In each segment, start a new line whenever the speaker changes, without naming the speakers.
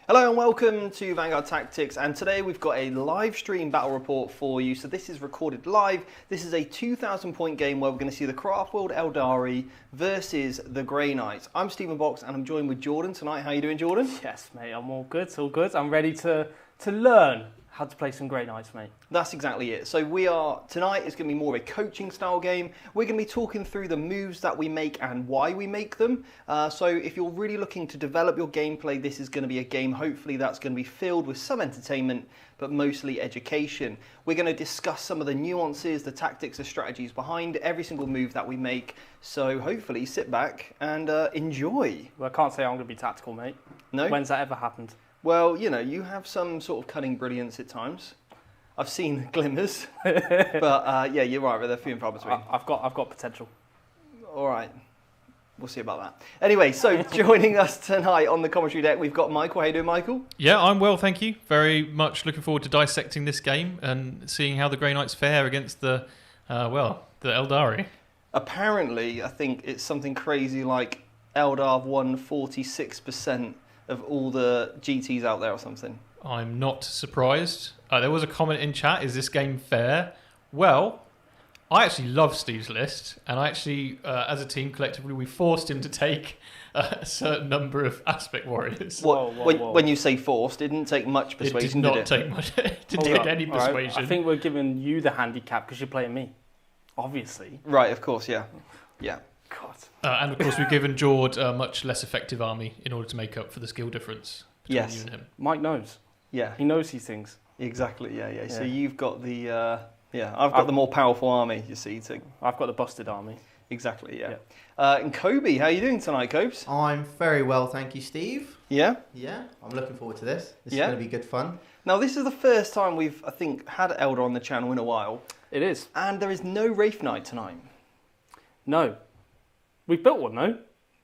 Hello and welcome to Vanguard Tactics, and today we've got a live stream battle report for you. So this is recorded live. This is a 2,000 point game where we're going to see the Craftworld Aeldari versus the Grey Knights. I'm Stephen Box and I'm joined with Jordan tonight. How are you doing, Jordan?
Yes, mate, I'm all good, it's all good. I'm ready to learn how to play some Grey Knights, mate.
That's exactly it. So tonight is going to be more of a coaching style game. We're going to be talking through the moves that we make and why we make them. So if you're really looking to develop your gameplay, this is going to be a game hopefully that's going to be filled with some entertainment, but mostly education. We're going to discuss some of the nuances, the tactics, the strategies behind every single move that we make. So hopefully sit back and enjoy.
Well, I can't say I'm going to be tactical, mate.
No?
When's that ever happened?
Well, you know, you have some sort of cunning brilliance at times. I've seen glimmers, but yeah, you're right, they're few and far between.
I've got potential.
All right, we'll see about that. Anyway, so joining us tonight on the commentary deck, we've got Michael. How you doing, Michael?
Yeah, I'm well, thank you. Very much looking forward to dissecting this game and seeing how the Grey Knights fare against the Aeldari.
Apparently, I think it's something crazy like Eldar won 46% of all the GTs out there or something.
I'm not surprised. There was a comment in chat, is this game fair? Well, I actually love Steve's list, and I actually, as a team, collectively, we forced him to take a certain number of aspect warriors.
Whoa. When you say forced, it didn't take much persuasion,
did it? Take much. It didn't take any persuasion.
I think we're giving you the handicap because you're playing me, obviously.
Right, of course, yeah.
God.
And of course, we've given Jord a much less effective army in order to make up for the skill difference between you and him.
Mike knows.
Yeah.
He knows these things.
Exactly, yeah. So you've got the, I've got the more powerful army, you see.
I've got the busted army.
Exactly, yeah. And Kobe, how are you doing tonight, Cobes?
I'm very well, thank you, Steve.
Yeah?
Yeah, I'm looking forward to this. This is going to be good fun.
Now, this is the first time we've, I think, had Eldar on the channel in a while.
It is.
And there is no Wraith Knight tonight.
No. We've built one, though.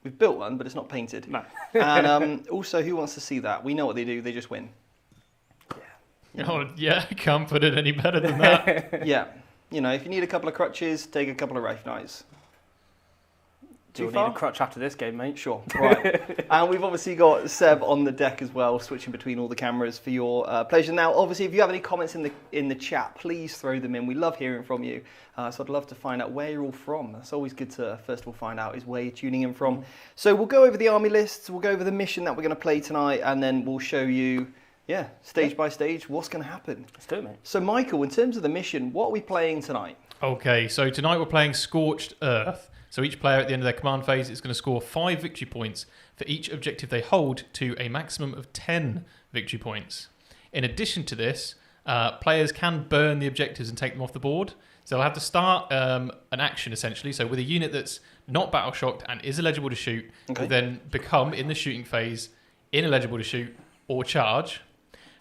We've built one, but it's not painted.
No.
And also, who wants to see that? We know what they do, they just win.
Yeah. Oh, yeah, can't put it any better than that.
Yeah. You know, if you need a couple of crutches, take a couple of Wraith Knights.
You'll need a crutch after this game, mate.
Sure. Right. And we've obviously got Seb on the deck as well, switching between all the cameras for your pleasure. Now, obviously, if you have any comments in the chat, please throw them in. We love hearing from you. So I'd love to find out where you're all from. That's always good to, first of all, find out is where you're tuning in from. So we'll go over the army lists, we'll go over the mission that we're going to play tonight, and then we'll show you, stage by stage, what's going to happen.
Let's do it, mate.
So, Michael, in terms of the mission, what are we playing tonight?
Okay, so tonight we're playing Scorched Earth. So each player at the end of their command phase is going to score 5 victory points for each objective they hold to a maximum of 10 victory points. In addition to this, players can burn the objectives and take them off the board. So they'll have to start an action essentially. So with a unit that's not battle shocked and is eligible to shoot, will then become in the shooting phase ineligible to shoot or charge.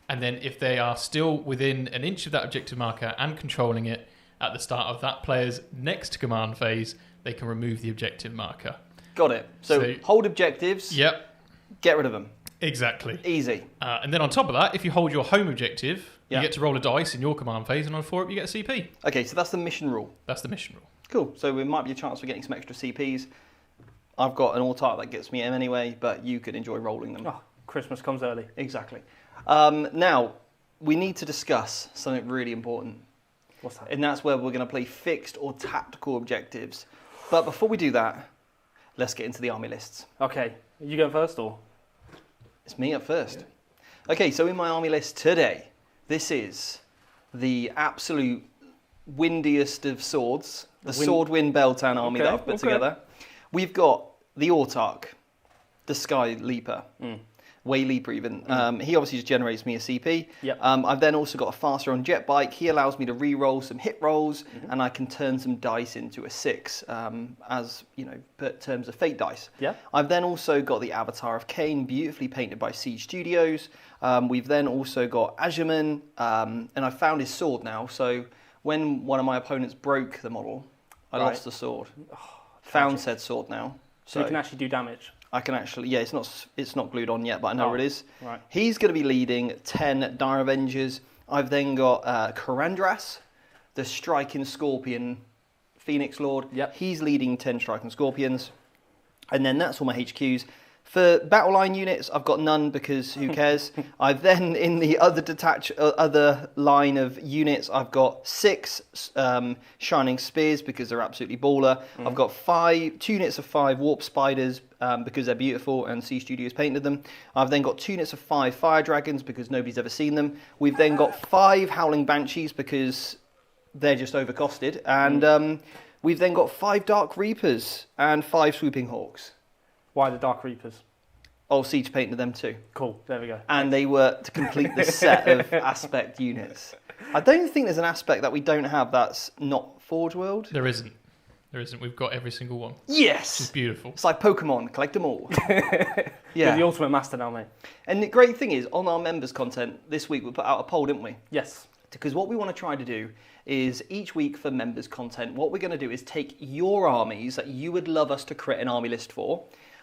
And then if they are still within an inch of that objective marker and controlling it at the start of that player's next command phase, they can remove the objective marker.
Got it. So hold objectives.
Yep.
Get rid of them.
Exactly.
Easy.
And then on top of that, if you hold your home objective, you get to roll a dice in your command phase, and on a 4-up you get a CP.
Okay, so that's the mission rule.
That's the mission rule.
Cool. So it might be a chance for getting some extra CPs. I've got an Autark that gets me M anyway, but you could enjoy rolling them.
Oh, Christmas comes early.
Exactly. Now, we need to discuss something really important.
What's that?
And that's where we're going to play fixed or tactical objectives. But before we do that, let's get into the army lists.
Okay, are you going first or?
It's me up first. Yeah. Okay, so in my army list today, this is the absolute windiest of swords, the Swordwind Beltan army that I've put together. We've got the Autark, the Sky Leaper. Way Leaper even. He obviously just generates me a CP.
Yep.
I've then also got a faster on jet bike. He allows me to re-roll some hit rolls, and I can turn some dice into a 6 as, per terms of fate dice.
Yeah.
I've then also got the Avatar of Cain, beautifully painted by Siege Studios. We've then also got Azuman, and I found his sword now. So when one of my opponents broke the model, I lost the sword. Found said sword now.
So you can actually do damage.
I can actually, it's not glued on yet, but I know where it is.
Right.
He's going to be leading 10 Dire Avengers. I've then got Karandras, the Striking Scorpion Phoenix Lord.
Yep.
He's leading 10 Striking Scorpions. And then that's all my HQs. For battle line units, I've got none because who cares? I've then, in the other line of units, I've got 6 shining spears because they're absolutely baller. I've got 2 units of 5 warp spiders because they're beautiful and C Studios painted them. I've then got 2 units of 5 fire dragons because nobody's ever seen them. We've then got 5 howling banshees because they're just overcosted. And we've then got 5 dark reapers and 5 swooping hawks.
Why the Dark Reapers?
Oh, Siege painted them too.
Cool, there we go.
And they were to complete the set of aspect units. I don't think there's an aspect that we don't have that's not Forge World.
There isn't. There isn't. We've got every single one.
Yes!
It's beautiful.
It's like Pokemon, collect them all.
Yeah. You're the ultimate master now, mate.
And the great thing is, on our members content this week, we put out a poll, didn't we?
Yes.
Because what we want to try to do is each week for members content, what we're going to do is take your armies that you would love us to create an army list for.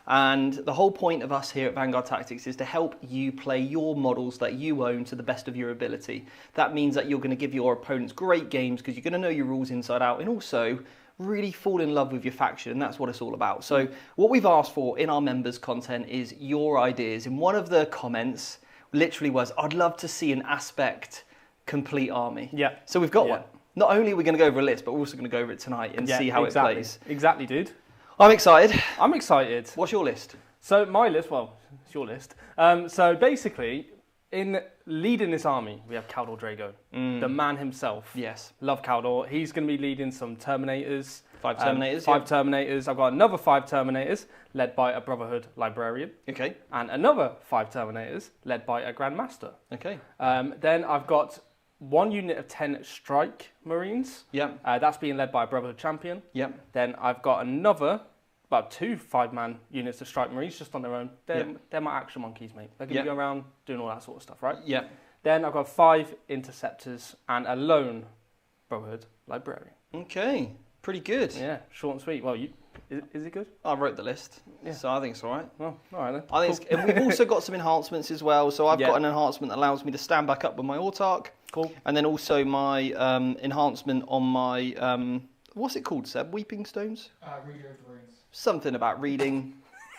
And the whole point of us here at Vanguard Tactics is to help you play your models that you own to the best of your ability. That means that you're going to give your opponents great games because you're going to know your rules inside out, and also really fall in love with your faction, and that's what it's all about. So what we've asked for in our members content is your ideas. And one of the comments literally was, I'd love to see an aspect complete army.
Yeah.
So we've got one. Not only are we going to go over a list, but we're also going to go over it tonight and see how it plays.
Exactly, dude.
I'm excited.
I'm excited.
What's your list?
So my list, well, it's your list. So basically, in leading this army, we have Caldor Drago, the man himself.
Yes.
Love Caldor. He's going to be leading some Terminators.
5 Terminators.
5 Terminators. I've got another 5 Terminators led by a Brotherhood Librarian.
Okay.
And another 5 Terminators led by a Grandmaster.
Okay.
Then I've got 1 unit of 10 Strike Marines.
Yep.
That's being led by a Brotherhood Champion.
Yep.
Then I've got about 2 5-man units of Strike Marines just on their own. They're my action monkeys, mate. They're going to go around doing all that sort of stuff, right?
Yeah.
Then I've got 5 Interceptors and a lone Brotherhood Librarian.
Okay. Pretty good.
Yeah, short and sweet. Well, is it good?
I wrote the list, so I think it's all right.
Well, all right then.
I think and we've also got some enhancements as well. So I've
Yeah.
got an enhancement that allows me to stand back up with my Autarch.
Cool.
And then also my enhancement on my, what's it called, Seb? Weeping Stones?
Reader of the Runes.
Something about reading.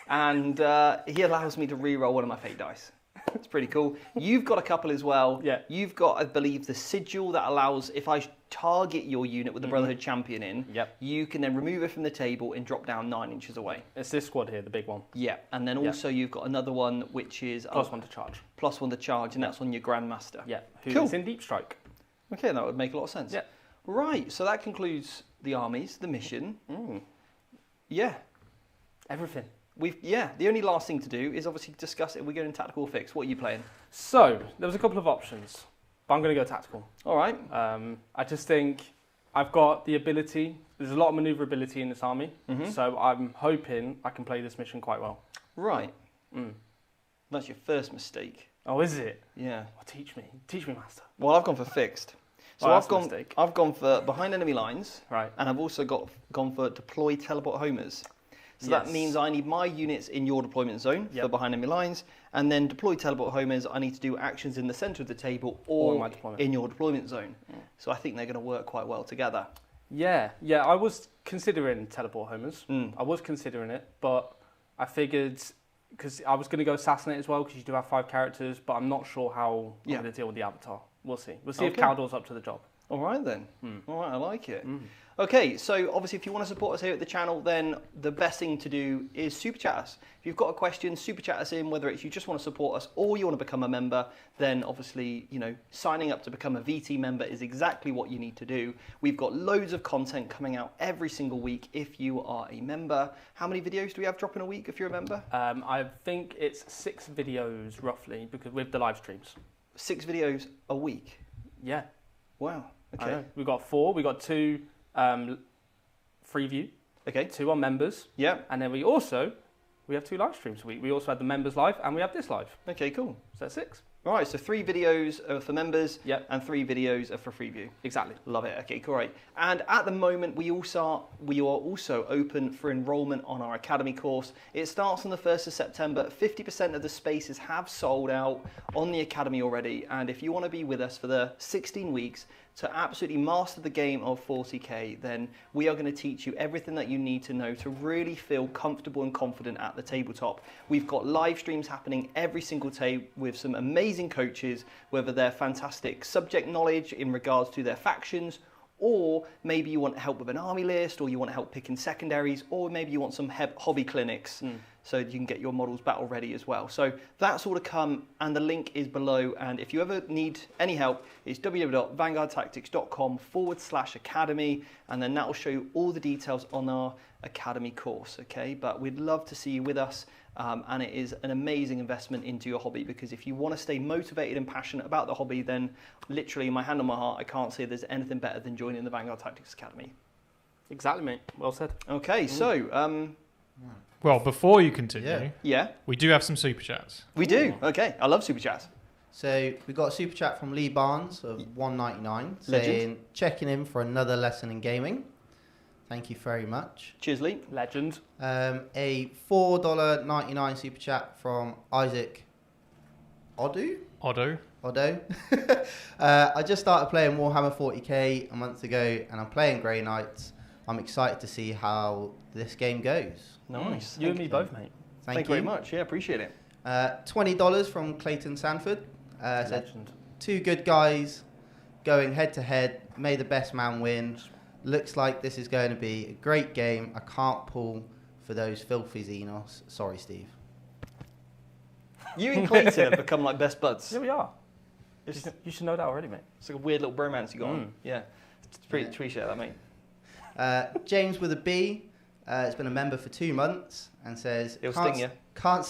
And he allows me to reroll one of my fate dice. It's pretty cool. You've got a couple as well.
Yeah.
You've got, I believe, the sigil that allows, if I target your unit with the Brotherhood Champion in, you can then remove it from the table and drop down 9 inches away.
It's this squad here, the big one.
Yeah. And then also you've got another one which is
+1 to charge.
+1 to charge, and that's on your Grandmaster.
Yeah. Who's
Cool.
in Deep Strike.
Okay, that would make a lot of sense.
Yeah.
Right. So that concludes the armies, the mission. Yeah.
Everything.
The only last thing to do is obviously discuss it. We're going tactical or fix. What are you playing?
So, there was a couple of options, but I'm going to go tactical.
All right.
I just think I've got the ability. There's a lot of maneuverability in this army, so I'm hoping I can play this mission quite well.
Right. That's your first mistake.
Oh, is it?
Yeah.
Oh, teach me, master.
Well, I've gone for fixed. So
Oh, that's a mistake.
I've gone for behind enemy lines,
Right.
and I've also gone for deploy teleport homers. So that means I need my units in your deployment zone for behind enemy lines, and then deploy teleport homers, I need to do actions in the centre of the table or
in my deployment.
in your deployment zone. So I think they're going to work quite well together.
Yeah, I was considering teleport homers. I was considering it, but I figured, because I was going to go assassinate as well, because you do have 5 characters, but I'm not sure how I'm going to deal with the avatar. We'll see. We'll see if Caldor's up to the job.
All right then. All right, I like it. Okay, so obviously if you want to support us here at the channel, then the best thing to do is super chat us. If you've got a question, super chat us in, whether it's you just want to support us or you want to become a member, then obviously, signing up to become a VT member is exactly what you need to do. We've got loads of content coming out every single week if you are a member. How many videos do we have dropping a week if you're a member?
I think it's 6 videos roughly, because with the live streams.
6 videos a week?
Yeah.
Wow,
I
okay.
know. We've got 4. We've got 2 free view.
Okay.
2 on members.
Yeah.
And then we have 2 live streams a week. We also had the members live and we have this live.
Okay, cool.
So that's 6.
All right, so 3 videos are for members and 3 videos are for free view.
Exactly.
Love it. Okay, great. And at the moment, we are also open for enrollment on our Academy course. It starts on the 1st of September. 50% of the spaces have sold out on the Academy already. And if you want to be with us for the 16 weeks to absolutely master the game of 40k, then we are going to teach you everything that you need to know to really feel comfortable and confident at the tabletop. We've got live streams happening every single day with some amazing coaches, whether they're fantastic subject knowledge in regards to their factions, or maybe you want help with an army list, or you want help picking secondaries, or maybe you want some hobby clinics so you can get your models battle ready as well. So that's all to come, and the link is below. And if you ever need any help, it's www.vanguardtactics.com/academy, and then that will show you all the details on our academy course. Okay, but we'd love to see you with us. And it is an amazing investment into your hobby, because if you want to stay motivated and passionate about the hobby, then literally, my hand on my heart, I can't say there's anything better than joining the Vanguard Tactics Academy.
Exactly, mate. Well said.
Okay, so...
well, before you continue,
yeah,
we do have some super chats.
We do. Okay, I love super chats.
So we got a super chat from Lee Barnes of $1.99 saying, checking in for another lesson in gaming. Thank you very much.
Cheers, Lee.
Legend.
A $4.99 super chat from Isaac Oddo. I just started playing Warhammer 40k a month ago, and I'm playing Grey Knights. I'm excited to see how this game goes.
Nice.
You and me both, mate.
Thank you very much. Yeah, appreciate it.
$20 from Clayton Sanford. Said,
Legend.
two good guys going head to head. May the best man win. Looks like this is going to be a great game. I can't pull for those filthy Xenos. Sorry, Steve.
You and Clayton have become like best buds.
Yeah, we are. You should know that already, mate.
It's like a weird little bromance you got on. Yeah. Appreciate that, mate.
James with a B has been a member for 2 months and says,
It'll sting you.
Can't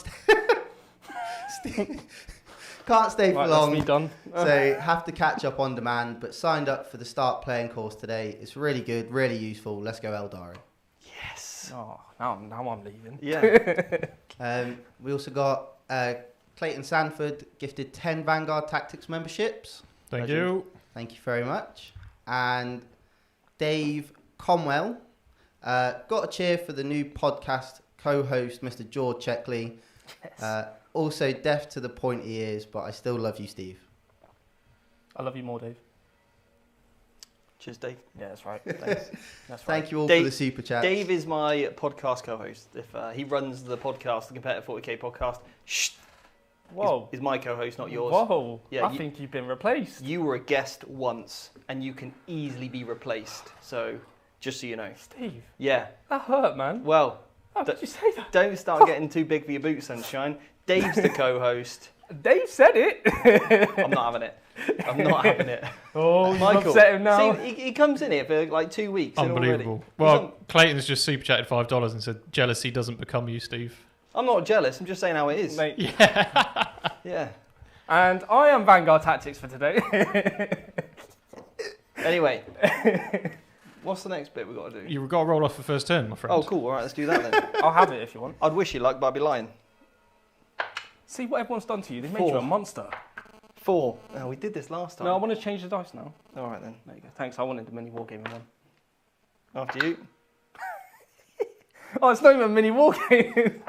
stay for long.
That's me done.
So have to catch up on demand, but signed up for the start playing course today. It's really good, really useful. Let's go Aeldari.
Yes.
Oh, now I'm leaving.
Yeah.
We also got Clayton Sanford gifted 10 Vanguard Tactics memberships.
Thank you.
Thank you very much. And Dave Comwell got a cheer for the new podcast co-host, Mr. Jord Checkley.
Yes.
Also deaf to the point he is, but I still love you, Steve.
I love you more, Dave.
Cheers, Dave.
Yeah, that's right.
Thanks.
That's right.
Thank you all
Dave,
for the super chat.
Dave is my podcast co-host. If he runs the podcast, the Competitive 40k podcast,
Whoa.
is my co-host, not yours.
Whoa.
Yeah,
I think you've been replaced.
You were a guest once, and you can easily be replaced. So, just so you know.
Steve.
Yeah.
That hurt, man.
Well,
How could you say that?
don't start getting too big for your boots, sunshine. Dave's the co-host.
Dave said it.
I'm not having it. I'm not having it.
Oh, you
Michael,
upset him now.
See, he comes in here for like 2 weeks.
Unbelievable. Well, Clayton's just super chatted $5 and said, jealousy doesn't become you, Steve.
I'm not jealous. I'm just saying how it is.
Mate.
Yeah.
And I am Vanguard Tactics for today.
Anyway. What's the next bit we've got to do?
You've got to roll off the first turn, my friend.
Oh, cool. All right, let's do that then.
I'll have it if you want.
I'd wish you luck, but I'd be lying.
See what everyone's done to you. They made
4.
you a monster.
4. Oh, we did this last time.
No, I want to change the dice now.
All right then.
There you go. Thanks. I wanted the mini wargaming one.
After you.
Oh, it's not even a mini wargaming.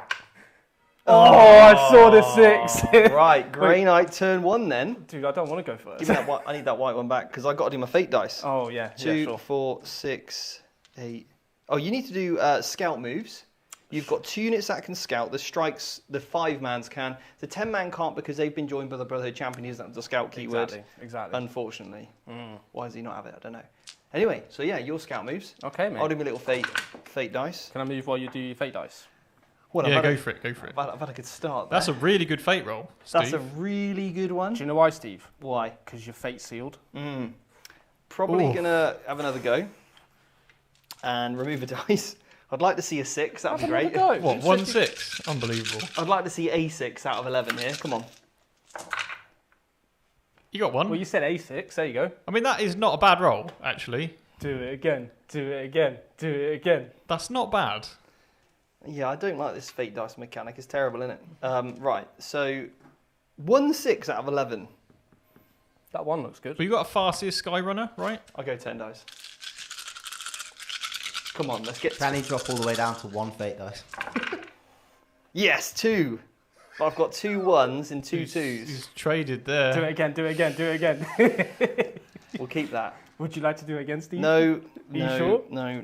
I saw the 6.
Right, Grey Knight turn 1 then.
Dude, I don't want to go first.
Give me that white. I need that white one back because I got to do my fate dice.
Oh yeah.
2,
yeah, sure.
4, 6, 8. Oh, you need to do scout moves. You've got 2 units that can scout. The strikes, the 5-mans can. The 10-man can't because they've been joined by the Brotherhood champion. He doesn't have the scout keyword.
Exactly.
Unfortunately. Why does he not have it? I don't know. Anyway, so yeah, your scout moves.
Okay, mate.
I'll do my little fate dice.
Can I move while you do your fate dice?
Well,
Yeah, go for it.
I've had a good start.
That's a really good fate roll, Steve.
That's a really good one.
Do you know why, Steve?
Why?
Because your fate's sealed.
Probably
Oof.
gonna have another go and remove a dice. I'd like to see a 6. That'd be great.
Go.
What, 1-6? Unbelievable.
I'd like to see a 6 out of 11 here. Come on.
You got one.
Well, you said A6. There you go.
I mean, that is not a bad roll, actually.
Do it again. Do it again. Do it again.
That's not bad.
Yeah, I don't like this fate dice mechanic. It's terrible, isn't it? Right, so 1-6 out of 11.
That one looks good.
But you got a Farseer Skyrunner, right?
I'll go 10 dice. Come on, let's get...
Can he drop all the way down to 1 fate dice?
Yes, 2. But I've got 2 1s and 2 2s.
He's traded there.
Do it again. Do it again. Do it again.
We'll keep that.
Would you like to do it again, Steve?
No.
Are you sure?
No.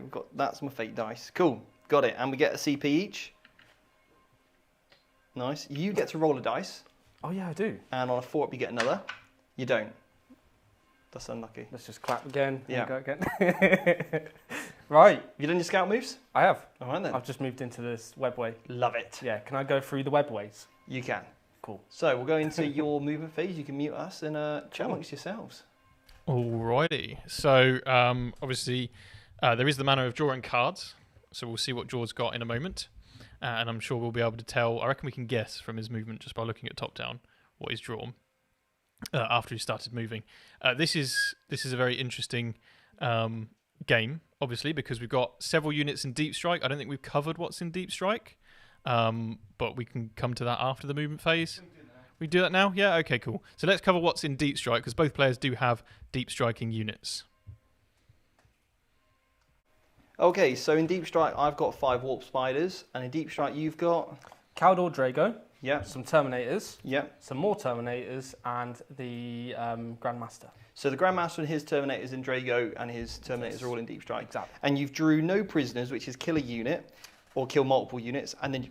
We've got, that's my fate dice. Cool. Got it. And we get a CP each. Nice. You get to roll a dice.
Oh, yeah, I do.
And on a 4-up, you get another. You don't. That's unlucky.
Let's just clap again.
Yeah.
Go again. Right.
Have you done your scout moves?
I have.
All right then.
I've just moved into this Webway.
Love it.
Yeah, can I go through the Webways?
You can.
Cool.
So we'll go into your movement phase. You can mute us and chat amongst yourselves.
Alrighty. So obviously there is the manner of drawing cards. So we'll see what Jord's got in a moment. And I'm sure we'll be able to tell. I reckon we can guess from his movement just by looking at top down what he's drawn after he started moving. This is a very interesting game, obviously, because we've got several units in Deep Strike. I don't think we've covered what's in Deep Strike, but we can come to that after the movement phase. We do that now? Yeah, okay, cool. So let's cover what's in Deep Strike, because both players do have deep striking units.
Okay, so in Deep Strike, I've got 5 Warp Spiders, and in Deep Strike, you've got...
Caldor Drago.
Yeah.
Some Terminators.
Yeah.
Some more Terminators, and the Grandmaster.
So the Grandmaster and his Terminators in Drago and his Terminators are all in Deep Strike.
Exactly.
And you've drew no prisoners, which is kill a unit, or kill multiple units, and then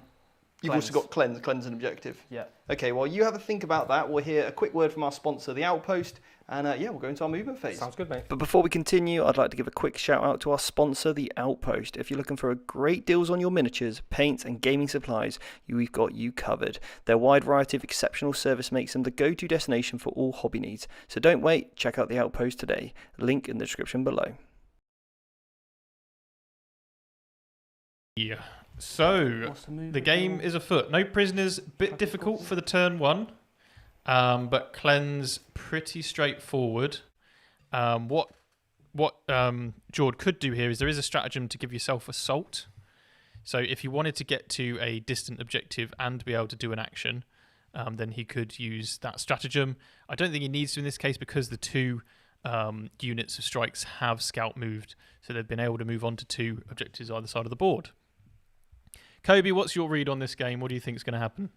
you've also got cleanse an objective.
Yeah.
Okay, well, you have a think about that. We'll hear a quick word from our sponsor, The Outpost, and yeah, we'll go into our movement phase.
Sounds good, mate.
But before we continue, I'd like to give a quick shout out to our sponsor, The Outpost. If you're looking for great deals on your miniatures, paints, and gaming supplies, we've got you covered. Their wide variety of exceptional service makes them the go-to destination for all hobby needs. So don't wait, check out The Outpost today. Link in the description below.
Yeah. So the game is afoot. No prisoners, bit difficult for the turn 1. But cleanse pretty straightforward. What Jord could do here is there is a stratagem to give yourself assault. So if you wanted to get to a distant objective and be able to do an action, then he could use that stratagem. I don't think he needs to in this case because the 2 units of strikes have scout moved, so they've been able to move on to 2 objectives either side of the board. Kobe, what's your read on this game? What do you think is going to happen?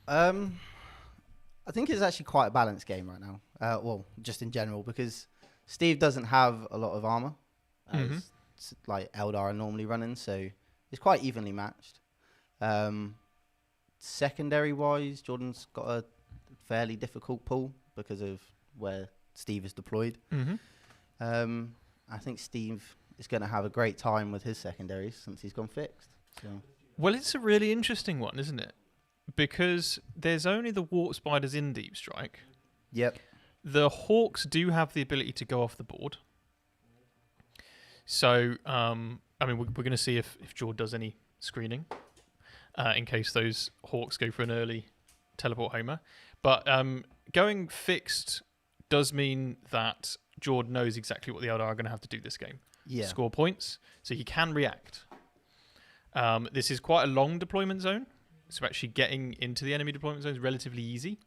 I think it's actually quite a balanced game right now. Well, just in general, because Steve doesn't have a lot of armor, as like Aeldari are normally running, so it's quite evenly matched. Secondary-wise, Jordan's got a fairly difficult pull because of where Steve is deployed. I think Steve is going to have a great time with his secondaries since he's gone fixed. So.
Well, it's a really interesting one, isn't it? Because there's only the Warp Spiders in Deep Strike.
Yep.
The Hawks do have the ability to go off the board. So, I mean, we're going to see if Jord does any screening in case those Hawks go for an early teleport homer. But going fixed does mean that Jord knows exactly what the Eldar are going to have to do this game.
Yeah.
Score points, so he can react. This is quite a long deployment zone. So actually getting into the enemy deployment zone is relatively easy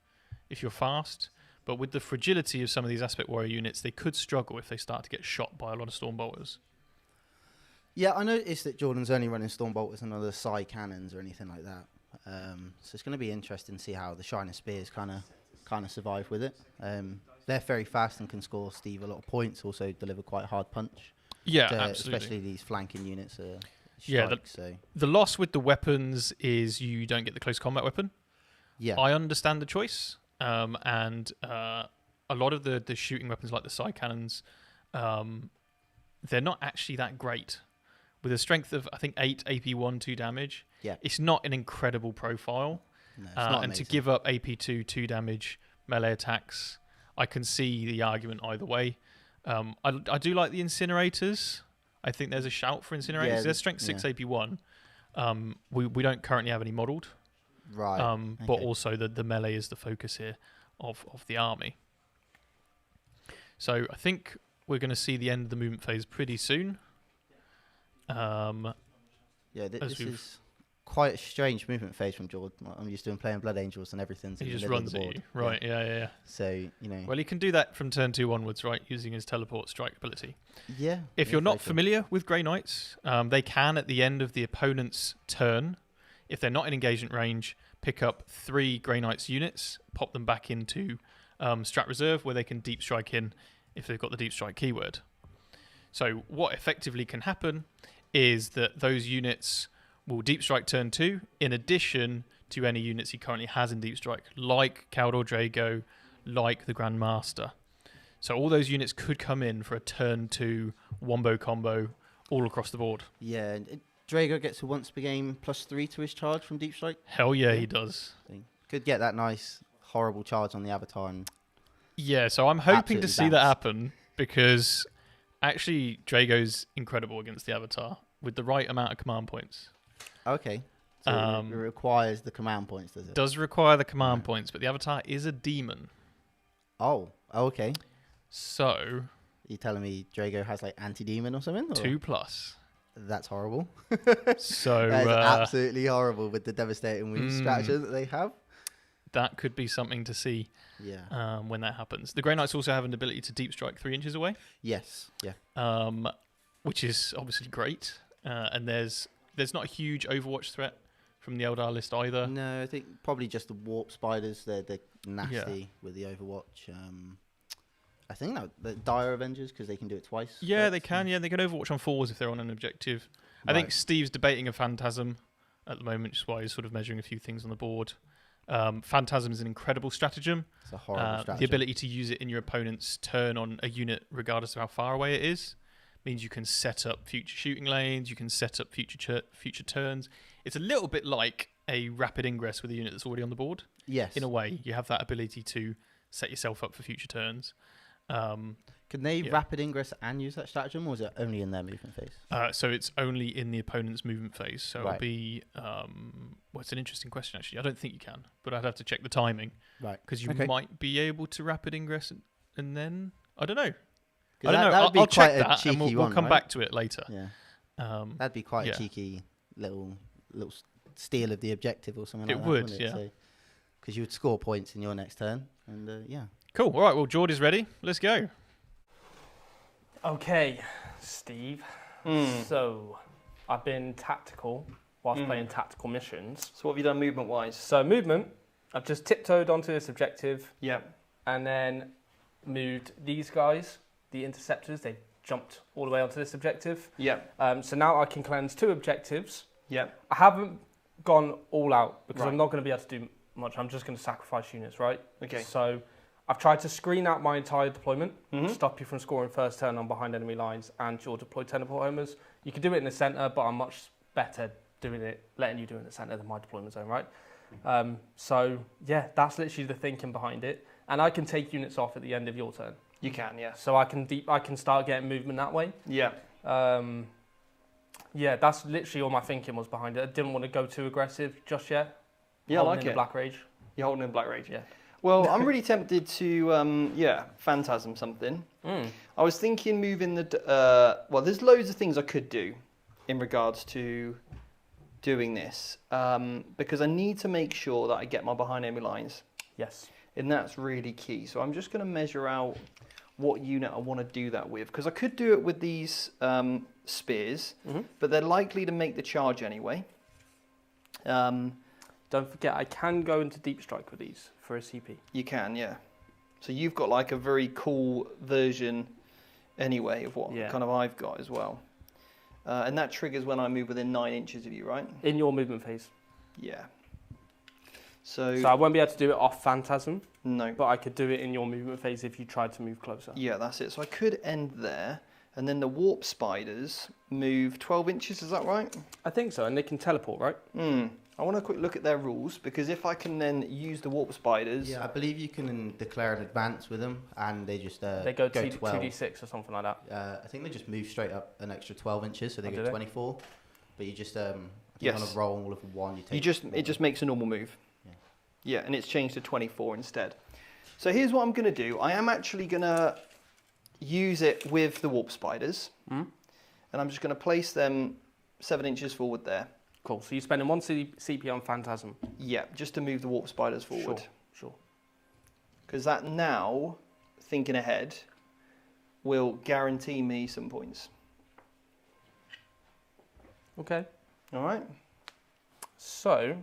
if you're fast. But with the fragility of some of these Aspect Warrior units, they could struggle if they start to get shot by a lot of Stormbolters.
Yeah, I noticed that Jordan's only running Stormbolters and other Psy cannons or anything like that. So it's going to be interesting to see how the Shiner Spears kind of survive with it. They're very fast and can score Steve a lot of points, also deliver quite hard punch.
Yeah, absolutely.
Especially these flanking units.
The loss with the weapons is you don't get the close combat weapon.
Yeah,
I understand the choice, and a lot of the shooting weapons like the Psy cannons, they're not actually that great. With a strength of I think 8 AP 1-2 damage, it's not an incredible profile.
No, it's not
and
amazing.
to give up AP 2 damage melee attacks, I can see the argument either way. I do like the incinerators. I think there's a shout for incinerators.
Yeah,
They're strength 6 AP 1. We don't currently have any modelled.
Right.
But also the melee is the focus here of the army. So I think we're going to see the end of the movement phase pretty soon.
This is quite a strange movement phase from Jord. I'm used to him playing Blood Angels and everything's in
He
the
just
middle
runs
of the
at
board.
you. Right, yeah.
So, you know.
Well, he can do that from turn 2 onwards, right, using his teleport strike ability.
Yeah.
If you're not familiar with Grey Knights, they can, at the end of the opponent's turn, if they're not in engagement range, pick up 3 Grey Knights units, pop them back into strat reserve where they can deep strike in if they've got the deep strike keyword. So what effectively can happen is that those units will deep strike turn 2 in addition to any units he currently has in deep strike, like Caldor Drago, like the Grandmaster. So all those units could come in for a turn 2 wombo combo all across the board.
Yeah, Drago gets a once per game +3 to his charge from deep strike.
Hell yeah, he does.
Could get that nice horrible charge on the Avatar. And
yeah, so I'm hoping
absolutely
to see that happen because actually Drago's incredible against the Avatar with the right amount of command points.
Okay. So it requires the command points, does it?
Does require the command points, but the Avatar is a demon.
Oh, okay.
So
You telling me Drago has like anti-demon or something? Or?
2+.
That's horrible.
So
that is absolutely horrible with the devastating wound strategy that they have.
That could be something to see.
Yeah.
When that happens. The Grey Knights also have an ability to deep strike 3 inches away.
Yes. Yeah.
Which is obviously great. And there's not a huge Overwatch threat from the Eldar list either.
No, I think probably just the warp spiders. They're nasty with the Overwatch. I think that the Dire Avengers because they can do it twice.
Yeah, they can. Yeah, they can Overwatch on 4s if they're on an objective. I think Steve's debating a Phantasm at the moment, which is why he's sort of measuring a few things on the board. Phantasm is an incredible stratagem.
It's a horrible stratagem.
The ability to use it in your opponent's turn on a unit, regardless of how far away it is, means you can set up future shooting lanes. You can set up future turns. It's a little bit like a rapid ingress with a unit that's already on the board.
Yes.
In a way, you have that ability to set yourself up for future turns.
Can they rapid ingress and use that stratagem, or is it only in their movement phase?
So it's only in the opponent's movement phase. So it'll be... well, it's an interesting question, actually. I don't think you can, but I'd have to check the timing.
Right.
Because you might be able to rapid ingress and then... I don't know.
I'll
check that and we'll come back to it later.
Yeah. That'd be quite a cheeky little steal of the objective or something like that.
It would,
wouldn't
yeah.
Because you would score points in your next turn. And
Cool. All right. Well, Jord is ready. Let's go.
Okay, Steve. So, I've been tactical whilst playing tactical missions.
So what have you done movement-wise?
So movement, I've just tiptoed onto this objective.
Yeah.
And then moved these guys, the interceptors. They jumped all the way onto this objective.
Yeah.
So now I can cleanse 2 objectives.
Yeah.
I haven't gone all out because I'm not going to be able to do much. I'm just going to sacrifice units, right?
Okay.
So I've tried to screen out my entire deployment, stop you from scoring first turn on behind enemy lines and your deployed teleport homers. You could do it in the centre, but I'm much better letting you do it in the centre than my deployment zone, right? So yeah, that's literally the thinking behind it. And I can take units off at the end of your turn.
You can, yeah.
So I can start getting movement that way.
Yeah.
Yeah, that's literally all my thinking was behind it. I didn't want to go too aggressive just yet.
Yeah, I like it.
The Black Rage.
You're holding in Black Rage?
Yeah.
Well, I'm really tempted to, Phantasm something. I was thinking moving there's loads of things I could do in regards to doing this because I need to make sure that I get my behind enemy lines.
Yes.
And that's really key. So I'm just going to measure out what unit I want to do that with because I could do it with these spears, but they're likely to make the charge anyway.
Don't forget, I can go into deep strike with these for a CP.
You can, yeah. So you've got like a very cool version anyway of what kind of I've got as well. And that triggers when I move within 9 inches of you, right?
In your movement phase.
Yeah. So
I won't be able to do it off Phantasm.
No.
But I could do it in your movement phase if you tried to move closer.
Yeah, that's it. So I could end there. And then the warp spiders move 12 inches, is that right?
I think so, and they can teleport, right?
I want to quick look at their rules, because if I can then use the warp spiders...
Yeah, I believe you can declare an advance with them, and they just
they go
12.
2d6 or something like that.
I think they just move straight up an extra 12 inches, so they go 24. But you just, on a roll of 1, you take...
it just makes a normal move. Yeah, and it's changed to 24 instead. So here's what I'm going to do. I am actually going to use it with the warp spiders, and I'm just going to place them 7 inches forward there.
Cool. So you're spending 1 CP on Phantasm?
Yeah, just to move the warp spiders forward.
Sure.
Because that now, thinking ahead, will guarantee me some points.
Okay.
All right.
So,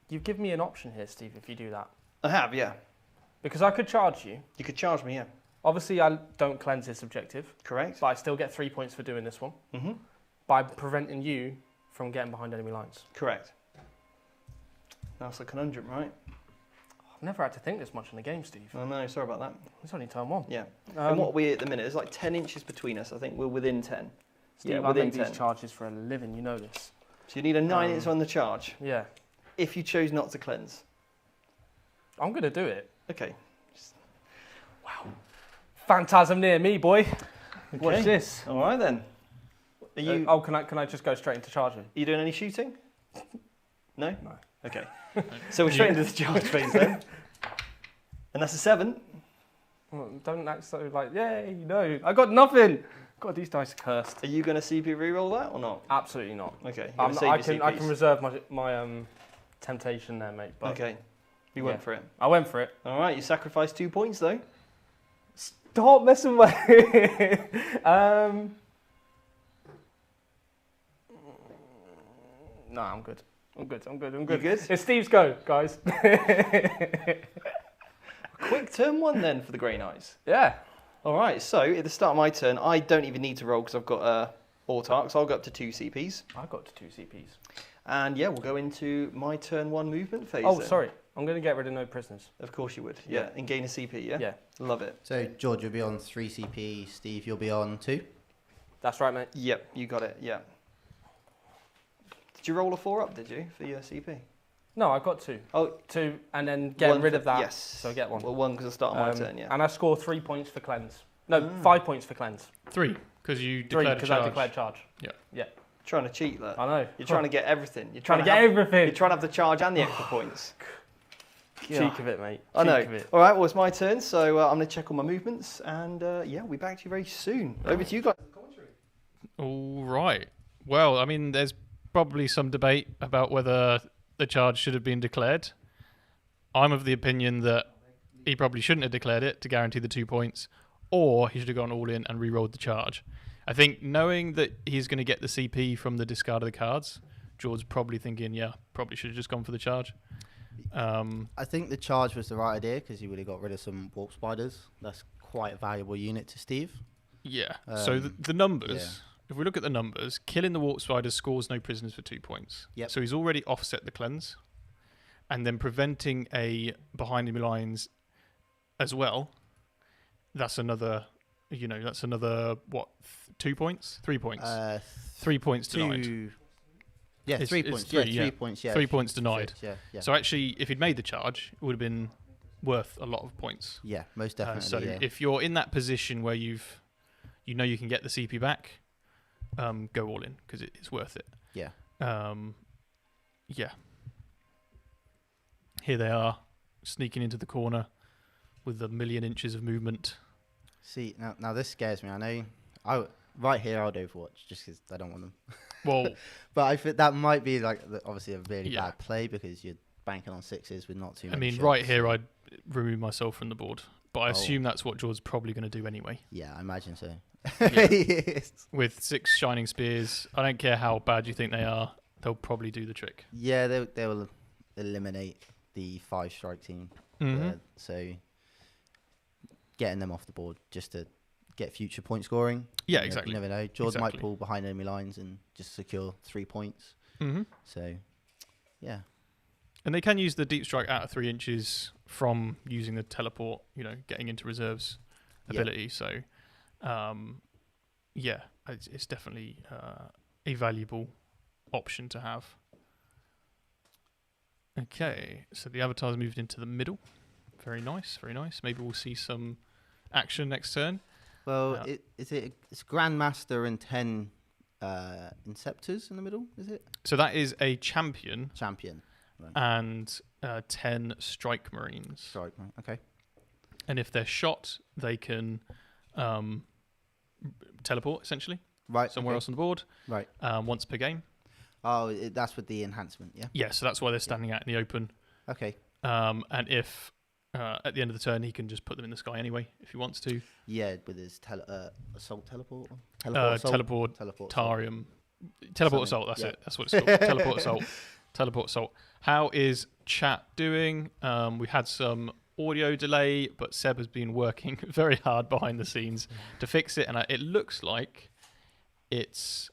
you've given me an option here, Steve, if you do that.
I have, yeah.
Because I could charge you.
You could charge me, yeah.
Obviously, I don't cleanse this objective.
Correct.
But I still get 3 points for doing this one.
Mm-hmm.
By preventing you from getting behind enemy lines.
Correct. That's a conundrum, right?
I've never had to think this much in the game, Steve.
Oh no, sorry about that.
It's only turn 1.
Yeah. And what are we at the minute? There's like 10 inches between us. I think we're within 10.
Steve,
Yeah,
I
within
make
10.
these charges for a living, you know this.
So you need a 9 inch on the charge.
Yeah.
If you chose not to cleanse.
I'm going to do it.
Okay.
Wow. Phantasm near me, boy.
Okay.
Watch this.
All right then. Are you?
Can I just go straight into charging?
Are you doing any shooting? No.
No.
Okay. So we're straight into the charge phase then. And that's a 7.
Well, don't act so like, yay, no. I got nothing. God, these dice are cursed.
Are you going to CP reroll that or not?
Absolutely not.
Okay.
I can reserve my temptation there, mate. But
Okay. You went for it.
I went for it.
All right. You sacrificed 2 points though.
Stop messing with No, I'm good. I'm good.
You good?
It's Steve's go, guys.
Quick turn 1 then for the Grey Knights.
Yeah.
All right. So at the start of my turn, I don't even need to roll because I've got Autark, so I'll go up to 2 CPs.
I got to 2 CPs.
And yeah, we'll go into my turn 1 movement phase.
Oh,
then.
sorry. I'm going to get rid of no prisoners.
Of course you would. Yeah. And gain a CP. Yeah.
Yeah.
Love it.
So George, you'll be on 3 CP. Steve, you'll be on 2.
That's right, mate.
Yep. You got it. Yeah. Did you roll a 4 up? Did you for your CP?
No, I got 2.
Oh,
2, and then get rid of that.
Yes.
So I get 1.
Well, 1 because I start on my turn. Yeah.
And I score 3 points for cleanse. No, 5 points for cleanse.
3, because you
3
declared a
because
charge.
I declared charge.
Yeah.
Yeah.
Trying to cheat, look.
I know.
You're trying to get everything. You're
Trying to get everything.
You're trying to have the charge and the extra points.
Cheek of it, mate.
I know.
Cheek of it.
All right, well, it's my turn, so I'm going to check all my movements, and yeah, we'll be back to you very soon. Over to you guys.
All right. Well, I mean, there's probably some debate about whether the charge should have been declared. I'm of the opinion that he probably shouldn't have declared it to guarantee the 2 points, or he should have gone all in and re-rolled the charge. I think knowing that he's going to get the CP from the discard of the cards, Jord's probably thinking, yeah, probably should have just gone for the charge.
I think the charge was the right idea because he would have got rid of some warp spiders. That's quite a valuable unit to Steve.
Yeah. So the numbers,
yeah.
if we look at the numbers, killing the warp spiders scores no prisoners for 2 points.
Yep.
So he's already offset the cleanse. And then preventing a behind enemy lines as well, that's another, what, 2 points? 3 points? 3 points denied.
Yeah, 3 points. 3 points, yeah.
3 points denied.
Yeah.
So actually, if he'd made the charge, it would have been worth a lot of points.
Yeah, most definitely.
So if you're in that position where you know you can get the CP back, go all in because it's worth it.
Yeah.
Yeah. Here they are, sneaking into the corner with a million inches of movement.
See, now this scares me. I know, right here I'd Overwatch just because I don't want them.
Well,
but I think that might be obviously a really bad play because you're banking on 6s with not too many.
I mean,
shots.
right here I'd remove myself from the board, but I assume that's what Jord's probably going to do anyway.
Yeah, I imagine so.
Yes. With 6 shining spears, I don't care how bad you think they are, they'll probably do the trick.
Yeah, they will eliminate the 5 strike team.
Mm-hmm.
So getting them off the board just to get future point scoring.
Yeah, exactly.
You never know. Jord might pull behind enemy lines and just secure 3 points.
Mm-hmm.
So, yeah.
And they can use the deep strike out of 3 inches from using the teleport, getting into reserves ability. So, yeah, it's definitely a valuable option to have. Okay, so the avatar's moved into the middle. Very nice, very nice. Maybe we'll see some action next turn.
Well, it's Grandmaster and 10 Inceptors in the middle, is it?
So that is a champion.
Champion. Right.
And 10 strike marines.
Strike, okay.
And if they're shot, they can teleport, essentially.
Right.
Somewhere else on the board.
Right.
Once per game.
Oh, that's with the enhancement, yeah?
Yeah, so that's why they're standing out in the open.
Okay.
And if at the end of the turn he can just put them in the sky anyway if he wants to.
Yeah, with his assault teleport.
Tarium. Teleport assault. That's it. That's what it's called. Teleport assault. Teleport assault. How is chat doing? We had some audio delay, but Seb has been working very hard behind the scenes to fix it, and it looks like it's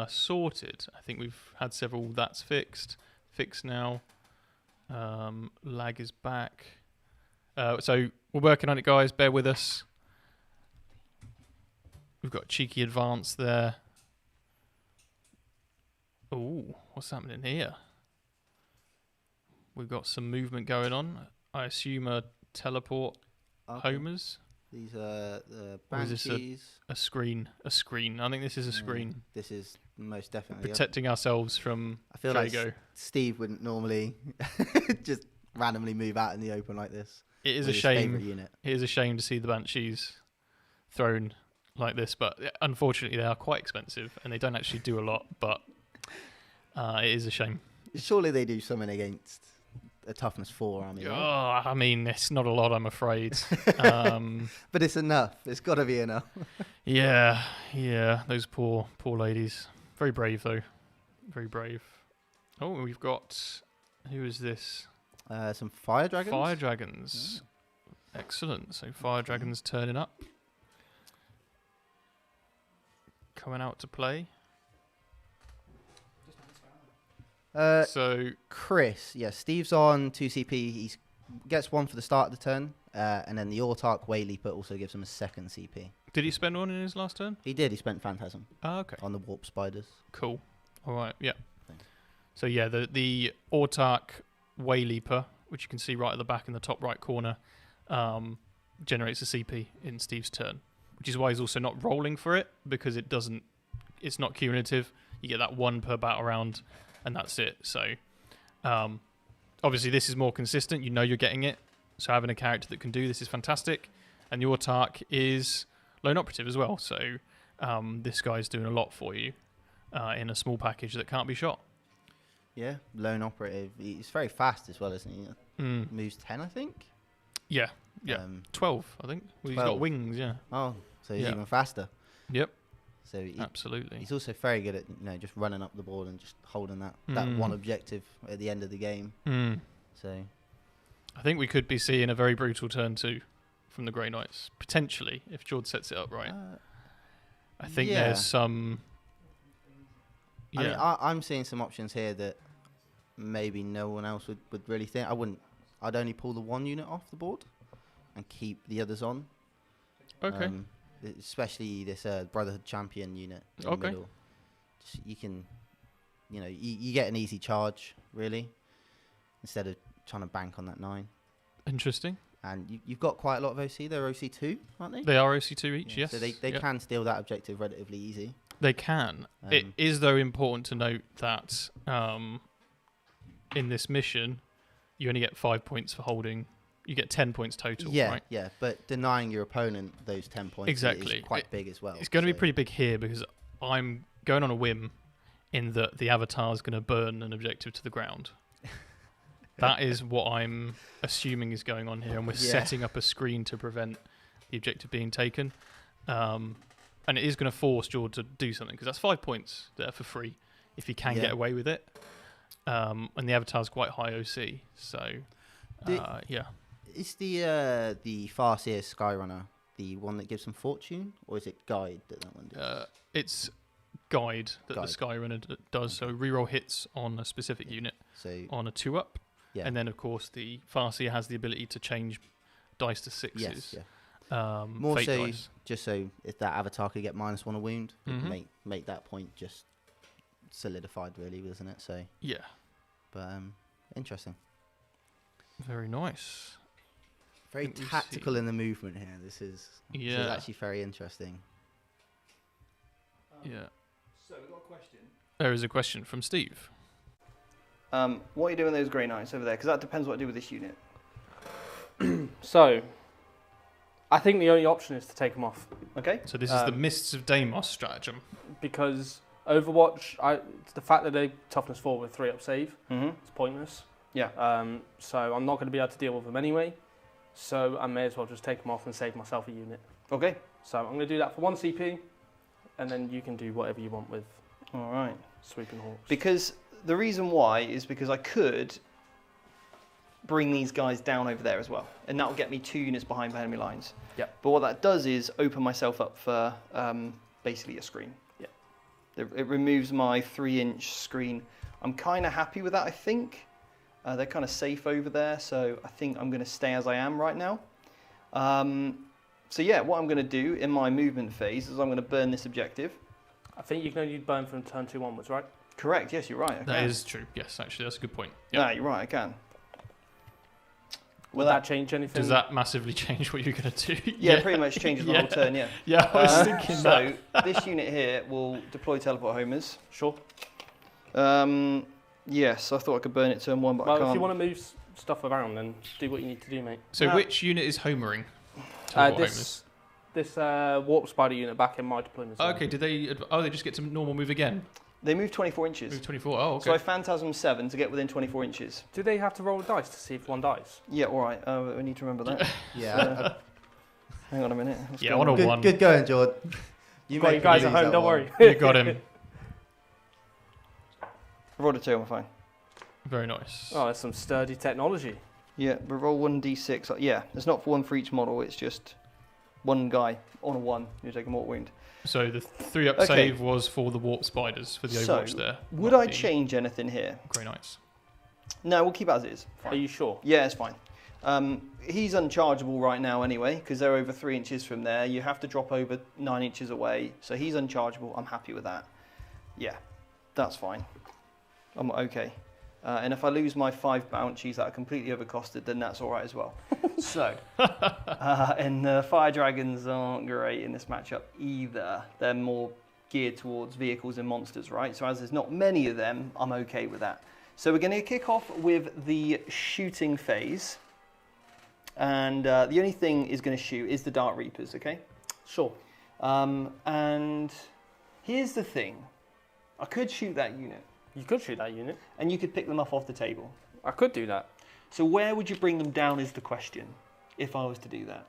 sorted. I think we've had several that's fixed now. Lag is back. So we're working on it, guys. Bear with us. We've got a cheeky advance there. Oh, what's happening here? We've got some movement going on. I assume a teleport homers.
These are the
Or is this
banshees.
a screen? A screen. I think this is a screen.
This is most definitely
Protecting ourselves from
I feel
Drago.
like Steve wouldn't normally just randomly move out in the open like this.
It is
with
a
his
shame.
favourite unit.
It is a shame to see the banshees thrown like this, but unfortunately they are quite expensive and they don't actually do a lot. But it is a shame.
Surely they do something against a toughness 4 army.
Oh,
Right?
I mean, it's not a lot, I'm afraid.
But it's enough. It's got to be enough.
Yeah. Those poor ladies. Very brave though. Very brave. Oh, we've got. Who is this?
Some fire dragons.
Fire dragons. Yeah. Excellent. So fire dragons turning up. Coming out to play. So
Chris, yeah, Steve's on 2 CP. He gets 1 for the start of the turn, and then the Autark Wayleaper also gives him a 2nd CP.
did he spend one in his last turn?
He did. He spent Phantasm
Oh, okay.
on the Warp Spiders.
Cool. All right. Yeah.
Thanks.
So yeah, the Autark Wayleaper, which you can see right at the back in the top right corner, generates a CP in Steve's turn, which is why he's also not rolling for it, because it's not cumulative. You get that 1 per battle round, and that's it. So obviously this is more consistent. You know you're getting it. So having a character that can do this is fantastic. And the Autark is lone operative as well. So this guy's doing a lot for you in a small package that can't be shot.
Yeah, lone operative. He's very fast as well, isn't he? Moves 10, I think.
Yeah. 12, I think. Well, he's got
12.
wings, yeah.
Oh, so he's
Yeah.
even faster.
Yep.
So
Absolutely.
he's also very good at just running up the board and just holding that one objective at the end of the game. So
I think we could be seeing a very brutal turn 2 from the Grey Knights, potentially, if Jord sets it up right. I think there's some...
I mean, I'm seeing some options here that maybe no one else would really think. I'd only pull the 1 unit off the board and keep the others on.
Okay.
Especially this Brotherhood Champion unit in the middle. Just, you can, you get an easy charge, really, instead of trying to bank on that 9.
Interesting.
And you've got quite a lot of OC. They're OC2, aren't they?
They are OC2 each, yes.
So they can steal that objective relatively easy.
They can. It is, though, important to note that in this mission, you only get 5 points for holding. You get 10 points total, right?
Yeah, but denying your opponent those 10 points is quite big as well.
It's going to be pretty big here because I'm going on a whim in that the avatar is going to burn an objective to the ground. That is what I'm assuming is going on here, and we're setting up a screen to prevent the objective being taken. And it is going to force Jord to do something, because that's 5 points there for free if he can get away with it. And the avatar's quite high OC, so yeah.
Is the Farseer Skyrunner the one that gives them fortune, or is it Guide that one does?
It's Guide that the Skyrunner does, so reroll hits on a specific unit on a 2-up. Yeah. And then, of course, the Farseer has the ability to change dice to 6s.
Yes, yeah. More so,
dice.
Just so if that avatar could get -1 a wound, make that point just solidified, really, isn't it? So
yeah.
But interesting.
Very nice.
Very tactical in the movement here. This is actually very interesting.
Yeah.
So we've got a question.
There is a question from Steve.
What are you doing with those Grey Knights over there? Because that depends what I do with this unit.
So, I think the only option is to take them off.
Okay.
So this is the Mists of Deimos stratagem.
Because Overwatch, the fact that they toughness 4 with 3-up save, it's pointless.
Yeah.
So I'm not going to be able to deal with them anyway. So I may as well just take them off and save myself a unit.
Okay.
So I'm going to do that for 1 CP, and then you can do whatever you want with
All right.
Sweeping Hawks.
Because the reason why is because I could bring these guys down over there as well. And that'll get me 2 units behind enemy lines.
Yep.
But what that does is open myself up for basically a screen.
Yep.
It removes my 3-inch screen. I'm kind of happy with that, I think. They're kind of safe over there, so I think I'm going to stay as I am right now. So yeah, what I'm going to do in my movement phase is I'm going to burn this objective.
I think you can only burn from turn 2 onwards, right?
Correct, yes, you're right.
That is true. Yes, actually, that's a good point.
Yep. No, you're right, I can.
Will that change anything?
Does that massively change what you're going to do?
Yeah, pretty much changes the whole turn, yeah.
Yeah, I was thinking that.
So, this unit here will deploy teleport homers.
Sure.
Yes, I thought I could burn it turn 1, but I
Well,
can't.
if you want to move stuff around, then do what you need to do, mate.
So which unit is homering? Teleport homers?
This warp spider unit back in my deployment zone.
Okay, did they? Oh, they just get to normal move again.
They move 24 inches.
Move 24. Oh, okay.
So I Phantasm 7 to get within 24 inches.
Do they have to roll a dice to see if one dies?
Yeah, all right. We need to remember that.
Yeah.
Hang on a minute.
Yeah, 101.
Good going, Jord.
You got you guys at home, don't worry.
You got him.
I rolled a 2, I'm fine.
Very nice.
Oh, that's some sturdy technology.
Yeah, we roll 1d6. Yeah, it's not one for each model. It's just one guy on a 1. You take a mortal wound.
So the 3-up
Okay.
save was for the warp spiders for the Overwatch there.
Would
not
I
the
change anything here?
Grey Knights.
No, we'll keep it as it is.
Are you sure?
Yeah, it's fine. He's unchargeable right now anyway, because they're over 3 inches from there. You have to drop over 9 inches away, so he's unchargeable. I'm happy with that. Yeah, that's fine. I'm okay. And if I lose my 5 bounties that are completely overcosted, then that's all right as well. So, and the fire dragons aren't great in this matchup either. They're more geared towards vehicles and monsters, right? So as there's not many of them, I'm okay with that. So we're going to kick off with the shooting phase. And the only thing is going to shoot is the Dark Reapers, okay?
Sure.
And here's the thing. I could shoot that unit.
You could shoot that unit.
And you could pick them off the table.
I could do that.
So where would you bring them down is the question, if I was to do that.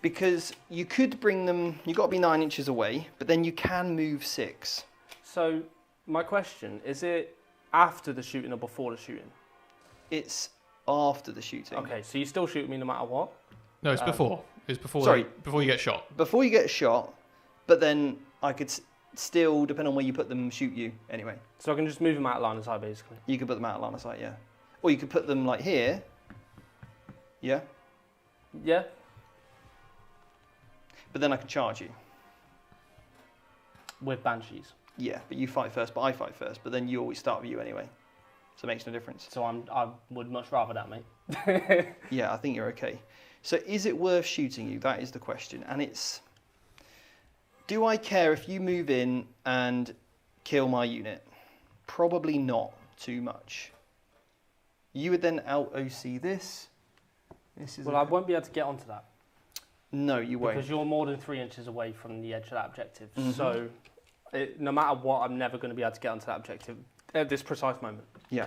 Because you could bring them, you've got to be 9 inches away, but then you can move 6.
So my question, is it after the shooting or before the shooting?
It's after the shooting.
Okay, so you still shoot me no matter what?
No, it's before. It's before.
Sorry.
Before you get shot.
Before you get shot, but then I could still, depending on where you put them, shoot you anyway.
So I can just move them out of line of sight, basically?
You could put them out of line of sight, yeah. Or you could put them like here. Yeah.
Yeah.
But then I could charge you.
With banshees?
Yeah, but you fight first, but I fight first. But then you always start with you anyway. So it makes no difference.
So I would much rather that, mate.
Yeah, I think you're okay. So is it worth shooting you? That is the question. And it's... Do I care if you move in and kill my unit? Probably not too much. You would then out-OC this. This is
Well, I won't be able to get onto that.
No, you won't.
Because you're more than 3 inches away from the edge of that objective.
Mm-hmm.
So no matter what, I'm never going to be able to get onto that objective at this precise moment.
Yeah.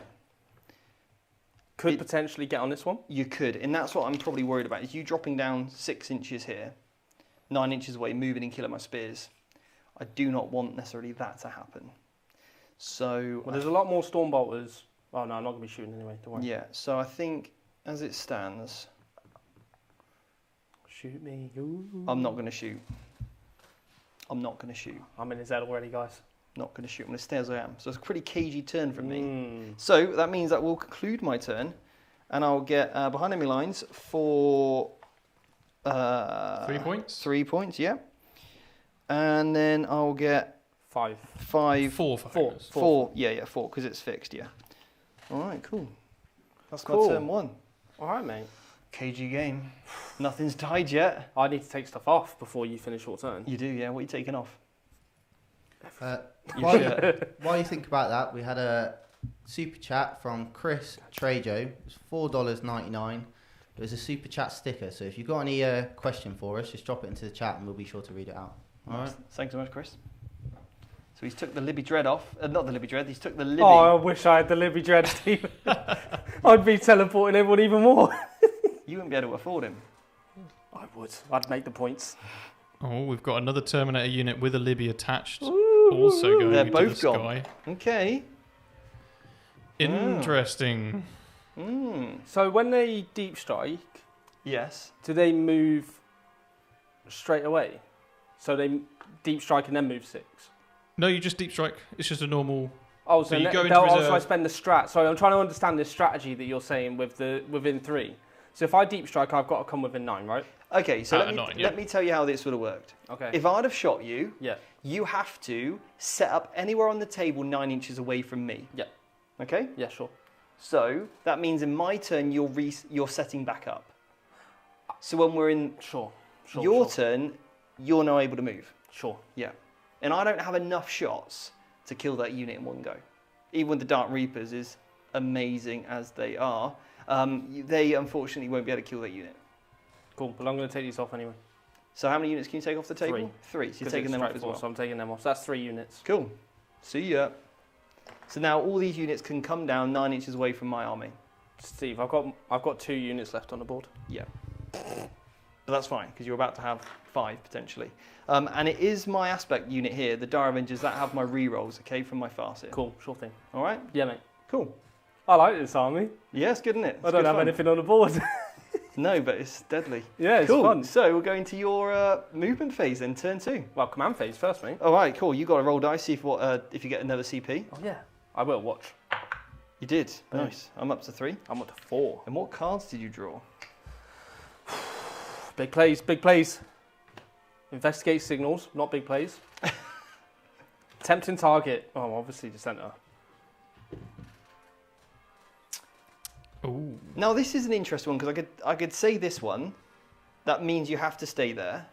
Could potentially get on this one.
You could, and that's what I'm probably worried about, is you dropping down 6 inches here, 9 inches away, moving and killing my spears. I do not want necessarily that to happen. So...
Well, there's a lot more Stormbolters. Oh, no, I'm not going to be shooting anyway, don't worry.
Yeah, so I think, as it stands...
Shoot me. Ooh.
I'm not going to shoot. I'm not going to shoot.
I'm in his head already, guys.
Not going to shoot. I'm going to stay as I am. So it's a pretty cagey turn from me.
Mm.
So that means that we'll conclude my turn, and I'll get behind enemy lines for...
3 points?
3 points, yeah. And then I'll get...
5.
5...
4 for
Four.
homers.
4. Yeah, 4, because it's fixed, yeah. All right, cool. That's
Cool.
my turn 1.
All right, mate.
KG game. Nothing's died yet.
I need to take stuff off before you finish your turn.
You do, yeah. What are you taking off?
While you think about that, we had a super chat from Chris Trejo. It was $4.99. It was a super chat sticker. So if you've got any question for us, just drop it into the chat and we'll be sure to read it out. All right.
Thanks so much, Chris. So he's took the Libby Dread off. Not the Libby Dread, he's took the Libby.
Oh, I wish I had the Libby Dread, Steve. I'd be teleporting everyone even more.
You wouldn't be able to afford him.
I would. I'd make the points.
Oh, we've got another Terminator unit with a Libby attached.
Ooh.
Also going
They're
into
both
the
gone.
sky.
Okay.
Interesting.
So when they deep strike,
Yes.
do they move straight away? So they deep strike and then move 6?
No, you just deep strike. It's just a normal.
Oh,
So
so
you go into
they'll also
reserve.
spend the strat. Sorry, I'm trying to understand the strategy that you're saying with within 3. So if I deep strike, I've got to come within 9, right?
Okay, so
Out of 9, yeah.
let me tell you how this would have worked.
Okay.
If I'd have shot you,
Yeah.
you have to set up anywhere on the table 9 inches away from me.
Yeah.
Okay?
Yeah, sure.
So that means in my turn, you're setting back up. So when we're in
Sure.
your turn, you're now able to move.
Sure.
Yeah. And I don't have enough shots to kill that unit in one go. Even with the Dark Reapers, as amazing as they are, they unfortunately won't be able to kill that unit.
Cool. But I'm going to take these off anyway.
So how many units can you take off the table? 3. So you're taking them off as well.
So I'm taking them off. So that's 3 units.
Cool. See ya. So now all these units can come down 9 inches away from my army.
Steve, I've got 2 units left on the board.
Yeah. But that's fine, because you're about to have 5 potentially. And it is my aspect unit here, the Dire Avengers, that have my rerolls, okay, from my Farseer.
Cool. Sure thing.
All right?
Yeah, mate.
Cool.
I like this army.
Yeah, it's good, isn't it?
I don't have anything on the board.
No, but it's deadly.
Yeah, it's
cool.
fun.
So we're going to your movement phase then, turn 2.
Well, command phase first, mate.
All right, cool. You got to roll dice, see if you get another CP.
Oh, yeah. I will watch.
You did. Nice. I'm up to 3.
I'm up to 4.
And what cards did you draw?
Big plays, big plays. Investigate signals, not big plays. Tempting target. Oh, obviously the centre.
Ooh.
Now this is an interesting one because I could say this one. That means you have to stay there,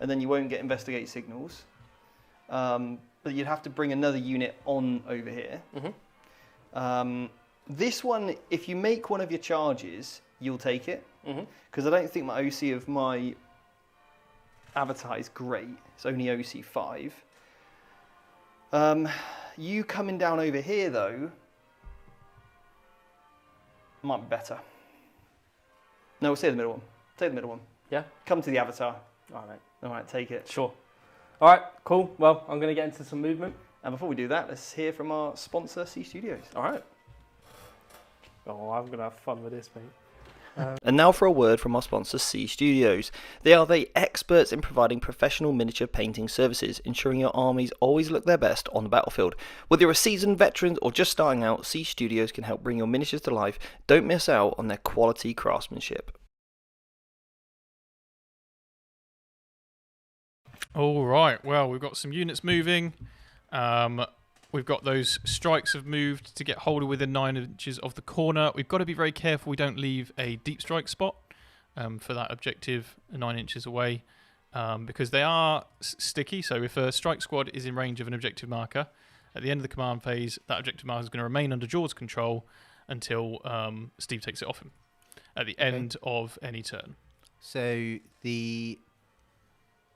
and then you won't get investigate signals. But you'd have to bring another unit on over here.
Mm-hmm.
This one, if you make one of your charges, you'll take it. Because I don't think my OC of my avatar is great. It's only OC 5. You coming down over here though might be better. No, we'll say the middle one. Take the middle one.
Yeah?
Come to the avatar.
All right, mate.
All right, take it.
Sure. All right, cool. Well, I'm going to get into some movement.
And before we do that, let's hear from our sponsor, C Studios.
All right. Oh, I'm going to have fun with this, mate.
And now for a word from our sponsor, C Studios. They are the experts in providing professional miniature painting services, ensuring your armies always look their best on the battlefield. Whether you're a seasoned veteran or just starting out, C Studios can help bring your miniatures to life. Don't miss out on their quality craftsmanship.
All right. Well, we've got some units moving. We've got those strikes have moved to get holder within 9 inches of the corner. We've got to be very careful we don't leave a deep strike spot for that objective 9 inches away because they are sticky. So if a strike squad is in range of an objective marker, at the end of the command phase, that objective marker is going to remain under Jord's control until Steve takes it off him at the end of any turn.
So the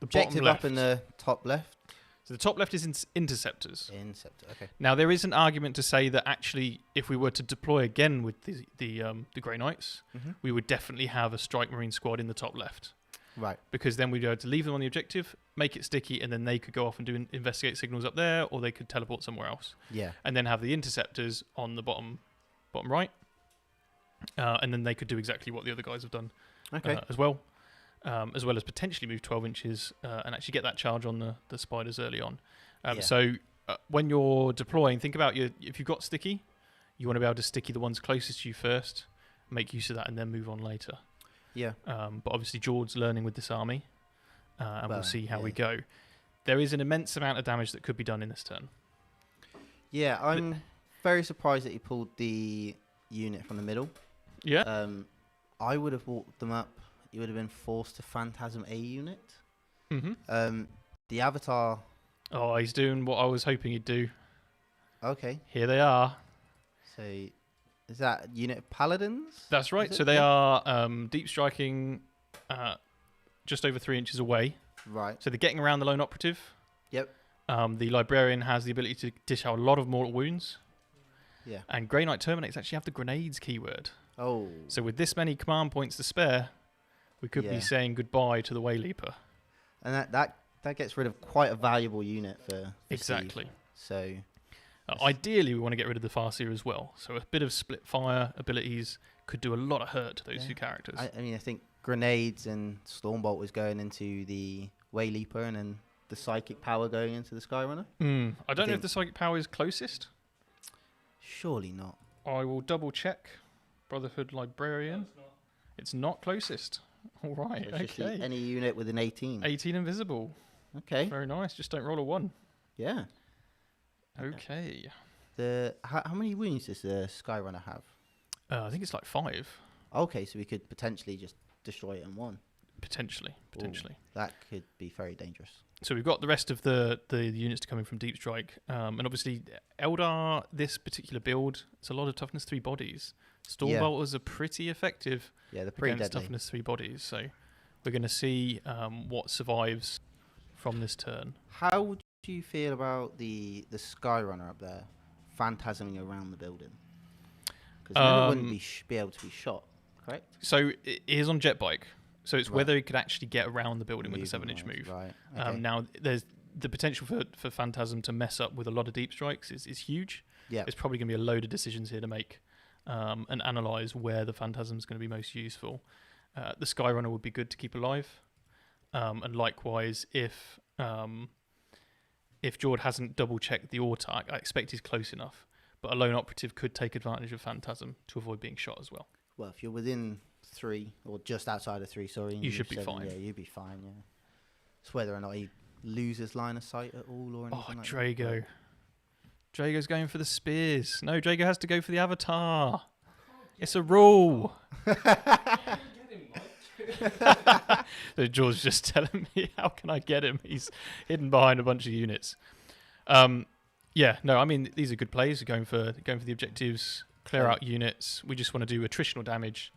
bottom
objective
left.
up in the top left.
So the top left is interceptors.
Interceptor. Okay.
Now there is an argument to say that actually, if we were to deploy again with the Grey Knights, we would definitely have a strike marine squad in the top left.
Right.
Because then we'd be able to leave them on the objective, make it sticky, and then they could go off and do investigate signals up there, or they could teleport somewhere else.
Yeah.
And then have the interceptors on the bottom right, and then they could do exactly what the other guys have done as well. As well as potentially move 12 inches and actually get that charge on the spiders early on. So when you're deploying, think about if you've got sticky, you want to be able to sticky the ones closest to you first, make use of that, and then move on later.
Yeah.
But obviously Jord's learning with this army, and we'll see how we go. There is an immense amount of damage that could be done in this turn.
Yeah, I'm very surprised that he pulled the unit from the middle.
Yeah.
I would have walked them up. You would have been forced to Phantasm a unit. The Avatar.
Oh, he's doing what I was hoping he'd do.
Okay.
Here they are.
So, is that unit of Paladins?
That's right. So they are deep striking just over 3 inches away.
Right.
So they're getting around the lone operative.
Yep.
The Librarian has the ability to dish out a lot of mortal wounds.
Yeah.
And Grey Knight Terminates actually have the grenades keyword.
Oh.
So with this many command points to spare, we could be saying goodbye to the Wayleaper.
And that gets rid of quite a valuable unit for
exactly.
Steve. So
Ideally, we want to get rid of the Farseer as well. So a bit of split fire abilities could do a lot of hurt to those two characters.
I mean, I think grenades and Stormbolt was going into the Wayleaper, and then the psychic power going into the Skyrunner.
I don't know if the psychic power is closest.
Surely not.
I will double check. Brotherhood Librarian. No, it's not closest. All right.
So okay. Any unit with an 18.
18 invisible.
Okay.
Very nice. Just don't roll a 1.
Yeah.
Okay.
How many wounds does the Skyrunner have?
I think it's like 5.
Okay, so we could potentially just destroy it in 1.
Potentially.
Ooh, that could be very dangerous.
So we've got the rest of the units coming from Deep Strike. And obviously, Eldar, this particular build, it's a lot of toughness 3 bodies. Stormbolters are pretty effective
they're pretty
against
deadly.
toughness 3 bodies. So we're going to see what survives from this turn.
How do you feel about the Skyrunner up there phantasming around the building? Because it wouldn't be able to be shot, correct?
So it is on jet bike. So it's whether he could actually get around the building with a 7-inch move.
Right. Okay.
Now, there's the potential for Phantasm to mess up with a lot of deep strikes is huge.
Yeah.
There's probably going to be a load of decisions here to make and analyse where the Phantasm is going to be most useful. The Skyrunner would be good to keep alive. And likewise, if Jord hasn't double-checked the Autark, I expect he's close enough. But a lone operative could take advantage of Phantasm to avoid being shot as well.
Well, if you're within 3 or just outside of 3, sorry,
you should be fine.
Yeah, you'd be fine. Yeah, it's whether or not he loses line of sight at all or anything like
Drago. Drago's going for the spears. No, Drago has to go for the Avatar. It's a rule. So George's just telling me, how can I get him? He's hidden behind a bunch of units. Yeah, no, I mean, these are good plays. We're going for the objectives, clear out units. We just want to do attritional damage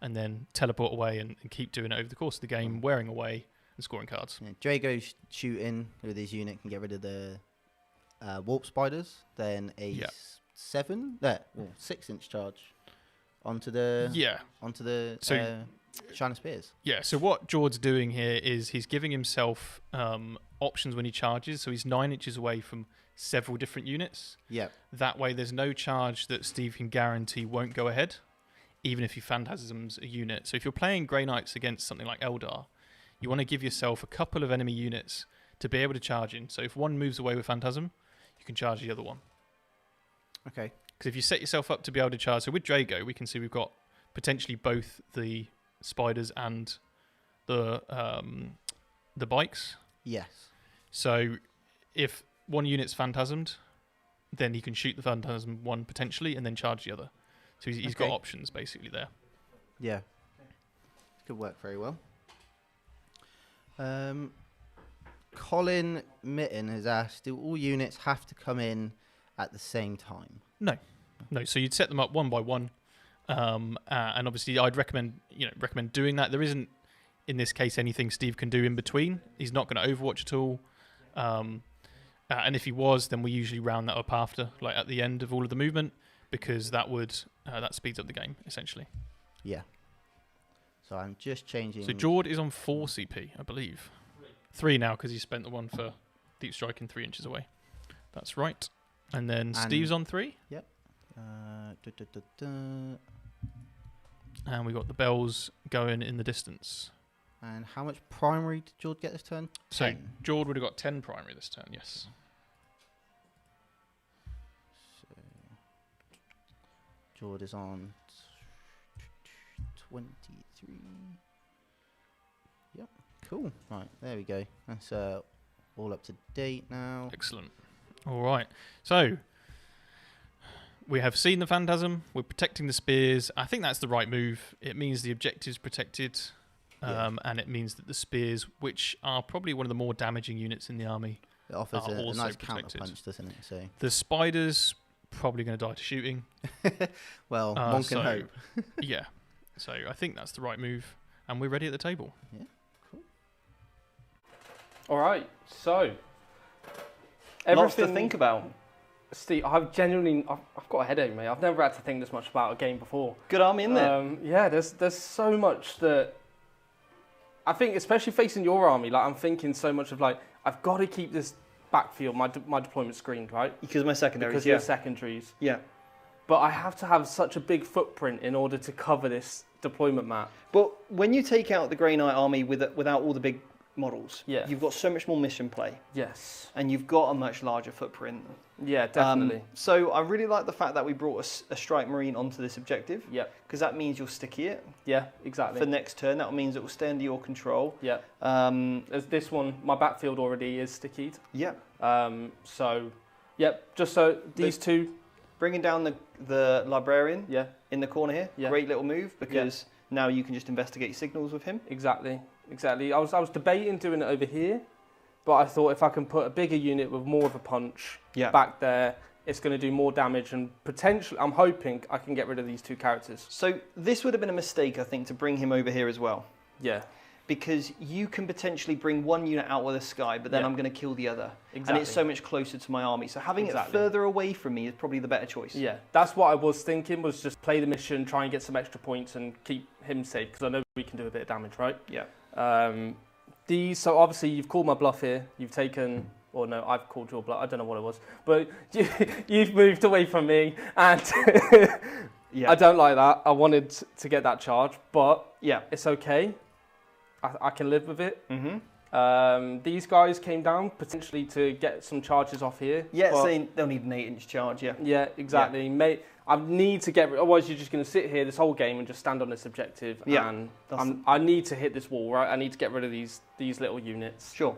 and then teleport away and keep doing it over the course of the game, wearing away and scoring cards. Yeah,
Drago's shooting with his unit can get rid of the warp spiders, then a 6-inch charge onto the Shining Spears.
Yeah, so what Jord's doing here is he's giving himself options when he charges, so he's 9 inches away from several different units.
Yeah.
That way there's no charge that Steve can guarantee won't go ahead, even if he phantasms a unit. So if you're playing Grey Knights against something like Eldar, you want to give yourself a couple of enemy units to be able to charge in. So if one moves away with Phantasm, you can charge the other one.
Okay.
Because if you set yourself up to be able to charge, so with Drago, we can see we've got potentially both the spiders and the bikes.
Yes.
So if one unit's phantasmed, then he can shoot the phantasm one potentially and then charge the other. So he's got options basically there.
Yeah. Could work very well. Colin Mitten has asked, do all units have to come in at the same time?
No. So you'd set them up one by one. And obviously I'd recommend doing that. There isn't, in this case, anything Steve can do in between. He's not going to overwatch at all. And if he was, then we usually round that up after, like at the end of all of the movement, because that speeds up the game, essentially.
Yeah. So I'm just changing.
So Jord is on 4 CP, I believe. 3 now, because he spent the one for deep striking 3 inches away. That's right. And then Steve's on 3.
Yep.
And we got the bells going in the distance.
And how much primary did Jord get this turn? 10.
So Jord would have got 10 primary this turn, yes.
So Jord is on 23. Yep, cool. Right, there we go. That's all up to date now.
Excellent. All right. So we have seen the Phantasm. We're protecting the spears. I think that's the right move. It means the objective's protected. And it means that the spears, which are probably one of the more damaging units in the army,
it offers a nice
protected.
counterpunch, doesn't it? So
the spiders probably going to die to shooting.
Well, one can hope.
Yeah. So I think that's the right move, and we're ready at the table.
Yeah, cool.
All right, so
lots to think about.
Steve, I've got a headache, mate. I've never had to think this much about a game before.
Good army, isn't there?
Yeah, there's so much that I think, especially facing your army, like I'm thinking so much of like, I've got to keep this backfield, my deployment screened, right?
Because of my secondaries,
Because of your secondaries.
Yeah.
But I have to have such a big footprint in order to cover this deployment map.
But when you take out the Grey Knight army without all the big models, you've got so much more mission play.
Yes.
And you've got a much larger footprint.
Yeah, definitely.
So I really like the fact that we brought a Strike Marine onto this objective.
Yeah.
Because that means you'll sticky it.
Yeah, exactly.
For next turn, that means it will stay under your control.
Yeah. As this one, my backfield already is stickied.
Yeah.
So, yep. Just so these two.
Bringing down the Librarian.
Yeah.
In the corner here.
Yeah.
Great little move because now you can just investigate signals with him.
Exactly. I was debating doing it over here, but I thought if I can put a bigger unit with more of a punch back there, it's going to do more damage and potentially, I'm hoping I can get rid of these two characters.
So this would have been a mistake, I think, to bring him over here as well.
Yeah.
Because you can potentially bring one unit out of the sky, but then I'm going to kill the other.
Exactly.
And it's so much closer to my army. So having it further away from me is probably the better choice.
Yeah, that's what I was thinking, was just play the mission, try and get some extra points and keep him safe, because I know we can do a bit of damage, right?
Yeah.
So obviously you've called my bluff here. You've taken, or no, I've called your bluff. I don't know what it was, but you've moved away from me, and I don't like that. I wanted to get that charge, but it's okay. I can live with it. Mm-hmm. These guys came down potentially to get some charges off here.
Yeah, so they'll need an 8-inch charge. Yeah.
Yeah, exactly. Yeah. I need to get rid. Otherwise, you're just going to sit here this whole game and just stand on this objective. Yeah. And I need to hit this wall, right? I need to get rid of these little units.
Sure.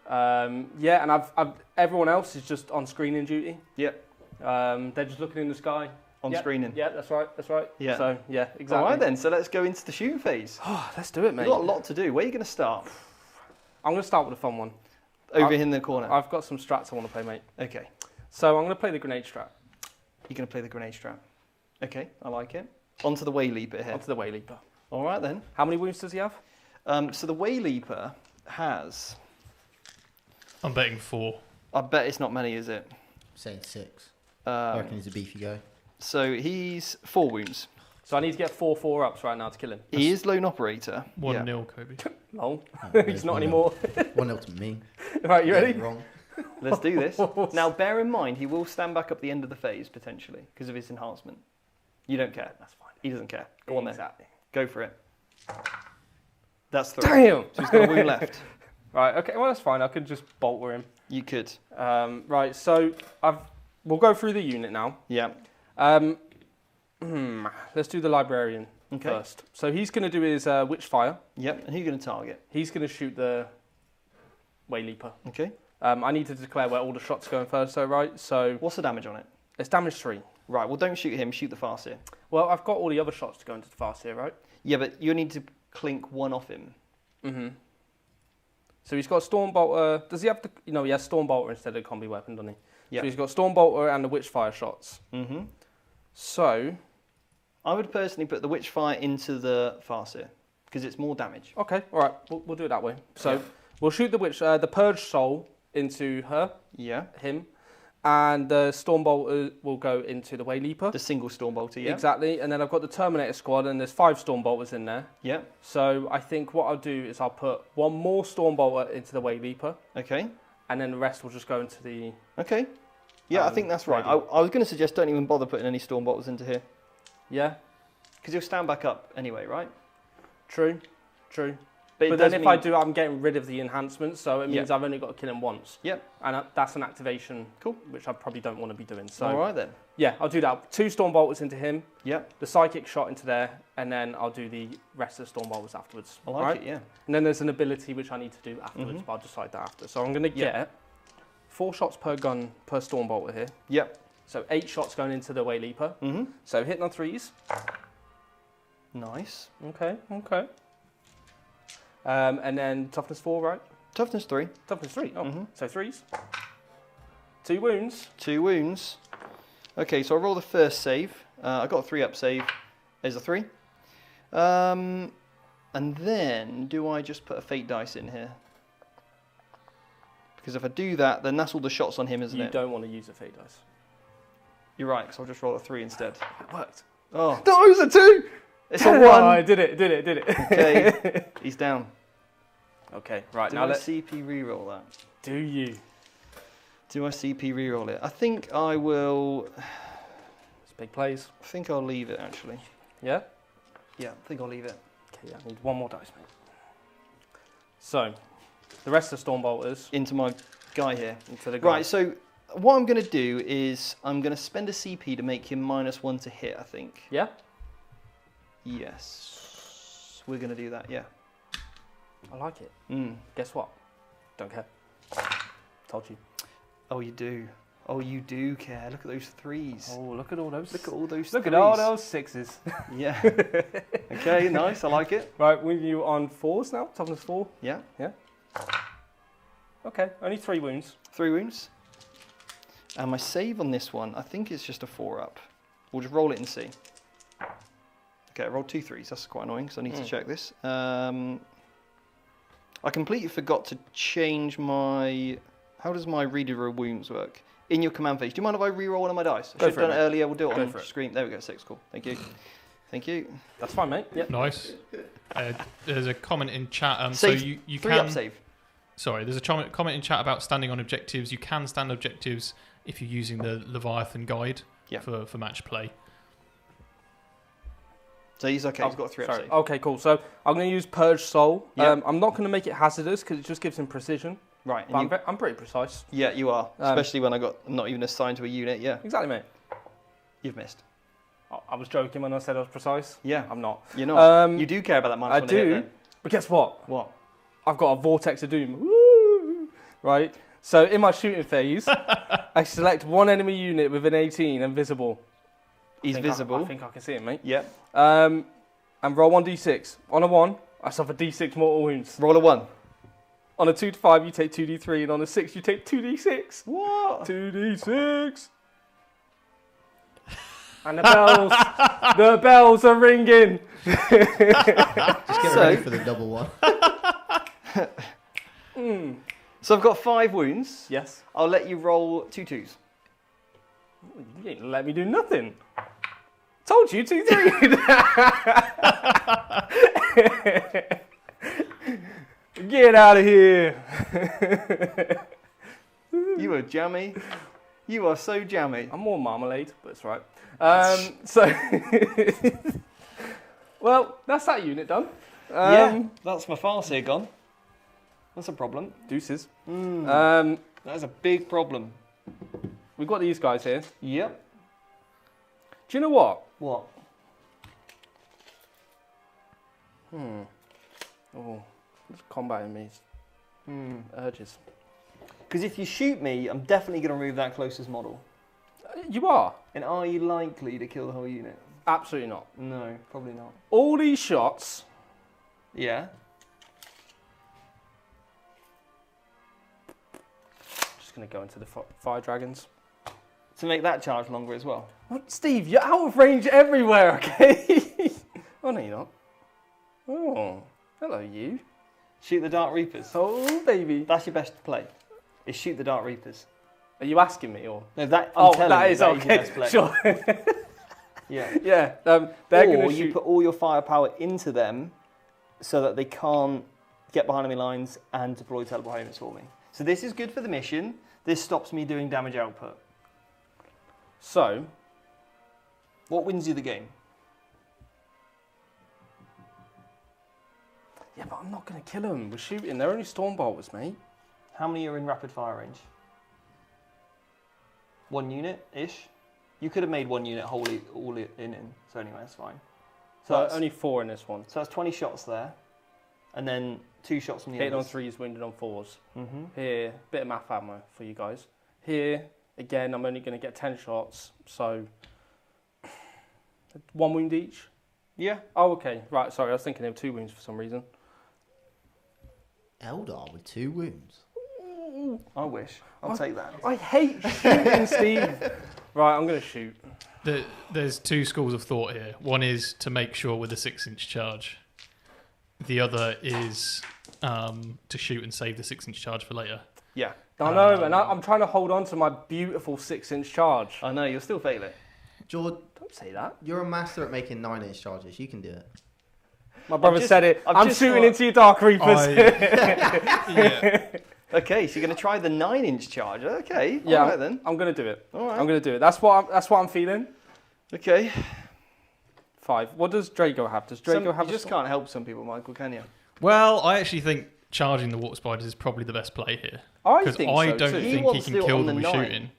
Yeah, and I've everyone else is just on screening duty.
Yeah.
They're just looking in the sky.
On screening.
Yeah, that's right. Yeah. So yeah, exactly.
All right then. So let's go into the shooting phase.
Let's do it, mate.
We've got a lot to do. Where are you going to start?
I'm going to start with a fun one.
Over here in the corner.
I've got some strats I want to play, mate.
Okay.
So I'm going to play the grenade strat.
You're going to play the grenade strat. Okay, I like it. Onto the Way Leaper here.
Onto the Way Leaper.
All right then.
How many wounds does he have?
So the Way Leaper has...
I'm betting 4.
I bet it's not many, is it?
I'm saying 6. I reckon he's a beefy guy.
So he's 4 wounds.
So I need to get 4 4-ups right now to kill him.
He is lone operator.
1-0, Kobe.
No, he's not anymore.
1-0 to me.
Right, you ready?
Wrong.
Let's do this. Now, bear in mind, he will stand back up the end of the phase, potentially, because of his enhancement. You don't care.
That's fine.
He doesn't care. Go on then.
Exactly.
Go for it. That's 3.
Damn!
So he's got a wound left.
Right, okay, well, that's fine. I could just bolt with him.
You could.
Right, so we'll go through the unit now.
Yeah.
Let's do the Librarian first. So he's going to do his Witchfire.
Yep, and who are you going to target?
He's going to shoot the Way Leaper.
Okay.
I need to declare where all the shots are going first, though, right? So
what's the damage on it?
It's damage 3.
Right, well, don't shoot him. Shoot the Farseer.
Well, I've got all the other shots to go into the Farseer, right?
Yeah, but you need to clink one off him.
Mm-hmm. So he's got Stormbolter. Does he have the... he has Stormbolter instead of combi weapon, doesn't he?
Yeah.
So he's got Stormbolter and the Witchfire shots.
Mm-hmm.
So...
I would personally put the Witchfire into the Farseer, because it's more damage.
Okay, all right. We'll do it that way. So we'll shoot the Purge Soul into her.
Yeah.
Him. And the Stormbolter will go into the Way Leaper.
The single Stormbolter, yeah.
Exactly. And then I've got the Terminator Squad, and there's 5 Stormbolters in there.
Yeah.
So I think what I'll do is I'll put one more Stormbolter into the Way Leaper.
Okay.
And then the rest will just go into the...
Okay. Yeah, I think that's right. I was going to suggest don't even bother putting any Stormbolters into here.
Yeah.
Because he'll stand back up anyway, right?
True. But then if I do, I'm getting rid of the enhancements, so it means I've only got to kill him once.
Yep.
And that's an activation,
cool,
which I probably don't want to be doing. So
all right then.
Yeah, I'll do that. 2 Stormbolters into him.
Yep.
The Psychic shot into there, and then I'll do the rest of the Stormbolters afterwards.
I like it, yeah.
And then there's an ability which I need to do afterwards, but I'll decide that after. So I'm going to get 4 shots per gun per Stormbolter here.
Yep.
So 8 shots going into the Way Leaper. Mm-hmm. So hitting on 3s.
Nice.
Okay. And then toughness 4, right?
Toughness 3.
Toughness 3. Oh, so 3s. 2 wounds.
2 wounds. Okay, so I roll the first save. I got a 3-up save. There's a 3. And then do I just put a fate dice in here? Because if I do that, then that's all the shots on him, isn't it?
You don't want to use a fate dice.
You're right, because I'll just roll a 3 instead.
It worked.
Oh.
No, it was a 2!
It's a 1.
Oh, I did it.
Okay, he's down.
Okay, right.
Do
now
let's CP reroll that.
Do you?
Do I CP reroll it? I think I will.
It's big plays.
I think I'll leave it actually.
Yeah?
Yeah, I think I'll leave it.
Okay, I need one more dice, mate. So, the rest of the Stormbolters
Into my guy here.
into the ground.
Right, so what I'm going to do is I'm going to spend a CP to make him -1 to hit, I think.
Yeah?
Yes. We're going to do that, yeah.
I like it.
Mm.
Guess what? Don't care. Told you.
Oh, you do. Oh, you do care. Look at those 3s.
Oh, look at all those.
Look at all those
Look
3s.
at all those 6s.
Yeah. Okay, nice. I like it.
Right, with you on 4s now? Toughness 4?
Yeah.
Okay, only 3 wounds.
3 wounds. And my save on this one, I think it's just a 4-up. We'll just roll it and see. Okay, I rolled 2 3s. That's quite annoying because I need to check this. I completely forgot to change my... How does my reader of wounds work? In your command phase. Do you mind if I re-roll one of my dice? I should have done it earlier. We'll do it on the screen. There we go. 6. Cool. Thank you. Thank you.
That's fine, mate. Yep.
Nice. There's a comment in chat.
Save.
So you
3-up
can...
save.
Sorry, there's a comment in chat about standing on objectives. You can stand objectives if you're using the Leviathan guide for match play.
So he's okay. He's got a 3-up save.
Okay, cool. So I'm going to use Purge Soul.
Yep.
I'm not going to make it hazardous because it just gives him precision.
Right.
But I'm pretty precise.
Yeah, you are. Especially when I'm not even assigned to a unit. Yeah.
Exactly, mate.
You've missed.
I was joking when I said I was precise.
Yeah.
I'm not.
You're not. You do care about that -1
I
to
do.
hit, then.
But guess what?
What?
I've got a Vortex of Doom. Woo! Right? So in my shooting phase, I select one enemy unit with an 18 and visible.
He's visible.
I think I can see him, mate.
Yep.
And roll 1d6. On a 1, I suffer d6 mortal wounds.
Roll a 1.
On a 2 to 5, you take 2d3, and on a 6, you take 2d6.
What?
2d6. And the bells are ringing.
Just get ready for the double one.
So I've got 5 wounds.
Yes.
I'll let you roll 2 2s.
You ain't let me do nothing. Told you 2 3. Get out of here.
You are jammy. You are so jammy.
I'm more marmalade, but it's right. Well, that's that unit done.
Yeah, that's my Farseer gone. That's a problem.
Deuces.
That's a big problem.
We've got these guys here.
Yep.
Do you know what?
What?
Oh, it's combating me. Urges.
Because if you shoot me, I'm definitely going to remove that closest model.
You are?
And are you likely to kill the whole unit?
Absolutely not.
No, probably not.
All these shots.
Yeah.
Just going to go into the fire dragons.
To make that charge longer as well.
What, Steve, you're out of range everywhere, okay? Oh, no, you're not. Oh, hello, you.
Shoot the Dark Reapers.
Oh, baby.
That's your best play. Is shoot the Dark Reapers.
Are you asking me, or?
No, that.
That is
your
okay.
best play.
Sure.
Yeah.
Yeah. They're going
Or
to shoot.
you put all your firepower into them, so that they can't get behind enemy lines and deploy teleport homers for me. So this is good for the mission. This stops me doing damage output.
So,
what wins you the game?
yeah, but I'm not going to kill them. We're shooting. They're only Stormbolters, mate.
How many are in rapid fire range? 1 unit-ish? You could have made 1 unit wholly all in. So anyway, that's fine.
So
that's,
only 4 in this one.
so that's 20 shots there. And then 2 shots from the
Hitting on
others.
3s, wounded on 4s.
Mm-hmm.
Here, bit of math ammo for you guys. Here, again, I'm only going to get 10 shots. So, 1 wound each.
Yeah.
Oh, okay. Right, sorry. I was thinking of 2 wounds for some reason.
Eldar with 2 wounds.
I wish. I'll take that.
I hate shooting, Steve. Right, I'm going to shoot.
There's 2 schools of thought here. One is to make sure with a 6-inch charge. The other is to shoot and save the 6-inch charge for later.
Yeah.
I know, and I'm trying to hold on to my beautiful 6-inch charge.
I know, you'll still fail it.
Jord,
Don't say that.
you're a master at making 9-inch charges. You can do it.
My brother said it.
I've
I'm
just
shooting
thought-
into your Dark Reapers.
Yeah.
Okay, so you're going to try the 9-inch charge. Okay,
Yeah,
all right then.
I'm going to do it.
All right.
I'm going to do it. That's what I'm feeling.
Okay.
5. What does Drago have? Does Drago have
You just can't help some people, Michael, can you?
Well, I actually think charging the water spiders is probably the best play here.
I
Because
think
I
so
don't
too.
think he
wants
can
to do it
kill
on
them
the
with
9.
shooting.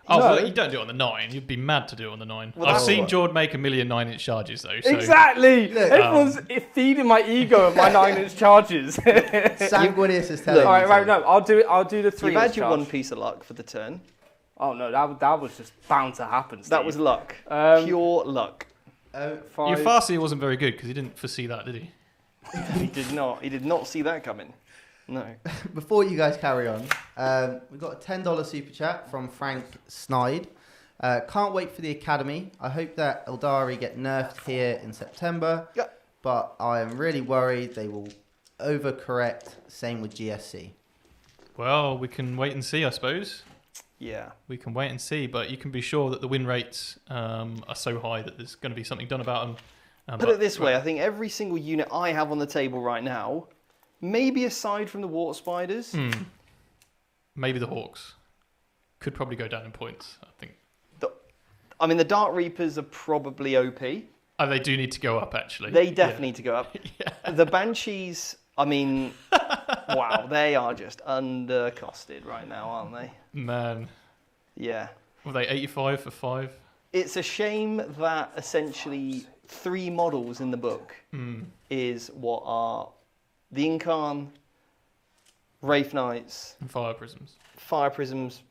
Oh,
No.
well, you don't do it on the 9. You'd be mad to do it on the 9.
Well,
I've
that's
seen
what-
Jord make a million 9-inch charges, though. So
Exactly!
Look,
Everyone's feeding my ego of my 9-inch charges.
Sanguinius is telling
Alright,
you.
right, no, I'll do the 3-inch
You've had your
charge.
one piece of luck for the turn.
Oh no, that was just bound to happen, Steve.
That was luck. Pure luck.
Your
5.
Farseer wasn't very good because he didn't foresee that, did he?
He did not. He did not see that coming. No.
Before you guys carry on, we've got a $10 super chat from Frank Snide. Can't wait for the Academy. I hope that Aeldari get nerfed here in September.
Yeah.
But I am really worried they will overcorrect. Same with GSC.
Well, we can wait and see, I suppose.
Yeah.
We can wait and see, but you can be sure that the win rates are so high that there's going to be something done about them.
Put it this way, I think every single unit I have on the table right now, maybe aside from the water spiders,
Maybe the Hawks could probably go down in points, I think.
I mean, the Dark Reapers are probably OP.
Oh, they do need to go up, actually.
They definitely need to go up. The Banshees, I mean, wow, they are just undercosted right now, aren't they?
Man.
Yeah.
Were they 85 for 5?
It's a shame that essentially 3 models in the book is what are the Incarn, Wraith Knights,
And Fire Prisms.
Fire Prisms,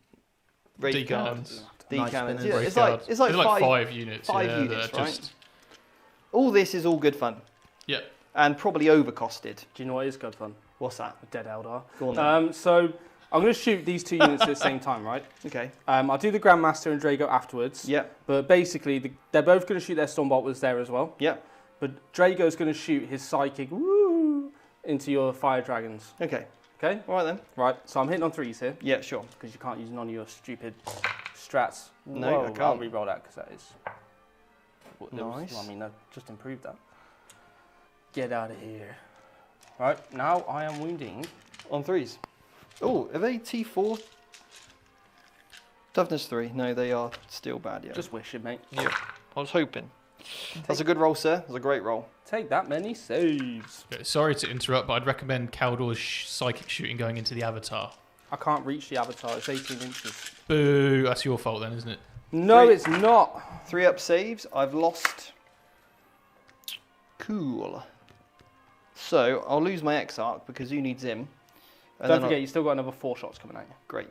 Wraith
D
Guards,
cannons.
D
Night
cannons.
Spinners.
Yeah,
Wraith
it's like
Guards.
it's like
There's
5
units.
five
yeah,
units,
they're
right?
just...
All this is all good fun
Yeah.
and probably overcosted.
Do you know what is good fun?
What's that?
A dead Eldar.
Go on then.
So I'm going to shoot these 2 units at the same time, right?
Okay.
I'll do the Grandmaster and Drago afterwards.
Yep.
But basically, they're both going to shoot their Stormbolters there as well.
Yep.
But Drago's going to shoot his Psychic into your Fire Dragons.
Okay.
Okay?
All right then.
Right, so I'm hitting on 3s here,
Yeah, sure.
because you can't use none of your stupid strats.
No,
Whoa,
I can't.
I'll re-roll that, because that is...
Nice.
I mean, I just improved that. Get out of here. Right, now I am wounding.
On 3s. Oh, are they T4? Toughness 3. No, they are still bad, yeah.
Just wish it, mate.
Yeah. I was hoping. That's a good roll, sir. That's a great roll.
Take that many saves.
Sorry to interrupt, but I'd recommend Caldor's psychic shooting going into the Avatar.
I can't reach the Avatar, it's 18 inches.
Boo, that's your fault then, isn't it?
No,
3.
it's not.
3 up saves. I've lost. Cool. So, I'll lose my Exarch because who needs him? And
Don't
then
forget, you still got another 4 shots coming at you.
Great.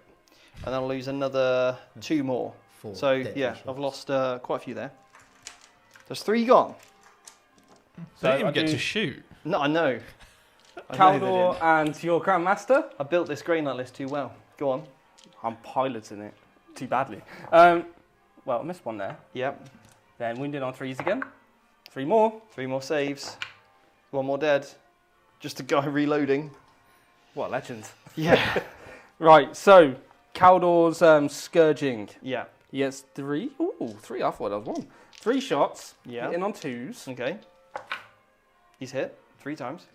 And then I'll lose another 2 more.
4
So,
deadly
yeah,
shots.
I've lost quite a few there. There's 3 gone.
They didn't
I
even get
do
to shoot.
No, I know. I know they
Caldor
didn't.
and your Grandmaster.
I built this Grey Knight list too well. Go on.
I'm piloting it too badly. Well, I missed one there.
Yep.
Then wounded on 3s again. 3 more.
3 more saves. 1 more dead. Just a guy reloading.
What a legend.
Yeah.
Right, so Caldor's Scourging.
Yeah.
He gets 3. Ooh, 3. I thought that was 1. 3 shots.
Yeah.
Hitting on 2s.
Okay. He's hit 3 times.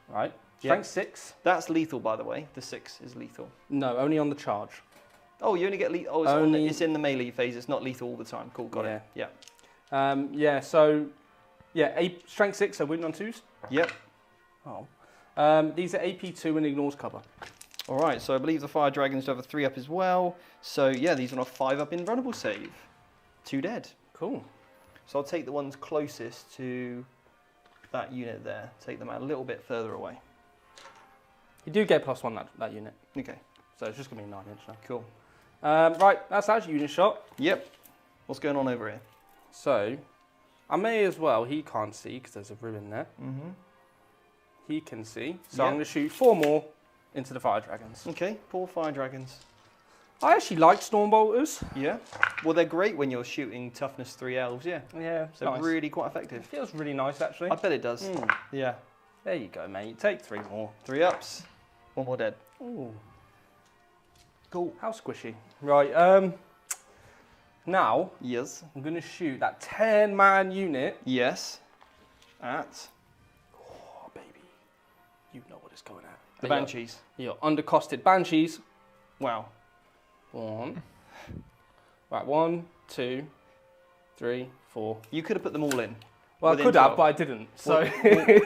Right.
Yeah.
Strength 6.
That's lethal, by the way. The 6 is lethal.
No, only on the charge.
Oh, you only get lethal. Oh, it's,
Only-
it's in the melee phase. It's not lethal all the time. Cool, got it. Yeah.
Strength 6, so wounded on 2s.
Yep.
Oh. These are AP2 and ignores cover.
All right. So I believe the Fire Dragons have a 3 up as well. So yeah, these are a 5 up invulnerable save. 2 dead.
Cool.
So I'll take the ones closest to that unit there. Take them out a little bit further away.
You do get +1 that unit.
Okay.
So it's just going to be a 9-inch now.
Cool.
Right, that's actually unit shot.
Yep. What's going on over here?
So, I may as well, he can't see because there's a ruin there.
Mm-hmm.
He can see. So I'm
Yeah.
going to shoot 4 more into the Fire Dragons.
Okay. 4 Fire Dragons.
I actually like Stormbolters.
Yeah. Well, they're great when you're shooting toughness 3 elves. Yeah.
Yeah, it's
They're
nice.
really quite
It
effective.
feels really nice actually.
I bet it does.
Mm.
Yeah.
There you go, mate. Take 3 more.
3 ups. 1 more dead.
Ooh,
Cool.
how squishy. Right, now
Yes.
I'm going to shoot that 10-man unit.
Yes. At.
Oh, baby. You know what it's going at.
The Banshees.
Your undercosted Banshees.
Wow.
One. Right, 1, 2, 3, 4.
You could have put them all in.
Well, I
within
could have,
12.
but I didn't. So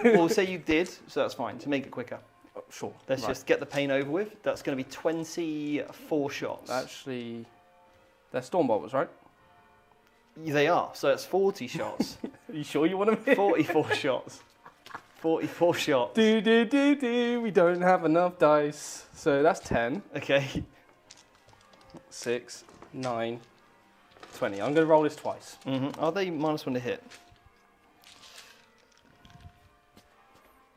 We'll say you did, so that's fine, to make it quicker.
sure.
Let's
right.
just get the pain over with. That's going to be 24 shots.
Actually, they're Stormbolters, right?
They are, so it's 40 shots.
Are you sure you want to
44 shots. 44 shots.
Do. We don't have enough dice. So that's 10,
Okay.
6, 9, 20. I'm going to roll this twice.
Are they -1 to hit?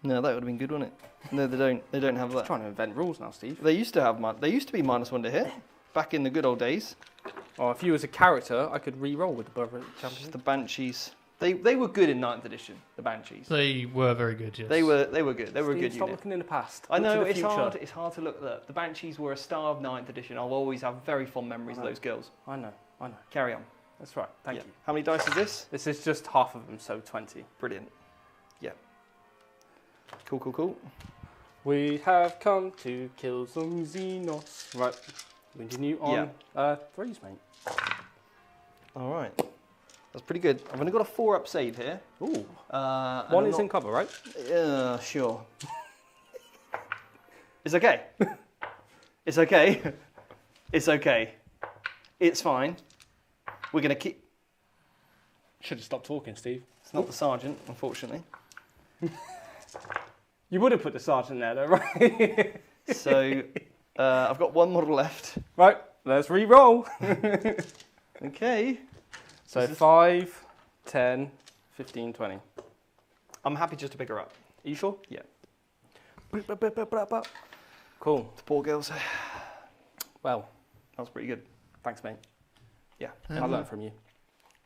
No, that would have been good, wouldn't it? No, they don't. They don't have
I'm
that.
trying to invent rules now, Steve.
They used to have. They used to be -1 to hit back in the good old days.
Oh, if you was a character, I could re-roll with the Brother
Just
Champion.
the Banshees. They were good in 9th edition. The Banshees.
They were very good, yes.
They were good. They were a
Steve,
good
stop
unit.
looking in the past.
I
Look to
know
the
it's
future.
hard. It's hard to look at. The Banshees were a star of 9th edition. I'll always have very fond memories of those girls.
I know.
Carry on.
That's right. Thank
Yeah.
you.
How many dice is this?
This is just half of them, so 20.
Brilliant. Yeah. Cool.
We have come to kill some Xenos. Right. Continue on. Threes, mate.
All right. That's pretty good. I've only got a 4-up save here.
Ooh.
And
One
I'm
is
not-
in cover, right?
Sure. It's okay. It's okay. It's okay. It's fine. We're going to keep...
Should have stopped talking, Steve.
It's not the sergeant, unfortunately.
You would have put the sergeant there, though, right?
So, I've got one model left.
Right, let's re-roll.
Okay.
So 5, 10, 15, 20. Are
I'm happy just to pick her up.
you sure?
Yeah.
Cool.
The poor girls.
Well,
That was pretty good.
thanks, mate.
Yeah.
I learned from you.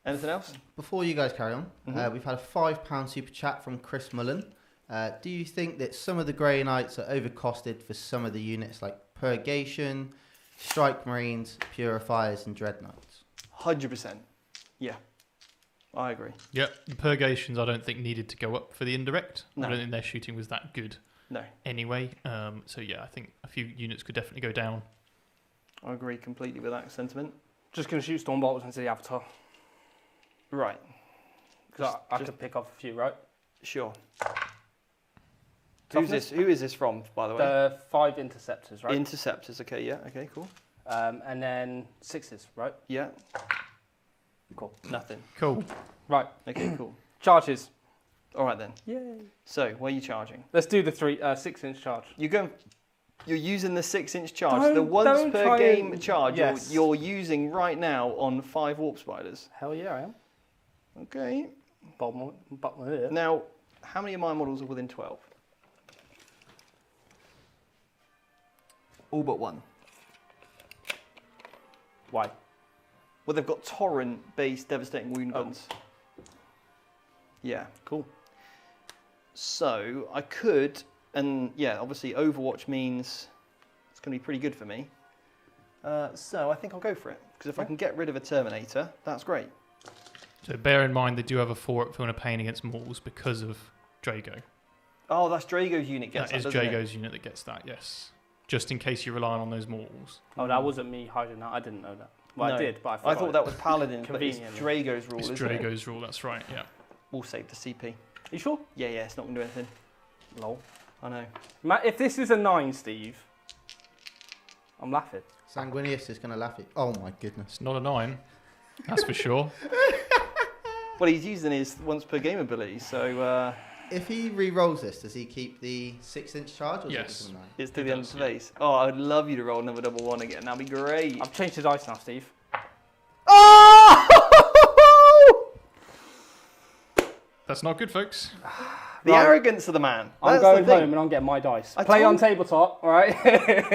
Anything else?
Before you guys carry on, we've had a £5 super chat from Chris Mullen. Do you think that some of the Grey Knights are overcosted for some of the units like Purgation, Strike Marines, Purifiers and Dreadnoughts?
100%. Yeah. I agree.
Yep, the Purgations I don't think needed to go up for the indirect.
No.
I don't think their shooting was that good
No.
anyway. So yeah, I think a few units could definitely go down.
I agree completely with that sentiment.
Just going to shoot Stormbolters into the Avatar.
Right.
Because I could pick off a few, right?
Sure.
Toughness?
Who is this from, by the way?
The 5 Interceptors, right?
Interceptors. Okay, yeah. Okay, cool.
And then 6s, right?
Yeah.
Cool.
Nothing.
Cool.
Right,
Okay, cool.
charges.
All right then.
Yay.
So, where are you charging?
Let's do the 6-inch charge.
You're using the 6-inch charge. The once
don't
per
try
game
and-
charge
Yes.
you're using right now on 5 Warp Spiders.
Hell yeah, I am.
Okay.
Bottom here.
Now, how many of my models are within 12? All but one.
Why?
Well, they've got torrent-based devastating wound
Oh.
guns. Yeah.
Cool.
So I could, and yeah, obviously Overwatch means it's going to be pretty good for me. So I think I'll go for it because if I can get rid of a Terminator, that's great.
So bear in mind they do have a 4-up if you want to pain against Mauls because of Drago.
Oh, that's Drago's unit gets
That is
doesn't it?
Drago's unit that gets that, yes. Just in case you're relying on those Mauls.
Oh, that wasn't me hiding that. I didn't know that. Well,
No,
I did, but I
I
forgot.
thought that was Paladin, but it's
Convenient.
Drago's rule,
It's
isn't it?
Drago's rule, that's right, yeah.
We'll save the CP.
You sure?
Yeah, it's not going to do anything.
Lol.
I know.
Matt, if this is a 9, Steve, I'm laughing.
Sanguinius is going to laugh at. Oh my goodness.
It's not a 9, that's for sure.
Well, he's using his once per game ability, so
If he re-rolls this, does he keep the 6-inch charge? Or does
Yes.
It become a 9?
it's to
He
the end of
does,
the
yeah.
phase. Oh, I'd love you to roll another double one again. That'd be great.
I've changed the dice now, Steve.
Oh!
That's not good, folks.
The
Right.
arrogance of the man.
I'm
That's
going
the thing.
home and I'm getting my dice.
I
Play on
told-
tabletop, all right?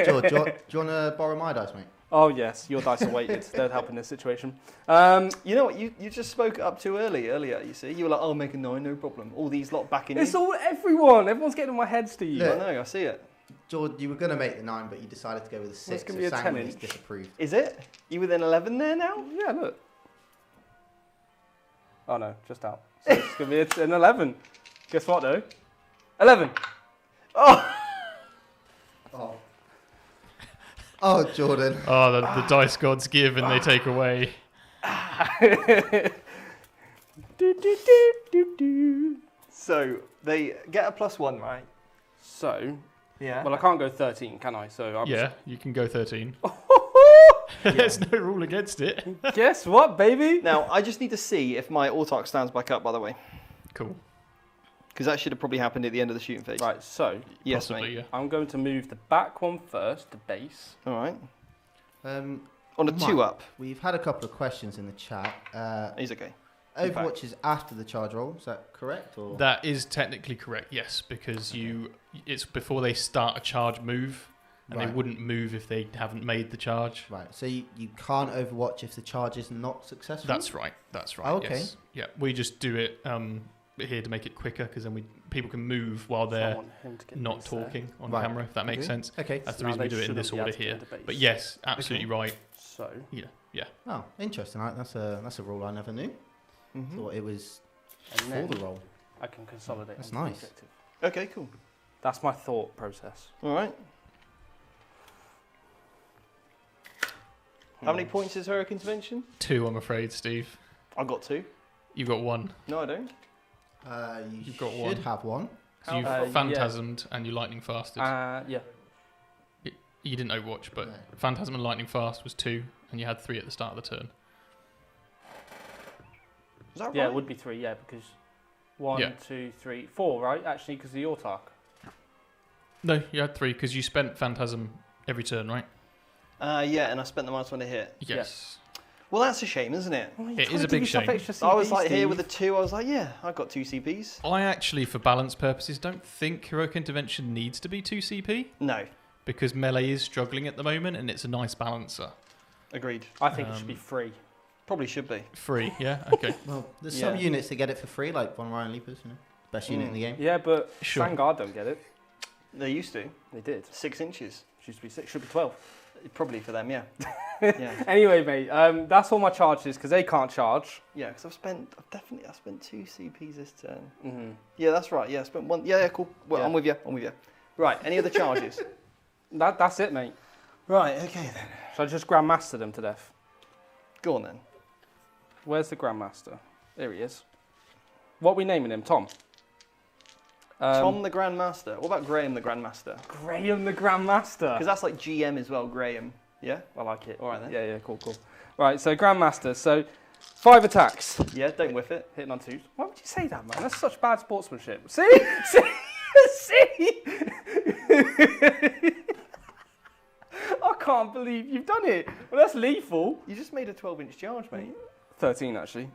George, do you want to borrow my dice, mate?
Oh, yes, your dice are weighted. They'll help in this situation.
You know what? You just spoke up too earlier. You see, you were like, "Oh, make a 9, no problem." All these lot backing
It's
you.
all everyone. Everyone's getting in my head, Steve.
Yeah.
I know. I see it.
George, you were going to make the 9, but you decided to go with a 6.
gonna be a
so
10-inch.
Sanguinius disapproved.
Is it? You within 11 there now?
Yeah, look. Oh, no, just out. So it's going to be an 11. Guess what, though? 11.
Oh,
Oh, Jordan.
Oh, the dice gods give and they take away.
So they get a +1, right?
So,
Yeah.
well, I can't go 13, can I? So
Yeah, you can go 13. There's no rule against it.
Guess what, baby?
Now, I just need to see if my Autarch stands back up, by the way.
Cool.
Because that should have probably happened at the end of the shooting phase.
Right, so
Yes,
Possibly,
mate.
yeah.
I'm going to move the back one first, the base.
All right.
Um,
On a
Mike,
2-up.
We've had a couple of questions in the chat.
He's okay.
Overwatch is after the charge roll. Is that correct? Or
That is technically correct, yes, because it's before they start a charge move, and they
Right.
wouldn't move if they haven't made the charge.
Right. So you can't Overwatch if the charge is not successful.
That's right. That's right.
Oh, okay.
Yes. Yeah, we just do it here to make it quicker because then people can move while
So I
they're
want him to get
not
this there.
talking on
Right.
camera. If that makes
Okay.
sense.
Okay.
That's the
Now
reason we
they
do it in this
shouldn't be
order
able to get
here.
into base.
But yes, absolutely right.
So,
Yeah.
Oh, interesting. That's a rule I never knew.
Mm-hmm.
Thought it was
and
for
then
the roll.
I can consolidate.
That's
onto the
nice.
objective.
Okay, cool.
That's my thought process.
All right. How many points is Heroic Intervention?
2, I'm afraid, Steve.
I got 2.
You've got 1.
No, I don't.
You've
got
should
one.
have one.
'Cause you've
yeah.
phantasmed and you lightning fasted.
Yeah.
You didn't Overwatch, but
No.
Phantasm and Lightning Fast was 2, and you had 3 at the start of the turn.
Is that
Yeah,
right?
it would be 3, yeah, because 1,
Yeah.
2, 3, 4, right? Actually, because the Autarch.
No, you had 3 because you spent Phantasm every turn, right?
Yeah, and I spent the -1 to hit.
Yes.
Well, that's a shame, isn't it?
It is a big shame.
I was like here with a 2. I was like, yeah, I got 2 CPs.
I actually, for balance purposes, don't think Heroic Intervention needs to be 2 CP
No,
because melee is struggling at the moment, and it's a nice balancer.
agreed.
I think it should be 3.
Probably should be.
Free, yeah, okay.
Well, there's
Yeah.
some units that get it for free, like Von Ryan Leapers, best unit in the game.
Yeah, but
Sure.
Vanguard don't get it.
They used to.
They did.
6 inches.
Should be 6, should be 12.
Probably for them, yeah. Yeah,
Anyway, mate, that's all my charges because they can't charge.
yeah. Because I spent 2 CPs this turn.
Mm-hmm.
Yeah, that's right. Yeah, I spent 1. Yeah, cool. Well,
Yeah.
I'm with you. Right. Any other charges?
That's it, mate.
Right. Okay then.
So I just Grandmaster them to death.
Go on then.
Where's the Grandmaster? There he is. What are we naming him? Tom?
Tom the Grandmaster. What about Graham the Grandmaster?
Graham the Grandmaster.
Because that's like GM as well, Graham. Yeah?
I like it.
All right then.
Yeah, cool. Right, so Grandmaster. So 5 attacks.
Yeah, don't whiff it.
Hitting on 2s. Why would you say that, man? That's such bad sportsmanship. See? See? I can't believe you've done it. Well, that's lethal.
You just made a 12-inch charge, mate.
13, actually.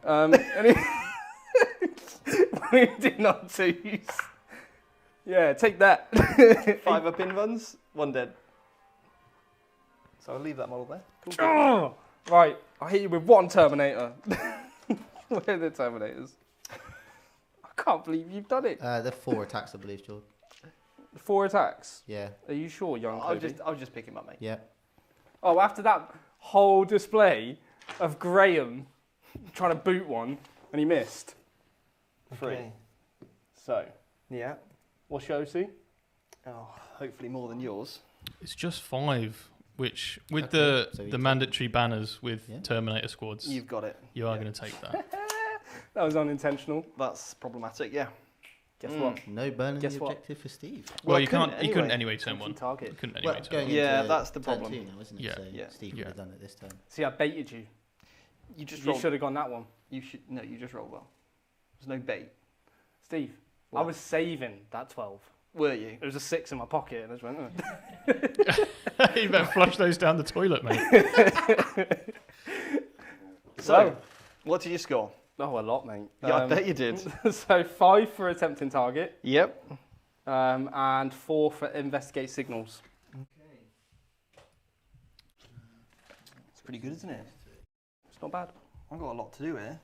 We did not 2s. Yeah, take that.
5 up in runs, 1 dead. So I'll leave that model there. Cool.
Oh, right, I hit you with 1 Terminator. Where are the Terminators? I can't believe you've done it.
They're 4 attacks, I believe, George.
4 attacks.
Yeah.
Are you sure, young
I'll
Kobe?
just pick him up, mate.
Yeah.
Oh, after that whole display of Graham trying to boot one and he missed. 3.
Okay.
So,
Yeah.
what's your OC?
Oh, hopefully more than yours.
It's just 5, which, with
Okay, so
the
you-
mandatory banners with
Yeah.
Terminator squads,
You've got it.
you are
yeah.
going to take that.
That was unintentional.
That's problematic, yeah.
Guess
Mm.
what?
No burning
Guess
the
what?
objective for Steve.
Well,
I
you
couldn't
couldn't
anyway.
anyway turn 1.
Target.
You couldn't anyway
Well,
turn
going
1.
Yeah,
into
that's the
turn
problem.
2 now, isn't it?
Yeah.
So
Yeah.
Steve
Yeah.
would have done it this turn.
See, I baited you.
You just
You
rolled.
should have gone that one.
You just rolled well. There's no bait.
Steve, I
What?
was saving that 12.
Were you?
There was a 6 in my pocket and I just went, oh.
You better flush those down the toilet, mate.
So, what did you score?
Oh, a lot, mate.
Yeah, I bet you did.
So 5 for attempting target,
Yep.
and 4 for investigate signals.
It's pretty good, isn't it?
It's not bad.
I've got a lot to do here.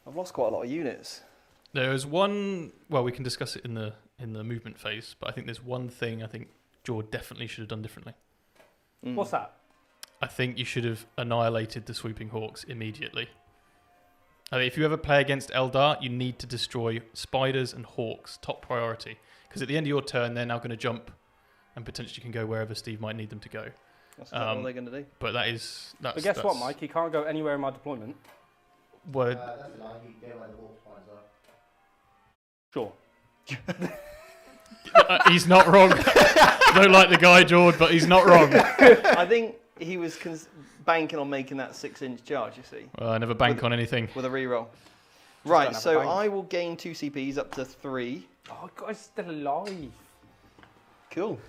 I've lost quite a lot of units.
There's one. Well, we can discuss it in the movement phase, but I think there's one thing I think Jord definitely should have done differently.
Mm.
What's that?
I think you should have annihilated the swooping hawks immediately. I mean, if you ever play against Eldar, you need to destroy spiders and hawks, top priority. Because at the end of your turn, they're now going to jump and potentially can go wherever Steve might need them to go.
That's exactly what they're going to do.
But that's.
But guess what, Mike? He can't go anywhere in my deployment.
Word.
That's a lie. You can go where the warp spines are.
Sure.
He's not wrong. Don't like the guy, Jord, but he's not wrong.
I think he was banking on making that 6-inch charge, you see.
Well, I never bank on anything.
With a reroll. Right, so I will gain 2 CPs up to 3.
Oh, God, he's still alive.
Cool.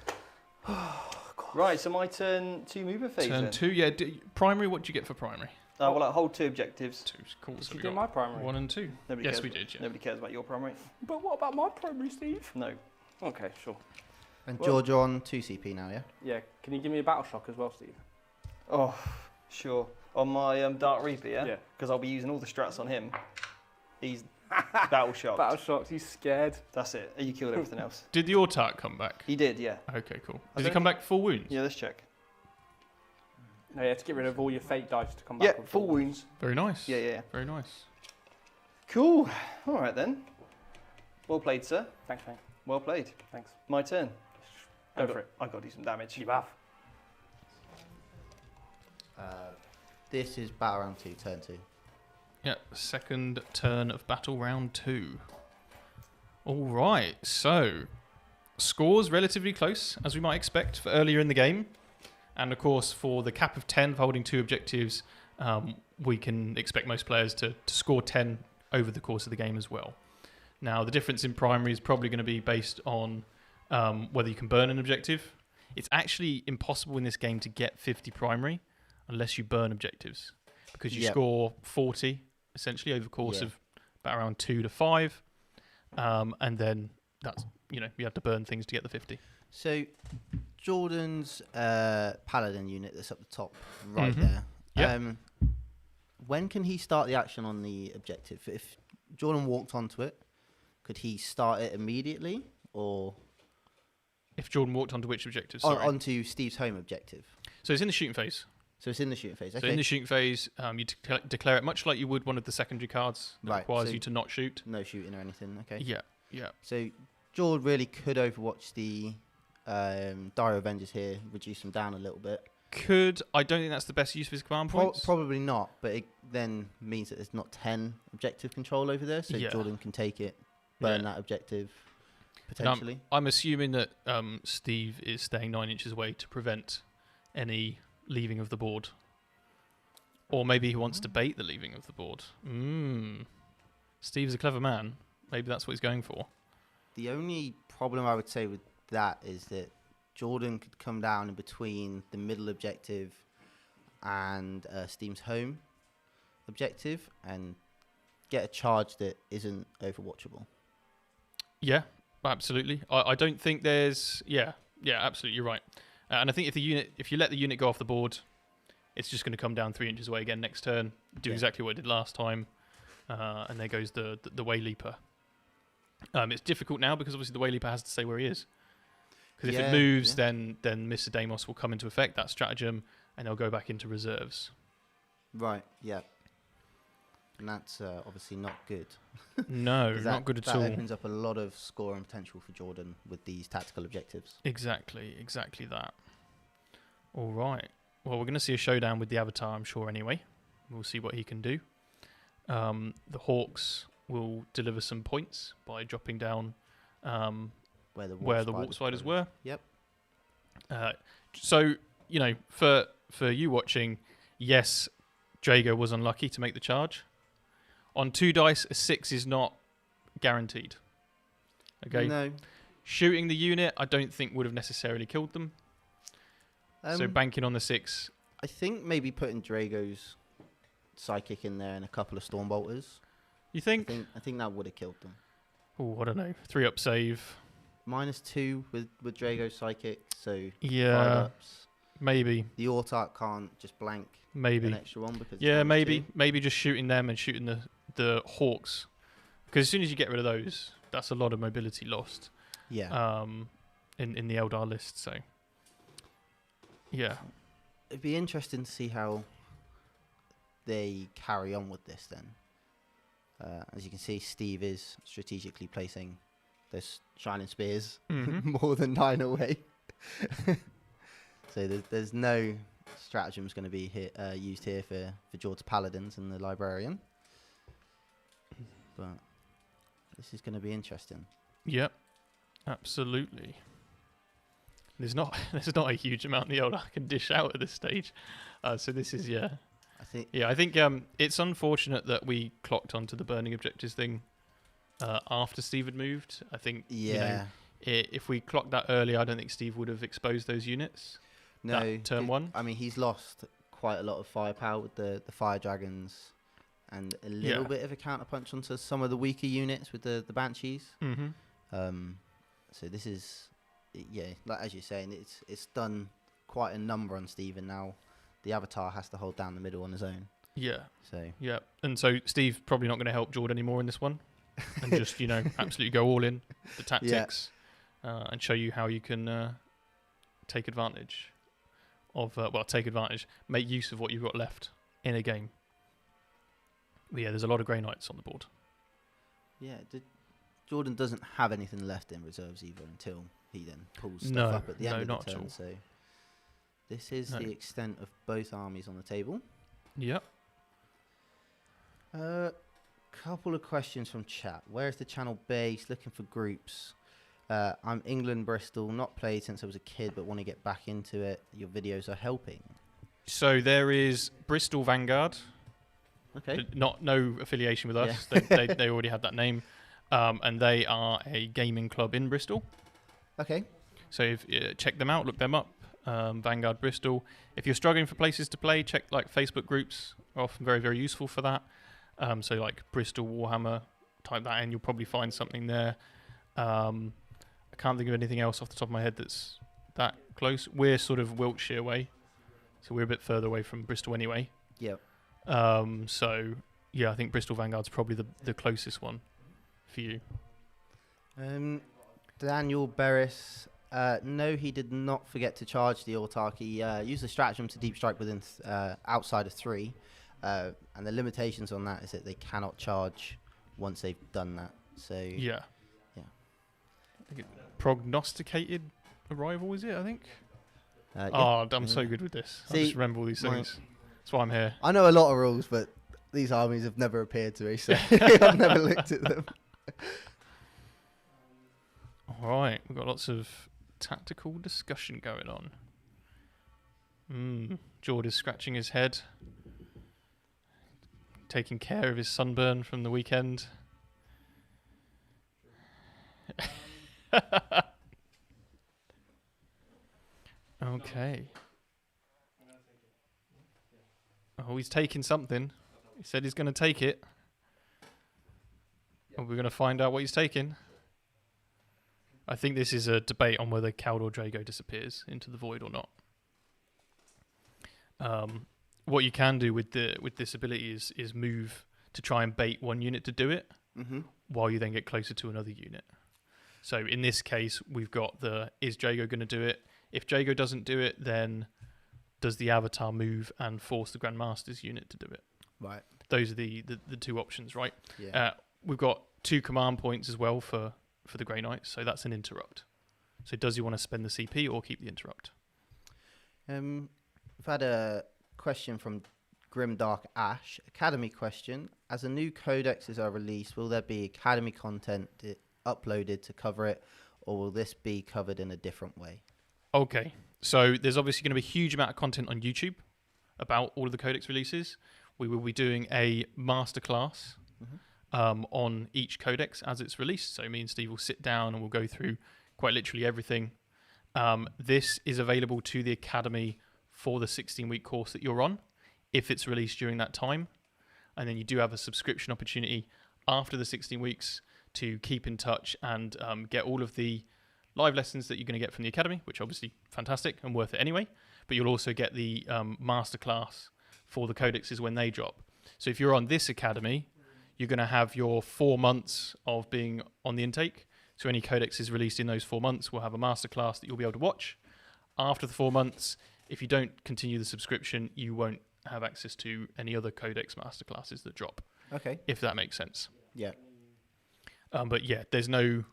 Right, so my turn 2 mover phase.
Turn
then.
2, yeah. Primary, what do you get for primary?
Well, I hold 2 objectives.
2, cool.
Did
So
you
we
do
got
my primary?
1 and 2.
Nobody
Yes,
cares
we did, yeah.
Nobody cares about your primary.
But what about my primary, Steve?
No.
Okay, sure.
And George, you're on 2 CP now, yeah?
Yeah, can you give me a battle shock as well, Steve?
Oh, sure. On my Dark Reaper, yeah?
Yeah.
Because I'll be using all the strats on him. He's battle shocked.
Battle shocks, he's scared.
That's it. You killed everything else.
Did the Autark come back?
He did, yeah.
Okay, cool.
I
Did he
don't
come back full wounds?
Yeah, let's check.
No, you have to get rid of all your fate dice to come back.
Yeah,
with
full wounds.
Very nice.
Yeah.
Very nice.
Cool. All right then. Well played, sir.
Thanks, mate.
Well played.
Thanks.
My turn.
Go for it.
I got to do some damage.
You have.
This is battle round 2, turn 2.
Yeah, second turn of battle round 2. All right, so scores relatively close, as we might expect for earlier in the game. And of course, for the cap of 10 for holding 2 objectives, we can expect most players to score 10 over the course of the game as well. Now, the difference in primary is probably going to be based on whether you can burn an objective. It's actually impossible in this game to get 50 primary unless you burn objectives, because you score 40 essentially over the course of about around 2 to 5, and then that's you have to burn things to get the 50.
So, Jordan's paladin unit that's up the top right there.
Yeah.
When can he start the action on the objective? If Jordan walked onto it, could he start it immediately, or
If Jordan walked onto which objective? Sorry.
onto Steve's home objective?
So it's in the shooting phase.
So it's in the shooting phase. Okay.
So in the shooting phase, you declare it much like you would one of the secondary cards that
Right,
requires
so
you to not shoot.
no shooting or anything. Okay.
Yeah.
So Jord really could overwatch the Dire Avengers here, reduce them down a little bit.
I don't think that's the best use of his command points.
Probably not, but it then means that there's not 10 objective control over there, so Jordan can take it, burn that objective, potentially.
I'm assuming that Steve is staying 9 inches away to prevent any leaving of the board. Or maybe he wants to bait the leaving of the board. Steve's a clever man. Maybe that's what he's going for.
The only problem I would say with that is that Jordan could come down in between the middle objective and Steve's home objective and get a charge that isn't overwatchable.
Yeah, absolutely. I don't think there's... Yeah, absolutely, you're right. And I think if you let the unit go off the board, it's just going to come down 3 inches away again next turn, do exactly what it did last time, and there goes the Wayleaper. It's difficult now because obviously the Wayleaper has to stay where he is. Because if it moves, then Mr. Deimos will come into effect, that stratagem, and they'll go back into reserves.
Right, yeah. And that's obviously not good.
No, not good at all.
That opens up a lot of scoring potential for Jordan with these tactical objectives.
Exactly that. All right. Well, we're going to see a showdown with the Avatar, I'm sure, anyway. We'll see what he can do. The Hawks will deliver some points by dropping down where the warp spiders were.
Yep.
So, for you watching, yes, Drago was unlucky to make the charge. On 2 dice, a 6 is not guaranteed. Okay.
No.
Shooting the unit, I don't think would have necessarily killed them. So banking on the 6.
I think maybe putting Drago's psychic in there and a couple of Stormbolters.
You think?
I think that would have killed them.
Oh, I don't know. 3-up save.
-2 with Drago's psychic, so 5-ups.
Maybe.
The Autark can't just blank an extra one because
maybe just shooting them and shooting the Hawks, because as soon as you get rid of those, that's a lot of mobility lost.
Yeah.
In the Eldar list, so yeah.
It'd be interesting to see how they carry on with this then. As you can see, Steve is strategically placing those shining spears more than 9 away. So there's no stratagems going to be used here for Jord's Paladins and the Librarian. But this is going to be interesting.
Yep, absolutely. There's not a huge amount the Eldar can dish out at this stage. So this is I think it's unfortunate that we clocked onto the burning objectives thing after Steve had moved. I think if we clocked that early, I don't think Steve would have exposed those units.
No,
turn one.
I mean, he's lost quite a lot of firepower with the fire dragons, and a little bit of a counterpunch onto some of the weaker units with the banshees.
Mm-hmm.
So this is, like as you're saying, it's done quite a number on Steve, and now the Avatar has to hold down the middle on his own.
Yeah.
So
and so Steve probably not going to help Jord anymore in this one, and just absolutely go all in the tactics, and show you how you can take advantage of make use of what you've got left in a game. But there's a lot of Grey Knights on the board.
Yeah, Jordan doesn't have anything left in reserves either until he then pulls stuff up at the end of the turn. So this is the extent of both armies on the table.
Yep.
Couple of questions from chat. Where is the channel based? Looking for groups. I'm England, Bristol. Not played since I was a kid, but want to get back into it. Your videos are helping.
So there is Bristol Vanguard.
Okay.
No affiliation with us.
Yeah.
They already had that name, and they are a gaming club in Bristol.
Okay.
So check them out. Look them up. Vanguard Bristol. If you're struggling for places to play, check Facebook groups. Are often very, very useful for that. So like Bristol Warhammer, type that in. You'll probably find something there. I can't think of anything else off the top of my head that's that close. We're sort of Wiltshire way, so we're a bit further away from Bristol anyway.
Yep.
So I think Bristol Vanguard's probably the closest one for you.
Daniel Berris. No, he did not forget to charge the autarky. Use the stratagem to deep strike within outside of 3. And the limitations on that is that they cannot charge once they've done that. So
yeah. I think prognosticated arrival, is it? I think. I'm so good with this. I just remember all these things. That's why I'm here.
I know a lot of rules, but these armies have never appeared to me, so I've never looked at them.
All right, we've got lots of tactical discussion going on. Jord is scratching his head, taking care of his sunburn from the weekend. Okay. Oh, he's taking something. He said he's going to take it. Are we going to find out what he's taking? I think this is a debate on whether Caldor Drago disappears into the void or not. What you can do with this ability is move to try and bait one unit to do it, while you then get closer to another unit. So in this case, we've got is Drago going to do it? If Drago doesn't do it, then does the Avatar move and force the Grandmaster's unit to do it?
Right.
Those are the two options, right?
Yeah.
We've got 2 command points as well for the Grey Knights, so that's an interrupt. So does he want to spend the CP or keep the interrupt?
We've had a question from Grimdark Ash. Academy question. As the new codexes are released, will there be Academy content uploaded to cover it, or will this be covered in a different way?
Okay, so there's obviously going to be a huge amount of content on YouTube about all of the codex releases. We will be doing a masterclass on each codex as it's released. So me and Steve will sit down and we'll go through quite literally everything. This is available to the Academy for the 16-week course that you're on, if it's released during that time. And then you do have a subscription opportunity after the 16 weeks to keep in touch and get all of the live lessons that you're going to get from the Academy, which are obviously fantastic and worth it anyway. But you'll also get the masterclass for the codexes when they drop. So if you're on this Academy, you're going to have your 4 months of being on the intake. So any codexes released in those 4 months will have a masterclass that you'll be able to watch. After the 4 months, if you don't continue the subscription, you won't have access to any other codex masterclasses that drop.
Okay.
If that makes sense.
Yeah.
But yeah, there's no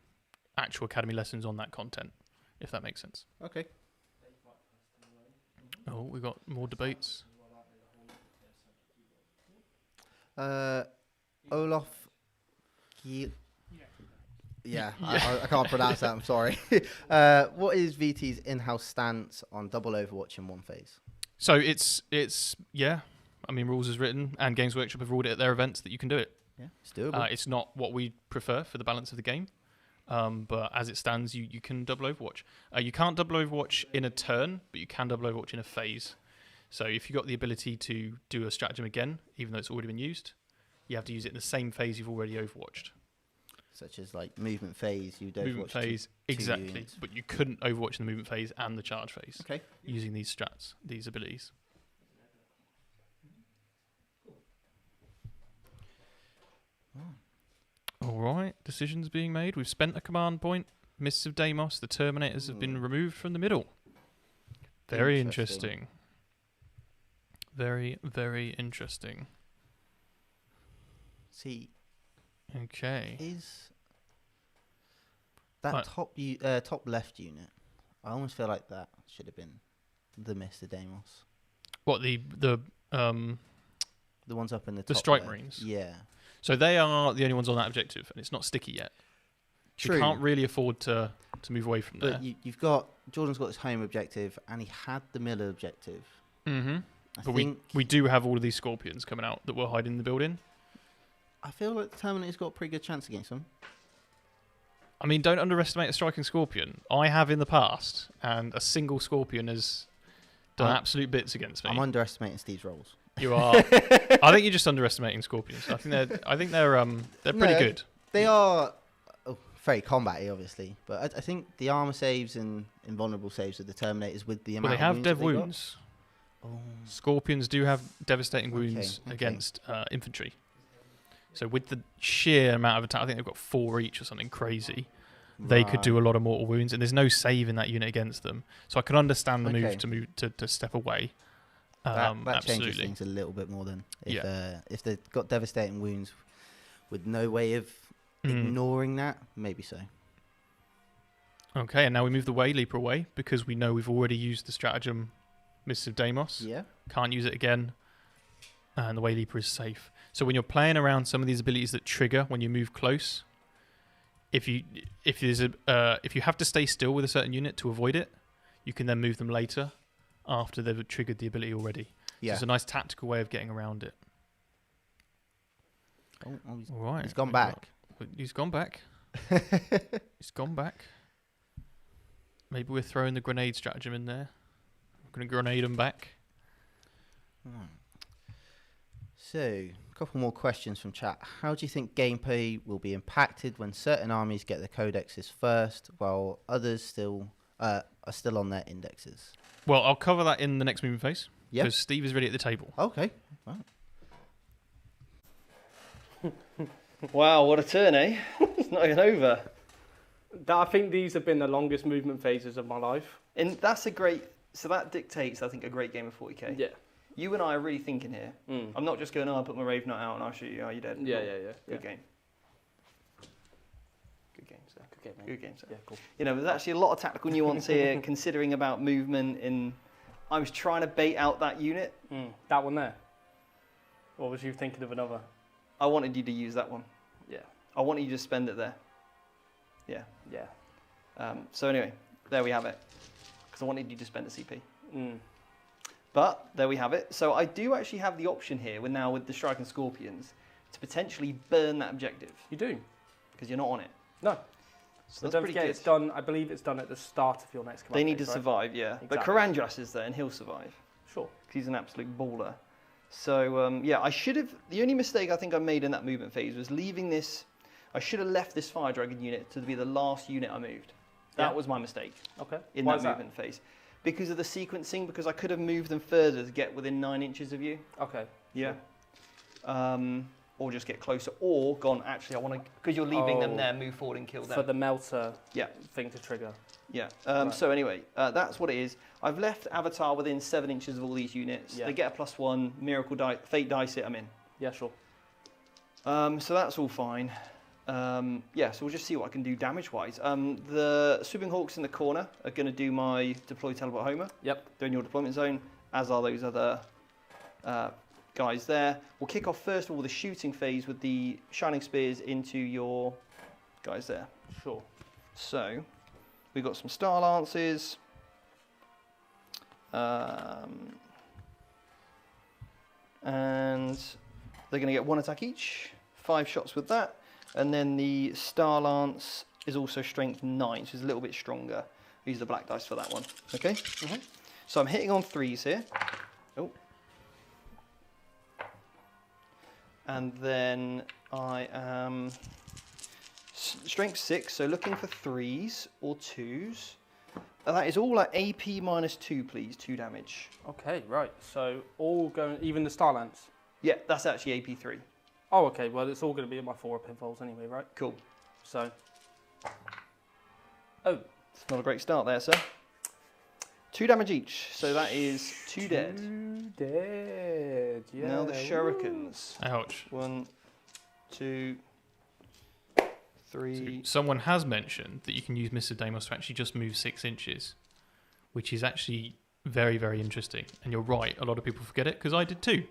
actual Academy lessons on that content, if that makes sense.
Okay.
Oh, we got more debates.
Olaf. Yeah, I can't pronounce that. I'm sorry. What is VT's in-house stance on double Overwatch in one phase?
So it's yeah. I mean, rules is written, and Games Workshop have ruled it at their events that you can do it.
Yeah, it's doable.
It's not what we prefer for the balance of the game, but as it stands, you can double Overwatch. You can't double Overwatch in a turn, but you can double Overwatch in a phase. So if you've got the ability to do a stratagem again, even though it's already been used, you have to use it in the same phase you've already Overwatched.
Such as like movement phase, you'd Overwatch
Movement phase, exactly. But you couldn't Overwatch in the movement phase and the charge phase.
Okay.
Using these strats, these abilities. All right, decisions being made. We've spent a command point. Mists of Deimos, the Terminators have been removed from the middle. Very interesting. Very, very interesting.
See.
Okay.
Is that top left unit? I almost feel like that should have been the Mr. Deimos.
What the
ones up in the top
strike
left.
marines?
Yeah.
So they are the only ones on that objective, and it's not sticky yet.
True.
You can't really afford to move away from there.
But you've got Jordan's got his home objective, and he had the middle objective.
Mm-hmm.
I
But
think
we do have all of these scorpions coming out that were hiding in the building.
I feel like the Terminator's got a pretty good chance against them.
I mean, don't underestimate a striking scorpion. I have in the past, and a single scorpion has done absolute bits against me.
I'm underestimating Steve's rolls.
You are. I think you're just underestimating scorpions. I think they're pretty good.
They are very combat-y, obviously, but I think the armor saves and invulnerable saves of the Terminators with the amount.
Well, they have
of
dev
wounds.
wounds.
Oh.
Scorpions do have devastating wounds against infantry. So with the sheer amount of attack, I think they've got 4 each or something crazy. They could do a lot of mortal wounds, and there's no save in that unit against them. So I can understand the move to step away.
That changes things a little bit more then. If they've got devastating wounds with no way of ignoring that, maybe so.
Okay, and now we move the Way Leaper away because we know we've already used the stratagem Mists of Deimos. Yeah. Can't use it again. And the Way Leaper is safe. So when you're playing around some of these abilities that trigger when you move close, if you have to stay still with a certain unit to avoid it, you can then move them later after they've triggered the ability already. Yeah. So it's a nice tactical way of getting around it.
All
right.
He's gone back.
He's gone back. He's gone back. Maybe we're throwing the grenade stratagem in there. We're going to grenade him back.
So, a couple more questions from chat. How do you think gameplay will be impacted when certain armies get their codexes first, while others are still on their indexes?
Well, I'll cover that in the next movement phase.
Yeah.
Because Steve is ready at the table.
Okay. Wow.
Wow, what a turn, eh? It's not even over.
I think these have been the longest movement phases of my life.
And so that dictates, I think, a great game of 40k.
Yeah.
You and I are really thinking here. I'm not just going, I put my Rave Knight out and I'll shoot you. Are you dead?
Yeah.
Good game. Good game, sir.
Good game, mate.
Good game, sir.
Yeah, cool.
You know, there's actually a lot of tactical nuance here, considering about movement. I was trying to bait out that unit.
That one there? Or was you thinking of another?
I wanted you to use that one.
Yeah.
I wanted you to spend it there. Yeah.
Yeah.
So anyway, there we have it. Because I wanted you to spend a CP. But there we have it. So I do actually have the option here with the Striking Scorpions to potentially burn that objective.
You do?
Because you're not on it.
No.
So
don't forget, it's done. I believe it's done at the start of your next command.
They need to survive, yeah. Exactly. But Karandras is there, and he'll survive.
Sure.
Because he's an absolute baller. So I should have. The only mistake I think I made in that movement phase was leaving this. I should have left this Fire Dragon unit to be the last unit I moved. That was my mistake.
Okay.
In that movement phase, because of the sequencing. Because I could have moved them further to get within 9 inches of you.
Okay.
Yeah. Sure. Or just get closer, or gone. Actually, I want to because you're leaving them there. Move forward and kill them
for the melter. Thing to trigger.
Yeah. So anyway, that's what it is. I've left Avatar within 7 inches of all these units. Yeah. They get a +1 miracle die, fate dice it. I'm in.
Yeah, sure.
So that's all fine. Yeah, so we'll just see what I can do damage-wise. The Swooping Hawks in the corner are going to do my deploy teleport Homer.
Yep.
They're in your deployment zone, as are those other guys there. We'll kick off first of all the shooting phase with the Shining Spears into your guys there.
Sure.
So, we've got some Star Lances. And they're going to get 1 attack each. 5 shots with that. And then the Star Lance is also strength 9, so it's a little bit stronger. Use the black dice for that one. Okay? So I'm hitting on 3s here. Oh. And then I am strength 6, so looking for 3s or 2s. And that is all at AP -2, please. 2 damage.
Okay, right. So all going, even the Star Lance?
Yeah, that's actually AP 3.
Oh, okay. Well, it's all going to be in my 4 pinfalls anyway, right?
Cool.
So. Oh.
It's not a great start there, sir. 2 damage each, so that is 2 dead.
2 dead, yeah.
Now the shurikens.
Ouch.
1, 2, 3.
So someone has mentioned that you can use Mr. Deimos to actually just move 6 inches, which is actually very, very interesting. And you're right, a lot of people forget it, because I did too.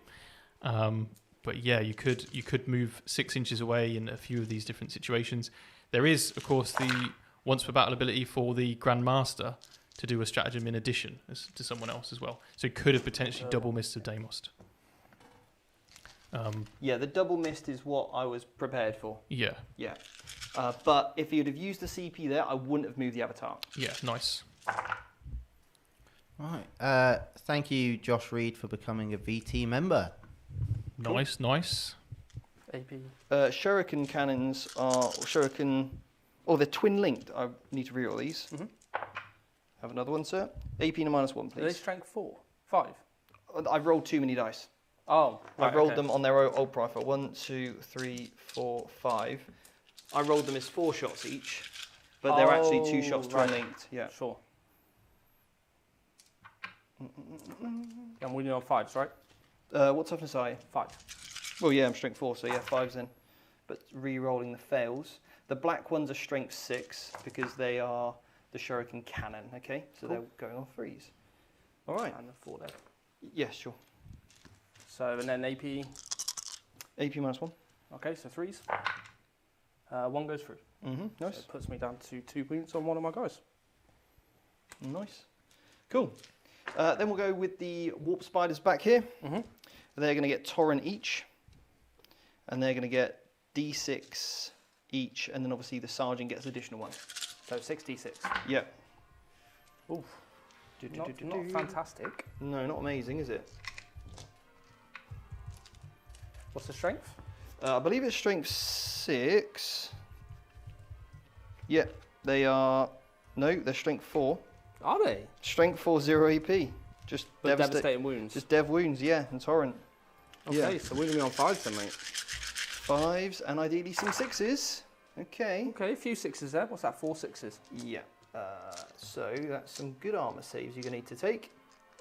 But yeah, you could move 6 inches away in a few of these different situations. There is, of course, the once per battle ability for the Grand Master to do a stratagem in addition to someone else as well. So it could have potentially double Mr. Deimos.
Yeah, the double mist is what I was prepared for.
Yeah.
Yeah. But if you'd have used the CP there, I wouldn't have moved the avatar.
Yeah, nice.
Right. Thank you, Josh Reed, for becoming a VT member.
Cool.
Nice.
AP.
Shuriken cannons are shuriken. Oh, they're twin linked. I need to reroll these. Have another one, sir. AP and a -1,
Are they
please.
strength 4? 5?
I've rolled too many dice.
Oh, right,
I've rolled them on their old profile. 1, 2, 3, 4, 5. I rolled them as 4 shots each, but they're actually 2 shots twin
right.
linked. Yeah.
Sure. I'm winning on 5s, right?
What toughness are you?
5.
Well, yeah, I'm strength 4, so yeah, 5's in. But re-rolling the fails. The black ones are strength 6 because they are the shuriken cannon. Okay, so
Cool.
they're going on 3s. All right.
And the 4 there.
Yeah, sure.
So, and then AP.
AP -1.
Okay, so 3s. 1 goes through. So
Nice.
it puts me down to 2 points on one of my guys.
Nice. Cool. Then we'll go with the warp spiders back here. They're going to get torrent each, and they're going to get D6 each, and then obviously the sergeant gets additional 1.
So 6d6.
Yeah.
Oof. Not fantastic.
No, not amazing, is it?
What's the strength?
I believe it's strength 6. Yeah, they are. No, they're strength 4.
Are they?
Strength 4, 0 AP. Just
But devastating wounds.
Just dev wounds, yeah, and torrent.
Okay,
Yeah.
so winning me on 5s then, mate.
5s and ideally some 6s. Okay.
Okay, a few 6s there. What's that? 4 6s.
Yeah. So that's some good armor saves you're going to need to take.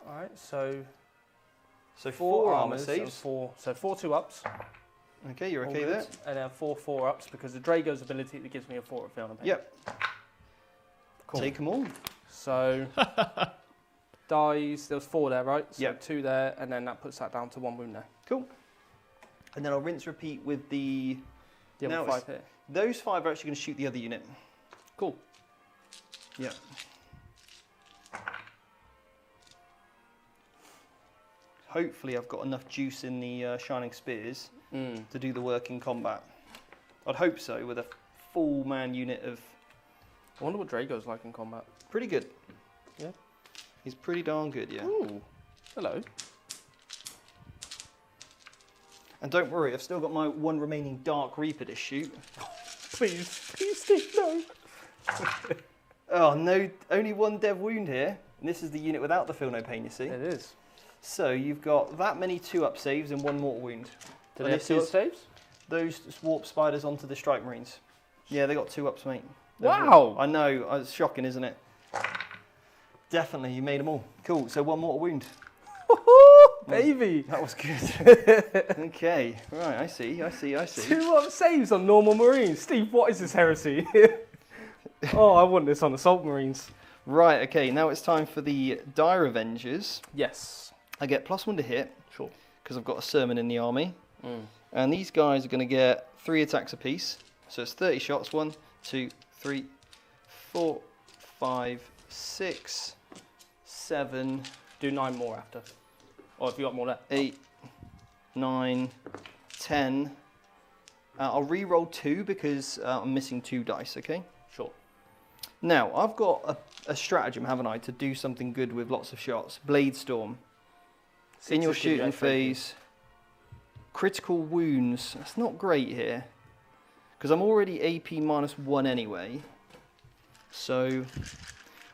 All right, so
So
4
4 armor
armors and
saves.
4. So 4 2-ups.
Okay, you're
all
okay
good.
there?
And then 4 4-ups because the Drago's ability that gives me a 4 at field and pain.
Yep.
Cool.
Take them all.
So dies. There was 4 there, right? So
Yep.
2 there, and then that puts that down to 1 wound there.
Cool. And then I'll rinse repeat with the
The
Now
other
it's-
5 here.
those 5 are actually going to shoot the other unit.
Cool.
Yeah. Hopefully I've got enough juice in the Shining Spears to do the work in combat. I'd hope so, with a full man unit of...
I wonder what Drago's like in combat.
Pretty good.
Yeah.
He's pretty darn good, yeah.
Ooh. Hello.
And don't worry, I've still got my 1 remaining Dark Reaper to shoot.
Please, Steve, no.
Oh, no, only 1 dev wound here. And this is the unit without the feel no pain, you see.
It is.
So you've got that many 2-up saves and 1 mortal wound.
Do
And
they have
this
2-up
is-
saves?
Those warp spiders onto the Strike Marines. Yeah, they got 2-ups, mate.
Wow.
I know, it's shocking, isn't it? Definitely, you made them all. Cool, so 1 mortal wound.
baby.
That was good. Okay, right, I see.
2 saves on normal Marines. Steve, what is this heresy? Oh, I want this on Assault Marines.
Right, okay, now it's time for the Dire Avengers.
Yes.
I get +1 to hit,
Sure.
because I've got a Sermon in the army. And these guys are going to get 3 attacks apiece. So it's 30 shots. 1, 2, 3, 4, 5, 6, 7.
Do 9 more after. Or if you got more left.
8, 9, 10. I'll re-roll 2 because I'm missing 2 dice, okay?
Sure.
Now, I've got a stratagem, haven't I, to do something good with lots of shots. Blade Storm. In your shooting phase, critical wounds. That's not great here. Because I'm already AP -1 anyway. So,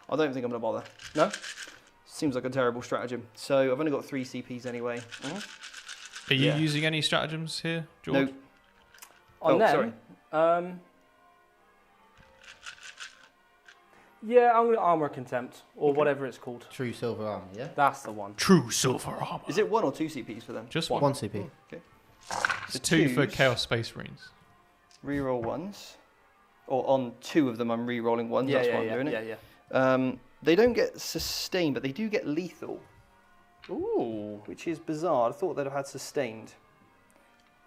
I don't think I'm going to bother.
No?
Seems like a terrible stratagem. So, I've only got 3 CPs anyway.
Are you using any stratagems here, Jord?
No.
On them,
sorry.
Yeah, I'm going to Armor Contempt, or whatever it's called.
True silver armor, yeah?
That's the one.
True silver armor.
Is it 1 or 2 CPs for them?
Just one.
1 CP.
Okay.
It's 2 for
twos.
Chaos Space Marines.
Reroll 1s. Or on 2 of them, I'm re-rolling 1s. That's why I'm doing it.
Yeah.
They don't get sustained, but they do get lethal.
Ooh.
Which is bizarre. I thought they'd have had sustained.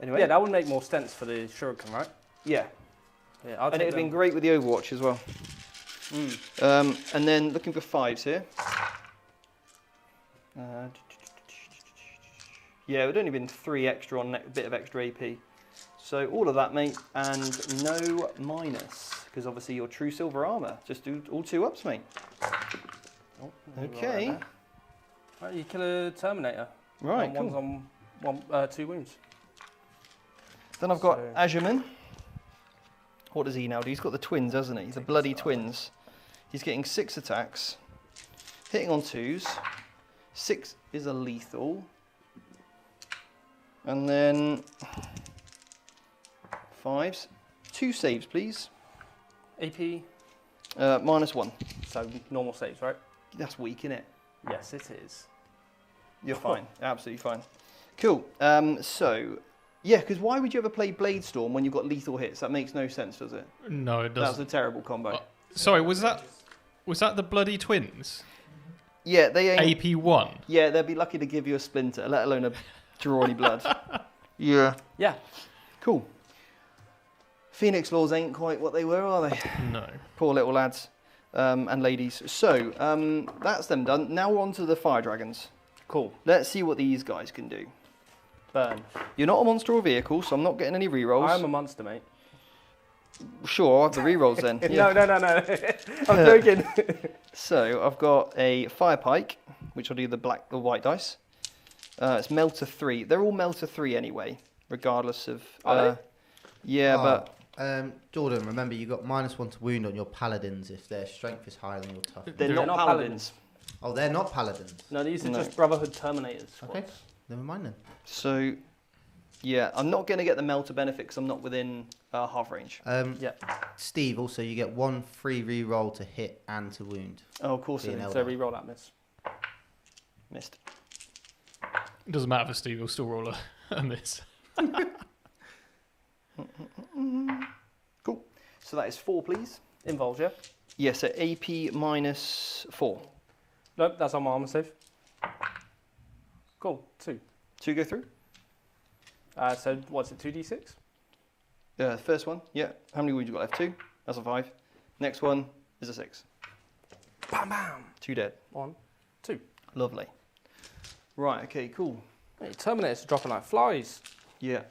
Anyway.
Yeah, that would make more sense for the Shuriken, right?
Yeah.
Yeah, I'll
And
take
it'd been
them.
great with the Overwatch as well. And then looking for 5s here. Yeah, it would only been 3 extra on a bit of extra AP. So all of that, mate, and no minus, because obviously you're true silver armor. Just do all 2 ups, mate.
Oh,
Okay.
Right, you kill a Terminator.
Right,
And
cool.
one's on 2 wounds.
Then I've got
So-
Azurman. What does he now do? He's got the twins, hasn't he? The bloody twins. He's getting 6 attacks, hitting on 2s. 6 is a lethal. And then 5s. 2 saves, please.
AP,
-1.
so normal saves, right?
That's weak, isn't it?
Yes, it is.
You're fine. Absolutely fine. Cool. So, yeah, because why would you ever play Blade Storm when you've got lethal hits? That makes no sense, does it?
No, it
That's
doesn't.
a terrible combo.
Sorry, was that the bloody twins?
Yeah, they ain't.
AP1.
Yeah, they'd be lucky to give you a splinter, let alone a draw any blood. Yeah.
Yeah.
Cool. Phoenix Laws ain't quite what they were, are they?
No.
Poor little lads and ladies. So, that's them done. Now we're on to the Fire Dragons.
Cool.
Let's see what these guys can do.
Burn.
You're not a monster or vehicle, so I'm not getting any rerolls.
I'm a monster, mate.
Sure, I'll have the rerolls then. Yeah.
No. I'm joking.
So, I've got a Fire Pike, which I'll do the white dice. It's Melter 3. They're all Melter 3 anyway, regardless of...
Are they?
Yeah, but...
Jordan, remember you got -1 to wound on your paladins if their strength is higher than your toughness.
They're not paladins.
Oh, they're not paladins.
No, these are
No.
just Brotherhood Terminators.
Okay, never mind then.
So, yeah, I'm not going to get the Melter benefit because I'm not within half range.
Yeah.
Steve, also you get 1 free reroll to hit and to wound.
Oh, of course
Being
it is.
So re-roll that miss.
Missed.
It doesn't matter for Steve, he'll still roll a miss.
Cool. So that is 4, please.
Involves, yeah?
Yes, at AP -4.
Nope, that's on my armor save. Cool, 2.
2 go through.
So what's it, 2d6?
First one, yeah. How many wounds you got left? 2. That's a 5. Next one is a 6.
Bam, bam.
2 dead.
1, 2.
Lovely. Right, okay, cool.
Hey, Terminators are dropping like flies.
Yeah.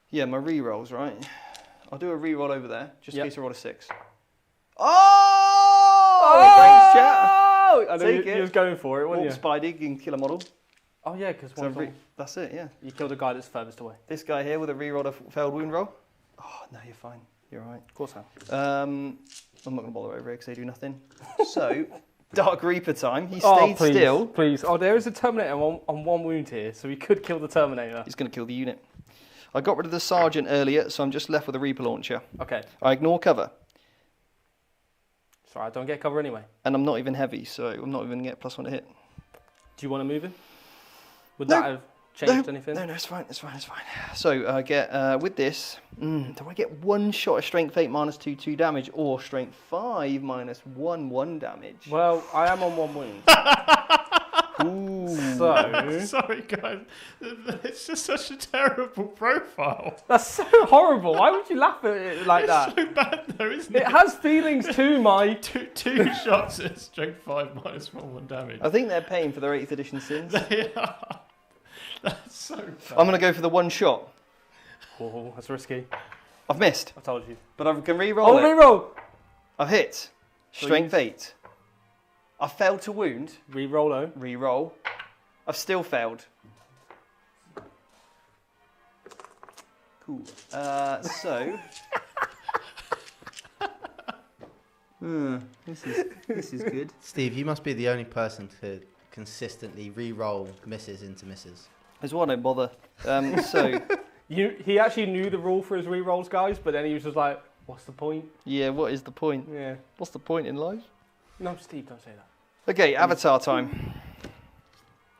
Yeah, my re-rolls, right? I'll do a re-roll over there, just in case I roll a 6. Oh! Thanks, chat.
Oh! I know
Take
you
it.
was going for it, weren't
Orc
you?
Spidey, you can kill a model.
Oh yeah, because
So that's it, yeah.
you killed a guy that's furthest away.
This guy here with a re-roll of failed wound roll. Oh, no, you're fine. You're all right.
Of course I am.
I'm not going to bother over here because they do nothing. So, Dark Reaper time. He
Oh,
stayed
please,
still.
please. Oh, there is a Terminator on 1 wound here, so we could kill the Terminator.
He's going to kill the unit. I got rid of the Sergeant earlier, so I'm just left with a Reaper launcher.
Okay.
I ignore cover.
Sorry, I don't get cover anyway.
And I'm not even heavy, so I'm not even going to get +1 to hit.
Do you want to move him? Would
No.
that have changed anything?
No, it's fine. So I get, with this, do I get 1 shot of Strength 8 -2, 2 damage, or Strength 5 -1, 1 damage?
Well, I am on 1 wound.
Ooh.
So...
Sorry, guys. It's just such a terrible profile.
That's so horrible. Why would you laugh at it like that?
It's so bad, though, isn't it?
It has feelings too, Mike.
Two shots at strength 5 -1, 1 damage.
I think they're paying for their 8th edition sins.
They are. That's so bad.
I'm going to go for the 1 shot.
Oh, that's risky.
I've missed,
I told you.
but I can re-roll
Oh,
it.
reroll!
I've hit. Strength 8. I failed to wound.
Reroll.
Re-roll. I've still failed. Cool. So... This is good.
Steve, you must be the only person to consistently re-roll misses into misses.
That's why I don't bother.
He actually knew the rule for his rerolls, guys, but then he was just like, what's the point?
Yeah, what is the point?
Yeah.
What's the point in life?
No, Steve, don't say that.
Okay, Avatar time.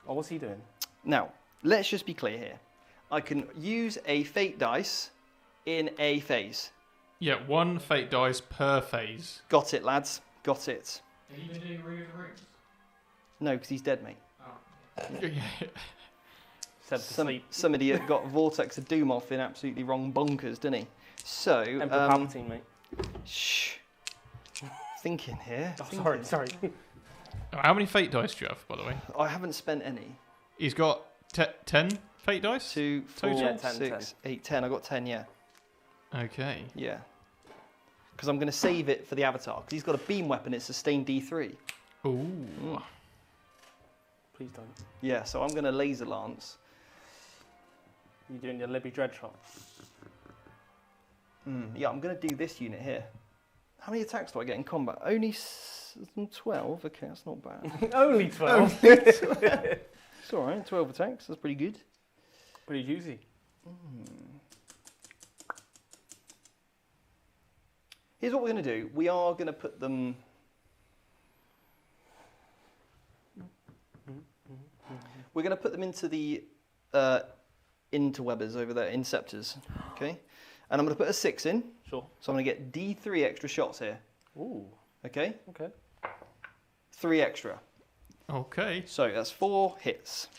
Oh, what's he doing?
Now, let's just be clear here. I can use a fate dice in a phase.
Yeah, 1 fate dice per phase.
Got it, lads. Got it.
Are you doing Ring of the Rings?
No, because he's dead, mate.
Said to sleep.
Some idiot got Vortex of Doom off in absolutely wrong bonkers, didn't he? So,
Emperor Palpatine, mate.
shh. Thinking here.
Oh,
thinking.
sorry.
How many fate dice do you have, by the way?
I haven't spent any.
He's got 10 fate dice?
2, 4,
Total?
6,
10.
8, 10. I got 10, yeah.
Okay.
Yeah. Because I'm going to save it for the Avatar. Because he's got a beam weapon. It's sustained D3.
Ooh.
Please don't.
Yeah, so I'm going to laser lance.
You're doing your Libby Dread shot.
Yeah, I'm going to do this unit here. How many attacks do I get in combat? Only 12. Okay, that's not bad.
Only 12.
It's all right. 12 attacks. That's pretty good.
Pretty juicy.
Here's what we're going to do. We are going to put them... We're going to put them into the interwebbers over there, inceptors. Okay? And I'm going to put a 6 in.
Sure.
So I'm going to get D3 extra shots here.
Ooh.
Okay?
Okay.
3 extra.
Okay.
So that's 4 hits.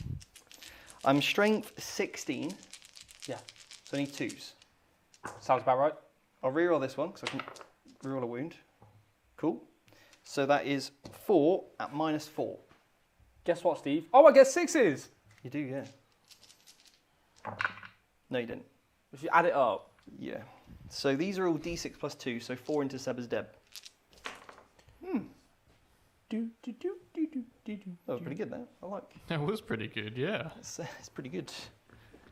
I'm strength 16.
Yeah.
So I need 2s.
Sounds about right.
I'll reroll this one because I can reroll a wound. Cool. So that is 4 at -4.
Guess what, Steve? Oh, I get 6s.
You do, yeah. No, you didn't.
If you add it up.
Yeah. So these are all D6 plus 2, so 4 into Seba's Deb. That was pretty good, that. I like.
That was pretty good, yeah.
It's pretty good.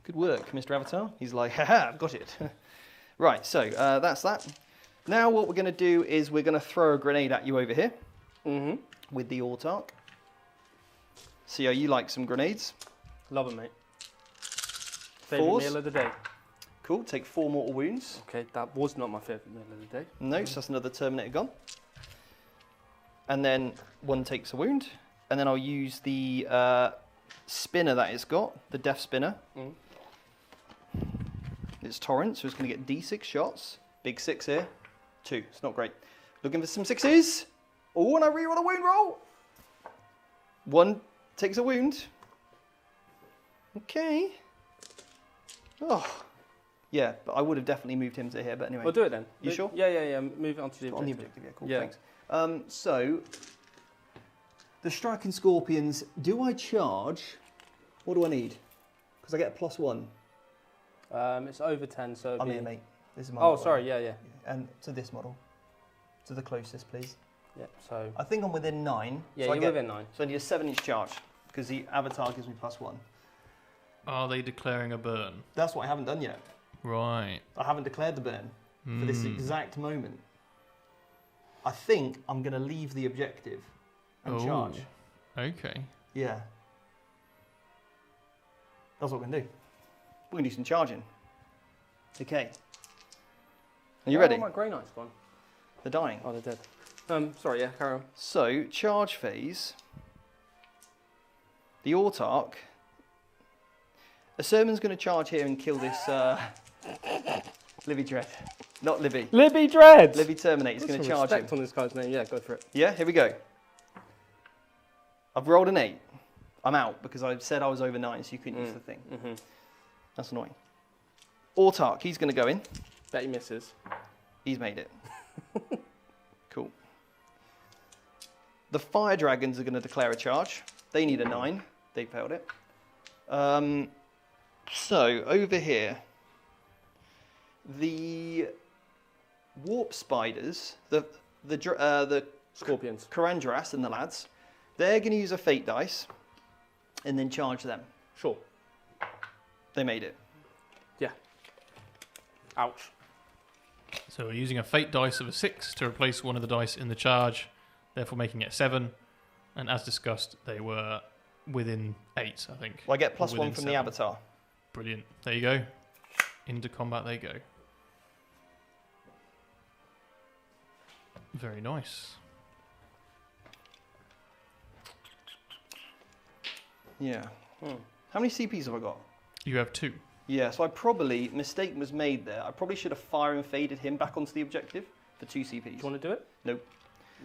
Good work, Mr. Avatar. He's like, haha, I've got it. Right, so that's that. Now what we're going to do is we're going to throw a grenade at you over here with the Autark. See how you like some grenades.
Love it, mate. Favourite
4s.
meal of the day.
Cool, take 4 mortal wounds.
Okay, that was not my favourite meal of the day.
No, so that's another Terminator gone. And then 1 takes a wound. And then I'll use the spinner that it's got, the Death Spinner. It's Torrent, so it's going to get D6 shots. Big 6 here. 2, it's not great. Looking for some 6s. Oh, and I reroll a wound roll. 1 takes a wound. Okay. Oh. Yeah, but I would have definitely moved him to here, but anyway.
We'll do it then.
You sure?
Yeah. Move it onto the objective.
On the objective, yeah, cool,
Yeah.
thanks. So, the Striking Scorpions, do I charge? What do I need? Because I get a +1.
It's over 10, so...
I'm here, mate. This is my
Oh,
model.
sorry, yeah.
And to this model. To the closest, please.
Yeah, so...
I think I'm within 9.
Yeah,
so
you're within 9.
So I need a 7-inch charge, because the Avatar gives me +1.
Are they declaring a burn?
That's what I haven't done yet.
Right.
I haven't declared the burn for this exact moment. I think I'm going to leave the objective and charge.
Okay.
Yeah. That's what we're going to do. We're going to do some charging. Okay. Are you ready?
Oh, my Grey Knight's gone.
They're dying.
Oh, they're dead. Sorry, yeah, carry on.
So, charge phase. The Autarch. A Sermon's going to charge here and kill this Livy Dread. Not Livy.
Libby Dread!
Livy Terminate is going to charge him.
Respect on this guy's name, yeah, go for it.
Yeah, here we go. I've rolled an 8. I'm out because I said I was over 9, so you couldn't use the thing.
Mm-hmm.
That's annoying. Autarch, he's going to go in.
Bet he misses.
He's made it. Cool. The Fire Dragons are going to declare a charge. They need a 9. They failed it. So, over here, the Warp Spiders, the
Scorpions.
Karandras and the lads, they're going to use a Fate dice and then charge them.
Sure.
They made it.
Yeah. Ouch.
So we're using a fate dice of a 6 to replace one of the dice in the charge, therefore making it 7. And as discussed, they were within 8, I think.
Well, I get plus
Or
1
within
from
7.
the Avatar.
Brilliant. There you go. Into combat they go. Very nice.
Yeah. How many CPs have I got?
You have 2.
Yeah, so mistake was made there. I probably should have fire and faded him back onto the objective for 2 CPs.
Do you want to do it?
Nope.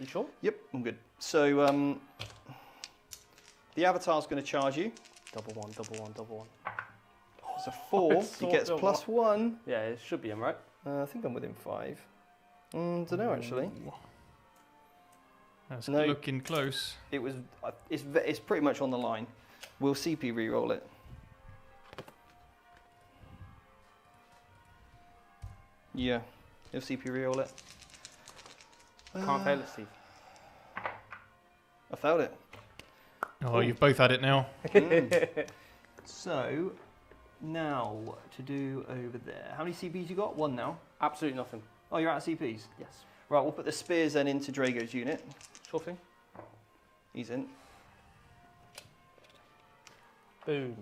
You sure?
Yep, I'm good. So, the Avatar's going to charge you.
Double one.
It's a 4.
So
He gets plus 1.
Yeah, it should be him, right?
I think I'm within 5. Don't know, actually.
That's
No.
looking close.
It was. It's pretty much on the line. We'll CP re-roll it. Yeah, you'll CP re-roll it.
Can't fail it, Steve.
I failed it.
Oh,
Cool.
you've both had it now.
So, now to do over there. How many CPs you got? 1 now.
Absolutely nothing.
Oh, you're out of CPs?
Yes.
Right, we'll put the spears then into Drago's unit.
Sure thing.
He's in.
Boom.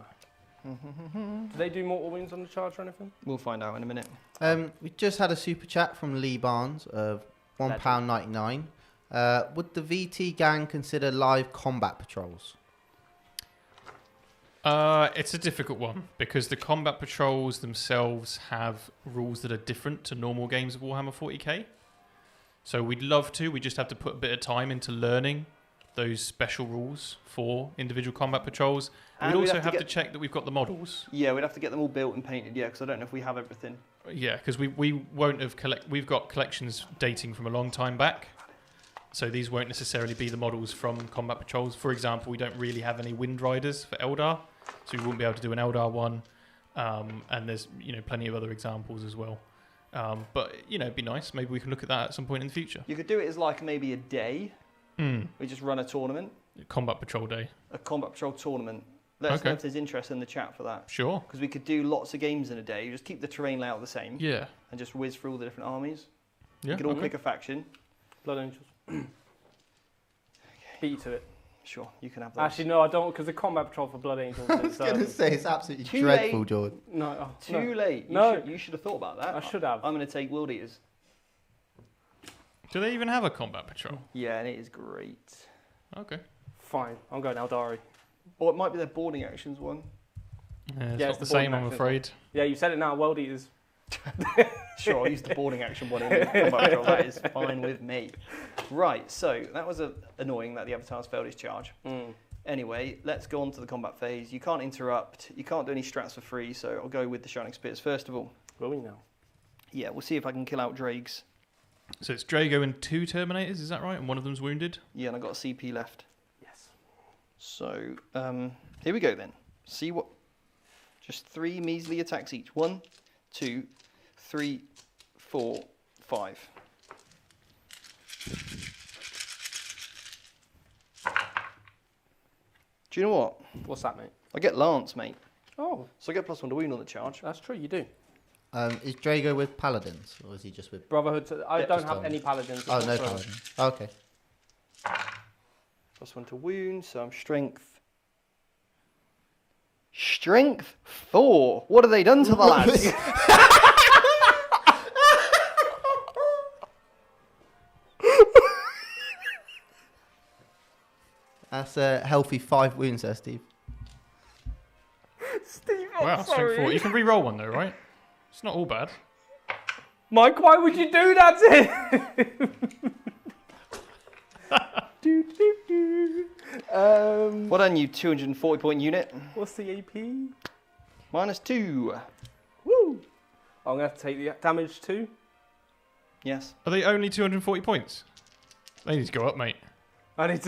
Do they do mortal wounds on the charge or anything?
We'll find out in a minute.
We just had a super chat from Lee Barnes of £1.99. Would the VT gang consider live combat patrols?
It's a difficult one because the combat patrols themselves have rules that are different to normal games of Warhammer 40k. So we'd love to, we just have to put a bit of time into learning those special rules for individual combat patrols.
And
We'd
we'd
also
have to
have to check that we've got the models.
Yeah, we'd have to get them all built and painted, yeah, because I don't know if we have everything.
Yeah, because we won't have we've got collections dating from a long time back. So these won't necessarily be the models from combat patrols. For example, we don't really have any Wind Riders for Eldar, so we wouldn't be able to do an Eldar one. And there's plenty of other examples as well. But it'd be nice. Maybe we can look at that at some point in the future.
You could do it as like maybe a day. We just run a tournament,
Combat Patrol Day.
a combat patrol tournament. Let us know if there's interest in the chat for that.
Sure.
Because we could do lots of games in a day. You just keep the terrain layout the same.
Yeah.
And just whiz through all the different armies.
Yeah.
You could all pick a faction.
Blood Angels. Beat you to it.
Sure, you can have those.
Actually, no, I don't, because the combat patrol for Blood Angels
I was
is...
going to say, it's absolutely
Too
dreadful,
late.
Jordan.
No,
Too late.
No.
You should have thought about that.
I should have.
I'm going to take World Eaters.
Do they even have a combat patrol?
Yeah, and it is great.
Okay.
Fine, I'm going Aeldari.
Or it might be their boarding actions one.
It's
Yeah,
not
it's
the
the
same,
boarding
I'm
action.
afraid.
Yeah, you said it now, World Eaters.
Sure, I'll use the boarding action one in the combat patrol. That is fine with me. Right, so that was annoying that the Avatar's failed his charge. Anyway, let's go on to the combat phase. You can't interrupt. You can't do any strats for free, so I'll go with the Shining Spears first of all.
Will we now?
Yeah, we'll see if I can kill out Drags.
So it's Drago and 2 Terminators, is that right? And one of them's wounded?
Yeah, and I've got a CP left.
Yes.
So, here we go then. See what... Just 3 measly attacks each. 1, 2, 3, 4, 5. Do you know what?
What's that, mate?
I get Lance, mate.
Oh,
So I get +1 to wound on the charge.
that's true, you do.
Is Drago with Paladins, or is he just with...
Brotherhood, I
Yeah,
don't
just
have
on.
any paladins.
Oh, no
whatsoever.
Paladins. Okay.
+1 to wound, so I'm strength. Strength 4. What have they done to the lads?
That's a healthy 5 wounds there, Steve.
Steve,
Wow, strength 4. You can re-roll one though, right? It's not all bad.
Mike, why would you do that to him?
Well done, you 240 point unit.
What's the AP?
-2.
Woo! I'm going to have to take the damage too.
Yes.
Are they only 240 points? They need to go up, mate.
I need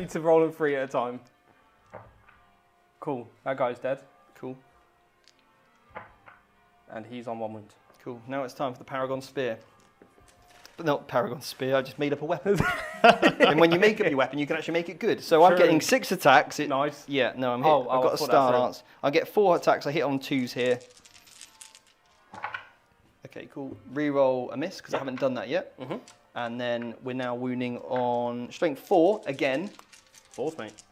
to roll them 3 at a time. Cool. That guy's dead.
Cool.
And he's on 1 wound.
Cool. Now it's time for the Paragon Spear. But not Paragon Spear, I just made up a weapon. And when you make up your weapon, you can actually make it good. So I'm getting 6 attacks.
Nice.
Yeah, no, I'm hit.
Oh,
I've got a star lance. I get 4 attacks. I hit on 2s here. Okay, cool. Reroll a miss, because I haven't done that yet.
Mm-hmm.
And then we're now wounding on strength 4 again.
4s, mate.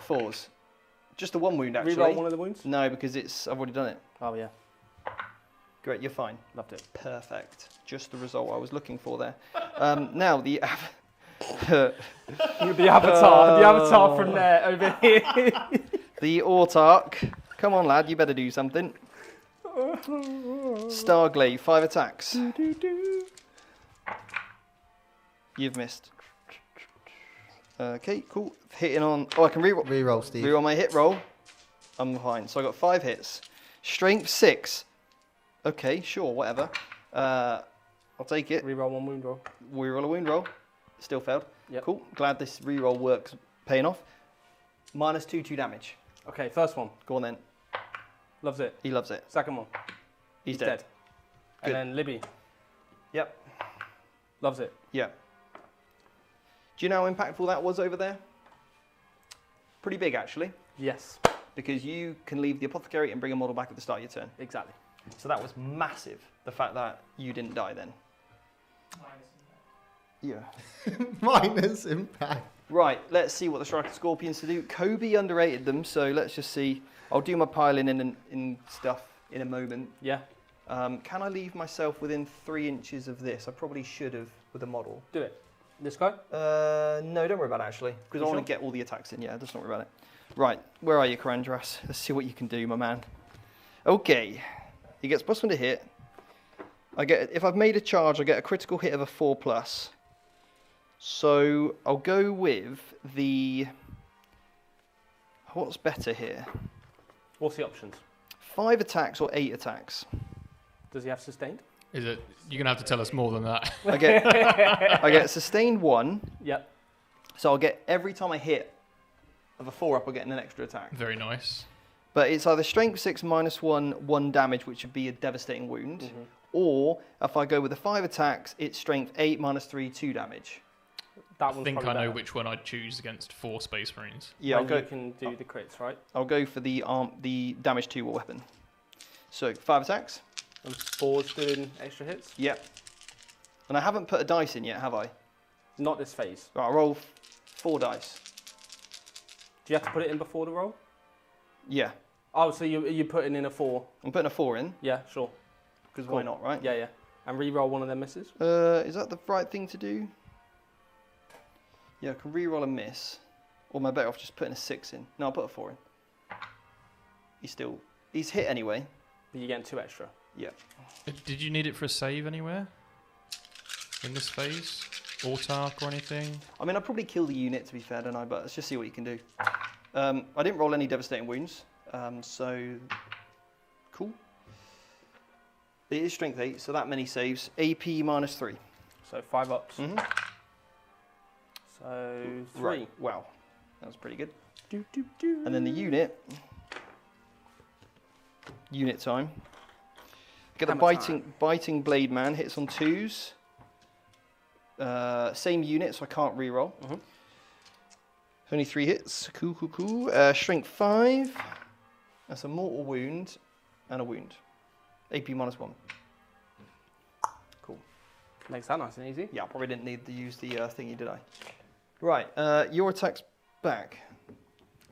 4s. Just a 1 wound, actually.
Reroll one of the wounds?
No, because I've already done it.
Oh, yeah.
Great, you're fine.
Loved it.
Perfect. Just the result I was looking for there. Now, the...
the avatar from there, over here.
The Autarch. Come on, lad, you better do something. Starglaive, 5 attacks. You've missed. Okay, cool. Hitting on... Oh, I can reroll.
Reroll, Steve.
Reroll my hit roll. I'm fine. So I got 5 hits. Strength 6. Okay, sure, whatever. I'll take it.
Reroll 1 wound roll.
Reroll a wound roll. Still failed.
Yep.
Cool. Glad this reroll works, paying off. -2 damage.
Okay, first one.
Go on then.
Loves it.
He loves it.
Second one.
He's dead.
And
Good.
then Libby.
Yep.
Loves it.
Yeah. Do you know how impactful that was over there? Pretty big, actually,
Yes.
because you can leave the apothecary and bring a model back at the start of your turn.
Exactly.
So that was massive, the fact that you didn't die then. Yeah.
Minus impact.
Right, let's see what the Striker Scorpions to do. Kobe underrated them, so let's just see. I'll do my piling in stuff in a moment.
Yeah.
Can I leave myself within 3 inches of this? I probably should have with a model.
Do it. This guy?
No, don't worry about it, actually, because I want to get all the attacks in. Yeah, just don't worry about it. Right, where are you, Karandras? Let's see what you can do, my man. Okay, he gets +1 to hit. If I've made a charge, I get a critical hit of a 4+. So I'll go with the... What's better here?
What's the options?
5 attacks or 8 attacks?
Does he have sustained?
Is it? You're gonna have to tell us more than that.
I get sustained 1.
Yep.
So I'll get, every time I hit of a 4-up, I'll get an extra attack.
Very nice.
But it's either strength 6 -1, 1 damage, which would be a devastating wound, or if I go with the 5 attacks, it's strength 8 -3, 2 damage.
That
I
one's
think I
probably
know
better.
which one I'd choose against 4 Space Marines.
Yeah,
When you can do the crits, right?
I'll go for the damage 2 weapon. So 5 attacks.
And 4's doing extra hits?
Yep. And I haven't put a dice in yet, have I?
Not this phase.
Right, I'll roll 4 dice.
Do you have to put it in before the roll?
Yeah.
Oh, so you're putting in a 4?
I'm putting a 4 in,
Yeah, sure.
because why not, right?
Yeah, yeah. And re-roll one of them misses?
Is that the right thing to do? Yeah, I can re-roll a miss. Or am I better off just putting a 6 in? No, I'll put a 4 in. He's hit anyway.
But you're getting 2 extra.
Yeah.
Did you need it for a save anywhere? In this phase? Autarch or anything?
I mean, I'd probably kill the unit, to be fair, don't I? But let's just see what you can do. I didn't roll any devastating wounds, so cool. It is strength 8, so that many saves. AP -3.
So 5 ups.
Mm-hmm.
So 3.
Right. Wow, that was pretty good.
Do, do, do.
And then the unit time. Get the
Hammer
biting blade man, hits on 2s. Same unit, so I can't reroll. Only 3 hits. Cool, cool, cool. Strength 5. That's a mortal wound and a wound. AP -1. Cool.
Makes that nice and easy.
Yeah, I probably didn't need to use the thingy, did I? Right, your attack's back.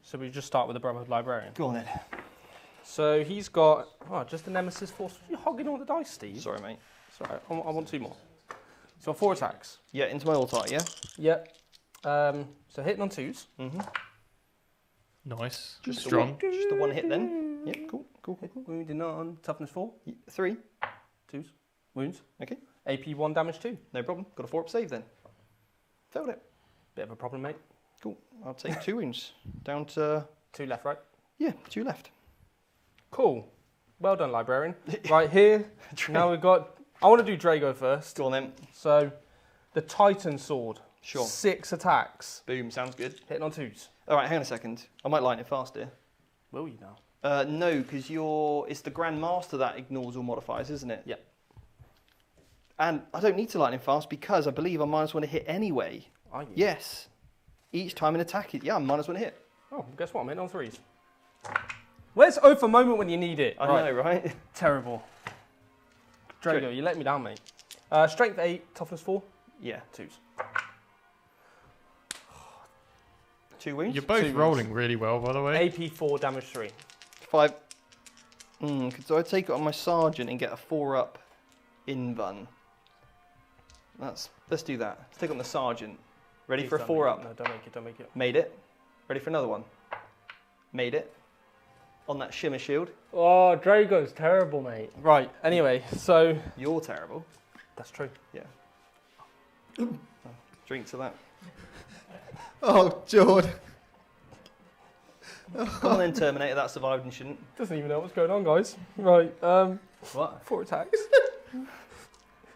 So we just start with the Brotherhood Librarian.
Go on then.
So he's got just the Nemesis Force. You're hogging all the dice, Steve.
Sorry, mate.
Sorry, I want 2 more. So 4 attacks.
Yeah, into my altar, yeah?
Yep. So hitting on 2s.
Nice.
Just
Strong.
Just the one hit then. Yep, cool.
Wounded on toughness 4.
3.
2s. Wounds.
Okay.
AP 1, damage 2.
No problem. Got a 4-up save then. Failed it.
Bit of a problem, mate.
Cool. I'll take 2 wounds. Down to...
2 left, right?
Yeah, 2 left.
Cool. Well done, librarian. Right here, now we've got... I want to do Drago first.
Go on then.
So, the Titan Sword.
Sure.
6 attacks.
Boom, sounds good.
Hitting on 2s.
All right, hang on a second. I might lighten it faster.
Will you now?
No, because it's the Grand Master that ignores all modifiers, isn't it?
Yeah.
And I don't need to lighten fast because I believe I minus 1 to hit anyway.
Are you?
Yes. Each time an attack, yeah, I'm minus 1 to hit.
Oh, guess what? I'm hitting on 3s. Where's O for moment when you need it?
I know, right?
Terrible. Drago, you let me down, mate. Strength 8, toughness 4.
Yeah.
2s.
2
wounds?
You're both
2
rolling
wounds.
really well, by the way.
AP 4, damage 3.
5. So I take it on my sergeant and get a 4-up invuln. Let's do that. Let's take on the sergeant. Ready for a 4-up?
No, don't make it.
Made it. Ready for another one? Made it. On that shimmer shield.
Oh, Drago's terrible, mate. Right, anyway, so...
You're terrible.
That's true.
Yeah. Drink to that.
Oh, Jord.
Come on then, Terminator. That survived and shouldn't.
Doesn't even know what's going on, guys. Right,
What?
4 attacks.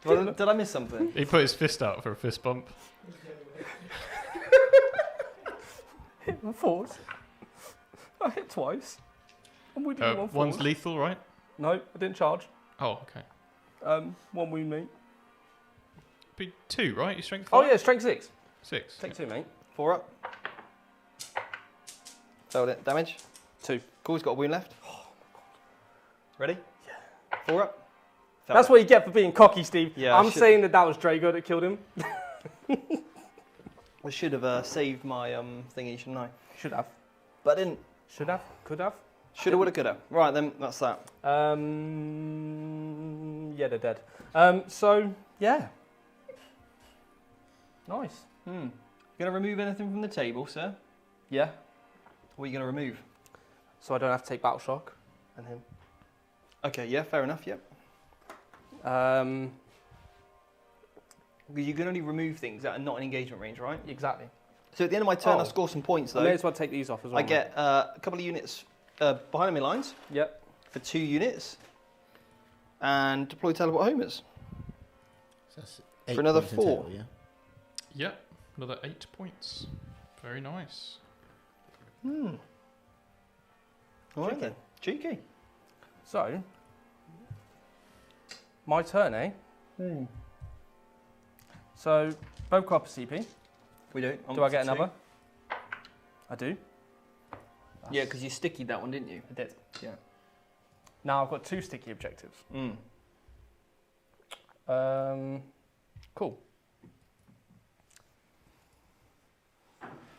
Did I miss something?
He put his fist out for a fist bump.
Hit my 4s. I hit twice. I'm wounded on 1
One's
4s.
lethal, right?
No, I didn't charge.
Oh, okay.
1 wound, mate.
Be 2, right? Your strength 5?
Oh, yeah, strength 6.
6.
Take 2, mate.
4-up. Failed it. Damage.
2.
Cool, he's got a wound left. Oh my god. Ready? Yeah. 4-up.
That's what you get for being cocky, Steve.
Yeah,
I'm saying that was Drago that killed him.
I should have saved my thingy, shouldn't I?
Should have.
But I didn't.
Should have. Could have.
Shoulda, woulda, coulda. Right then, that's that.
Yeah, they're dead. So, yeah. Nice.
You going to remove anything from the table, sir?
Yeah.
What are you going to remove?
So I don't have to take Battle Shock and him.
Okay, yeah, fair enough, yep. You can only remove things that are not in engagement range, right?
Exactly.
So at the end of my turn, I score some points, though.
I may as well take these off as well.
I get a couple of units behind enemy lines.
Yep.
For 2 units. And deploy teleport homers.
So that's 8
For another
points in
4.
total, yeah.
Yep. Another 8 points. Very nice.
All right then. Cheeky.
So, my turn, eh? So, both copper CP.
We don't.
Do I get another? I do.
Yeah, because you stickied that one, didn't you?
I did.
Yeah.
Now I've got 2 sticky objectives. Cool.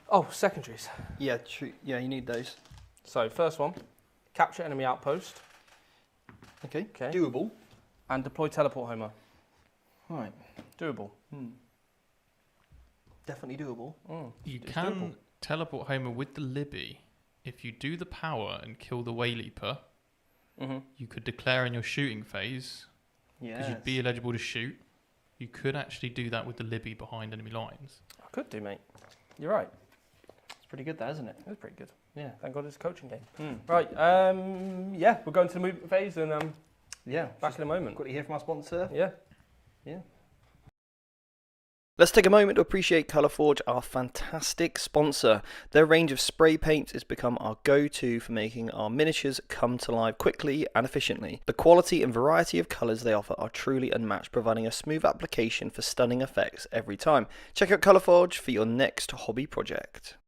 Oh, secondaries.
Yeah, true. Yeah, you need those.
So, first one, capture enemy outpost.
Okay.
Okay.
Doable.
And deploy teleport homer.
Right.
Doable.
Definitely doable.
You
It's
can
doable.
teleport Homer with the Libby. If you do the power and kill the Wayleaper, you could declare in your shooting phase, because you'd be eligible to shoot, you could actually do that with the Libby behind enemy lines.
I could do, mate. You're right.
It's pretty good, that, isn't it?
That's pretty good.
Yeah.
Thank God it's a coaching game. Right. Yeah, we're going to the movement phase and
Yeah.
back in a moment.
Quickly hear from our sponsor.
Yeah.
Let's take a moment to appreciate Colourforge, our fantastic sponsor. Their range of spray paints has become our go-to for making our miniatures come to life quickly and efficiently. The quality and variety of colours they offer are truly unmatched, providing a smooth application for stunning effects every time. Check out Colourforge for your next hobby project.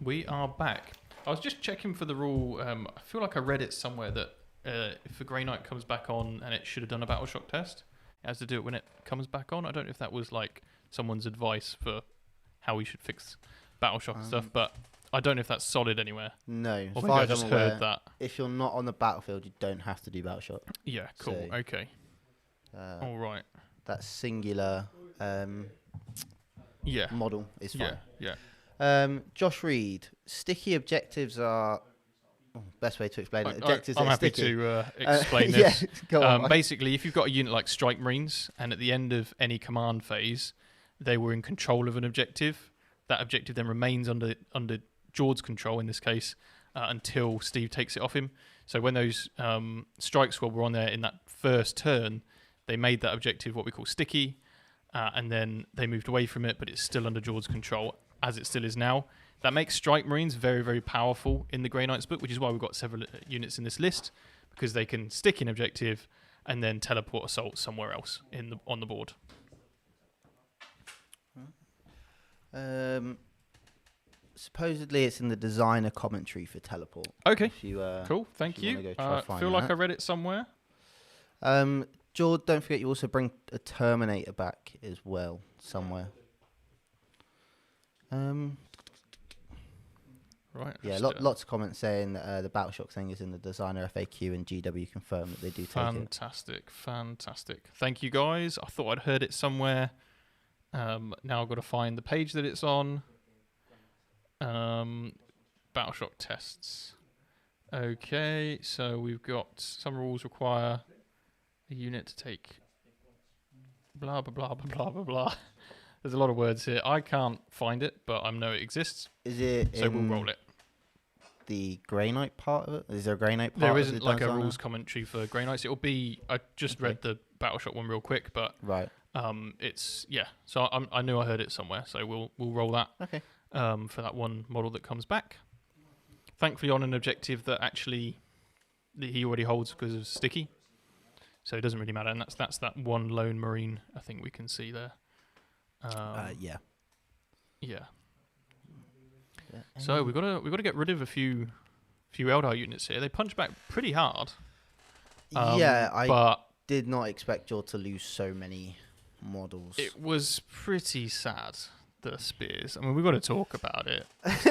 We are back. I was just checking for the rule. I feel like I read it somewhere that if a Grey Knight comes back on and it should have done a battle shock test, it has to do it when it comes back on. I don't know if that was like someone's advice for how we should fix battle shock and stuff, but I don't know if that's solid anywhere.
No,
Or
as
maybe
far
I
as
just
I'm
heard
aware,
that.
if you're not on the battlefield, you don't have to do battle shot.
Yeah, cool.
So,
Okay. All right.
That singular
Yeah.
model is fine.
Yeah.
Josh Reed, sticky objectives are... best way to explain it. Objectives
I'm
are
happy
sticky.
to explain this.
Yeah, go on.
Basically, if you've got a unit like Strike Marines, and at the end of any command phase, they were in control of an objective, that objective then remains under Jord's control, in this case, until Steve takes it off him. So when those strike squad were on there in that first turn, they made that objective what we call sticky, and then they moved away from it, but it's still under Jord's control, as it still is now. That makes Strike Marines very, very powerful in the Grey Knights book, which is why we've got several units in this list, because they can stick an objective and then teleport assault somewhere else on the board.
Supposedly it's in the designer commentary for teleport.
Okay,
if you,
cool, thank you. I feel like I read it somewhere.
Jord, don't forget you also bring a Terminator back as well, somewhere.
Right.
Yeah, lots of comments saying the Battleshock thing is in the designer FAQ, and GW confirmed that they do take
Fantastic. Thank you, guys. I thought I'd heard it somewhere. Now I've got to find the page that it's on. Battleshock tests. Okay, so we've got some rules require a unit to take blah, blah, blah, blah, blah, blah. There's a lot of words here. I can't find it, but I know it exists.
Is it?
So we'll roll it.
The Grey Knight part of it? Is there a Grey Knight part?
There isn't like a rules commentary for Grey Knights. It'll be. I just read the Battleshock one real quick, but
right.
It's So I knew I heard it somewhere. So we'll roll that.
Okay.
For that one model that comes back. Thankfully, on an objective that actually he already holds because of sticky, so it doesn't really matter. And that's that one lone Marine. I think we can see there.
Yeah.
So we got to get rid of a few Eldar units here. They punch back pretty hard.
I did not expect Jord to lose so many models.
It was pretty sad. The spears. I mean, we've got to talk about it.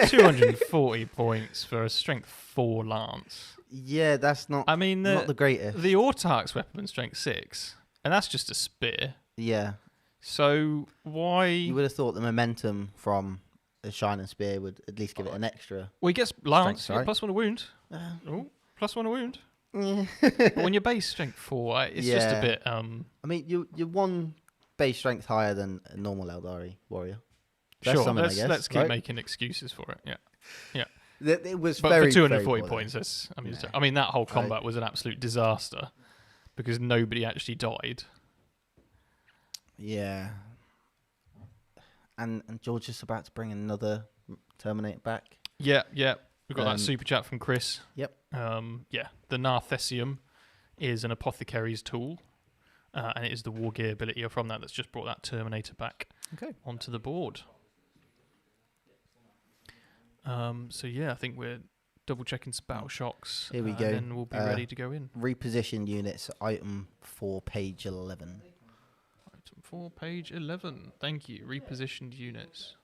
240 points for a strength 4 lance.
Yeah, that's not.
I mean,
not the greatest.
The Autarch's weapon strength 6, and that's just a spear.
Yeah.
So why?
You would have thought the momentum from the Shining Spear would at least give it an extra.
Well, he gets lance,
strength, right?
+1 a wound. +1 a wound.
Yeah.
But when you're base strength 4, it's just a bit.
I mean, you're one base strength higher than a normal Eldari warrior. That's
sure,
I guess,
let's keep making excuses for it. Yeah.
It was
but
very,
for 240
very
points, I mean that whole combat was an absolute disaster because nobody actually died.
Yeah. And George is about to bring another Terminator back.
Yeah. We've got that super chat from Chris.
Yep.
The Narthessium is an apothecary's tool, and it is the war gear ability from that's just brought that Terminator back onto the board. I think we're double checking some battle shocks.
Here we go.
And then we'll be ready to go in.
Repositioned units, item 4, page 11.
Item 4, page 11. Thank you. Repositioned units.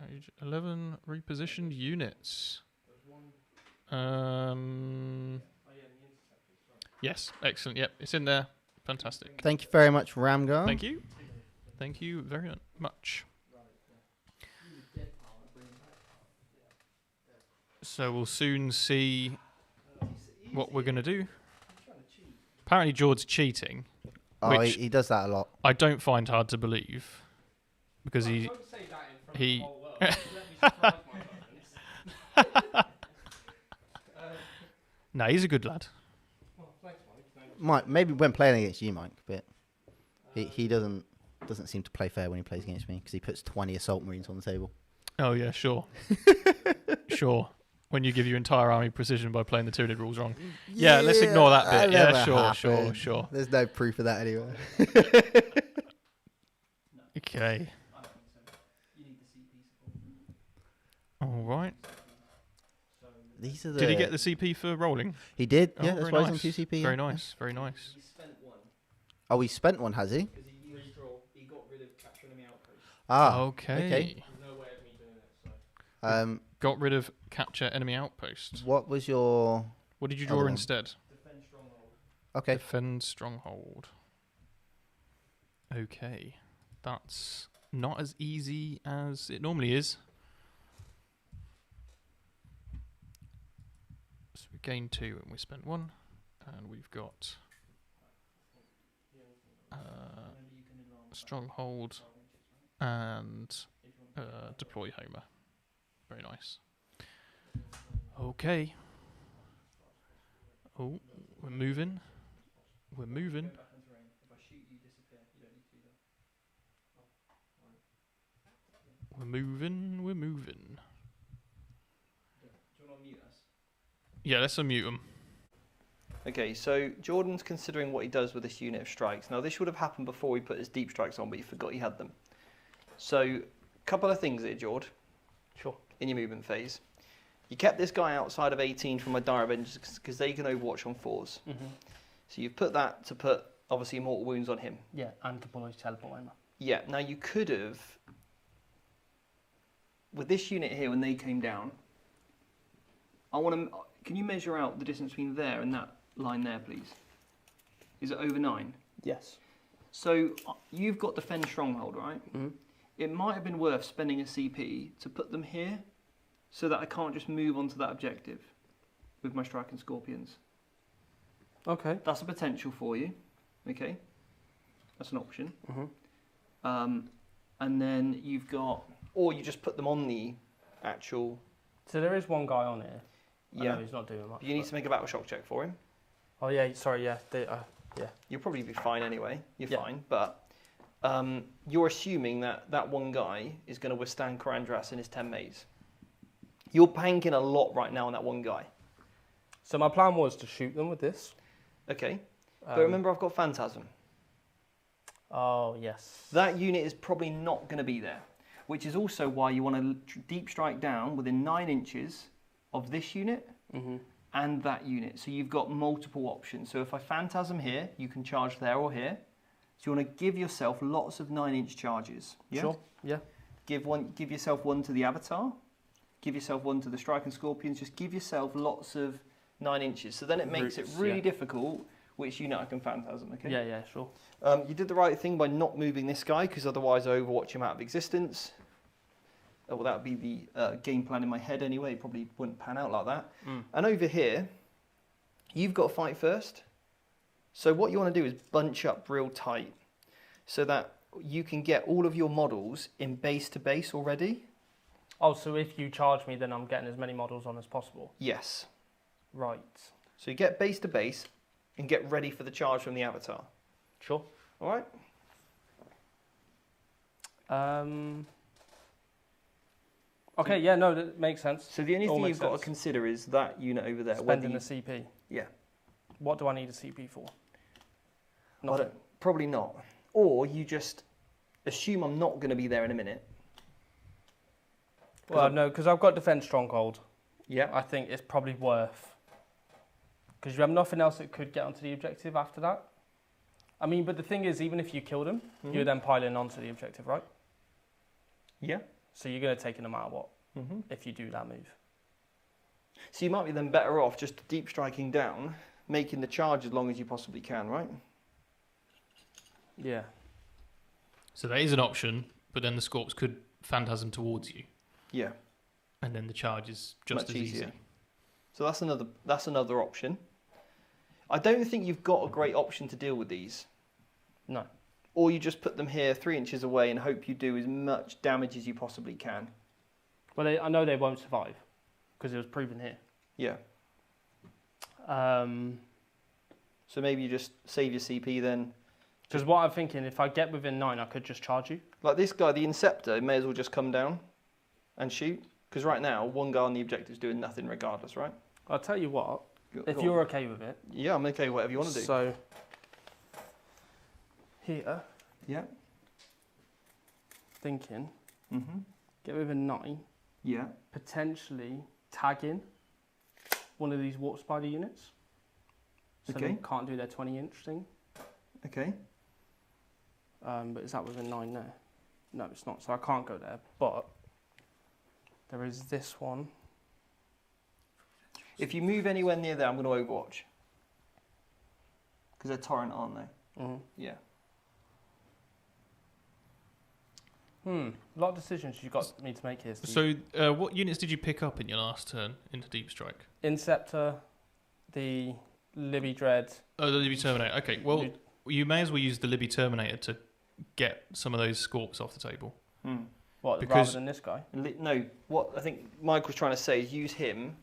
Page 11, repositioned units. Yes, excellent. Yep, it's in there. Fantastic.
Thank you very much, Ramgar.
Thank you. Thank you very much. So we'll soon see what we're going to do. Apparently Jord's cheating. Which
he does that a lot.
I don't find hard to believe. Because he... No, he's a good lad.
Maybe when playing against you, Mike, but he doesn't seem to play fair when he plays against me because he puts 20 assault marines on the table.
Oh yeah, sure. Sure. When you give your entire army precision by playing the Tyranid rules wrong. Yeah, let's ignore that bit. Yeah, sure.
There's no proof of that anywhere.
Okay. All right.
Did
he get the CP for rolling?
He did.
Oh,
Yeah, that's why he's on 2 CP.
Very nice. Very nice.
He spent one.
Oh, he spent one, has he?
Because he got rid of capture enemy outpost.
Okay.
There's no way of me doing it. So.
Got rid of capture enemy outpost.
What was your...
What did you draw instead?
Defend stronghold.
Okay.
Defend stronghold. Okay. That's not as easy as it normally is. So we gain 2 and we spend 1, and we've got Stronghold and Deploy Homer. Very nice. Okay. Oh, we're moving. We're moving. We're moving. We're moving. Yeah, let's unmute them.
Okay, so Jordan's considering what he does with this unit of strikes. Now, this would have happened before he put his deep strikes on, but he forgot he had them. So, a couple of things here, Jord.
Sure. In
your movement phase. You kept this guy outside of 18 from my Dire Avengers because they can overwatch on 4s.
Mm-hmm.
So you've put that to put, obviously, mortal wounds on him.
Yeah, and to pull his teleport armor.
Yeah, now you could have, with this unit here, when they came down, can you measure out the distance between there and that line there, please? Is it over 9?
Yes.
So you've got Defend Stronghold, right?
Mm-hmm.
It might have been worth spending a CP to put them here so that I can't just move on to that objective with my Strike and Scorpions.
Okay.
That's a potential for you. Okay. That's an option.
Mm-hmm.
And then you've got, or you just put them on the actual.
So there is one guy on here.
Yeah.
I know he's not doing much.
You need to make a battle shock check for him.
Oh yeah, sorry, yeah. Yeah.
You'll probably be fine anyway. You're
Yeah.
fine, but you're assuming that that one guy is going to withstand Karandras in his 10 maze. You're banking a lot right now on that one guy.
So my plan was to shoot them with this.
Okay, but remember I've got Phantasm.
Oh, yes.
That unit is probably not going to be there, which is also why you want to deep strike down within 9 inches of this unit and that unit. So you've got multiple options. So if I Phantasm here, you can charge there or here. So you want to give yourself lots of 9-inch charges. Yeah?
Sure, yeah.
Give yourself one to the Avatar. Give yourself one to the Strike and Scorpions. Just give yourself lots of 9 inches. So then it makes it really difficult which unit I can Phantasm, okay?
Yeah, sure.
You did the right thing by not moving this guy, because otherwise I overwatch him out of existence. Well, that would be the game plan in my head anyway. It probably wouldn't pan out like that. And over here, you've got to fight first. So what you want to do is bunch up real tight so that you can get all of your models in base to base already.
Oh, so if you charge me, then I'm getting as many models on as possible?
Yes.
Right.
So you get base to base and get ready for the charge from the Avatar.
Sure.
All right?
Okay, yeah, no, that makes sense.
So the only thing you've got to consider is that unit over there.
Spending a CP.
Yeah.
What do I need a CP for?
Probably not. Or you just assume I'm not going to be there in a minute.
Well, no, because I've got Defend Stronghold.
Yeah.
I think it's probably worth. Because you have nothing else that could get onto the objective after that. I mean, but the thing is, even if you kill them, you're then piling onto the objective, right?
Yeah.
So you're going to take it no matter what, if you do that move.
So you might be then better off just deep striking down, making the charge as long as you possibly can, right?
Yeah.
So that is an option, but then the Scorps could Phantasm towards you.
Yeah.
And then the charge is just
much
as
easier.
easy.
So that's another option. I don't think you've got a great option to deal with these.
No.
Or you just put them here 3 inches away and hope you do as much damage as you possibly can.
Well, I know they won't survive, because it was proven here.
Yeah.
So
maybe you just save your CP then.
Because what I'm thinking, if I get within 9, I could just charge you.
Like this guy, the Inceptor, may as well just come down and shoot. Because right now, one guy on the objective is doing nothing regardless, right?
I'll tell you what, if you're okay with it.
Yeah, I'm okay with whatever you want to do.
So, here,
yeah.
Thinking, get within 9.
Yeah.
Potentially tag in one of these Warp Spider units. So they can't do their 20-inch thing.
Okay.
But is that within 9 there? No, it's not. So I can't go there. But there is this one.
If you move anywhere near there, I'm going to overwatch. Because they're torrent, aren't they? Yeah.
A lot of decisions you got me to make here, Steve.
So, what units did you pick up in your last turn into Deep Strike?
Inceptor, the Libby Dread.
Oh, the Libby Terminator. Okay, well, you may as well use the Libby Terminator to get some of those Scorps off the table.
What,
Because-
rather than this guy?
No, what I think Mike was trying to say is use him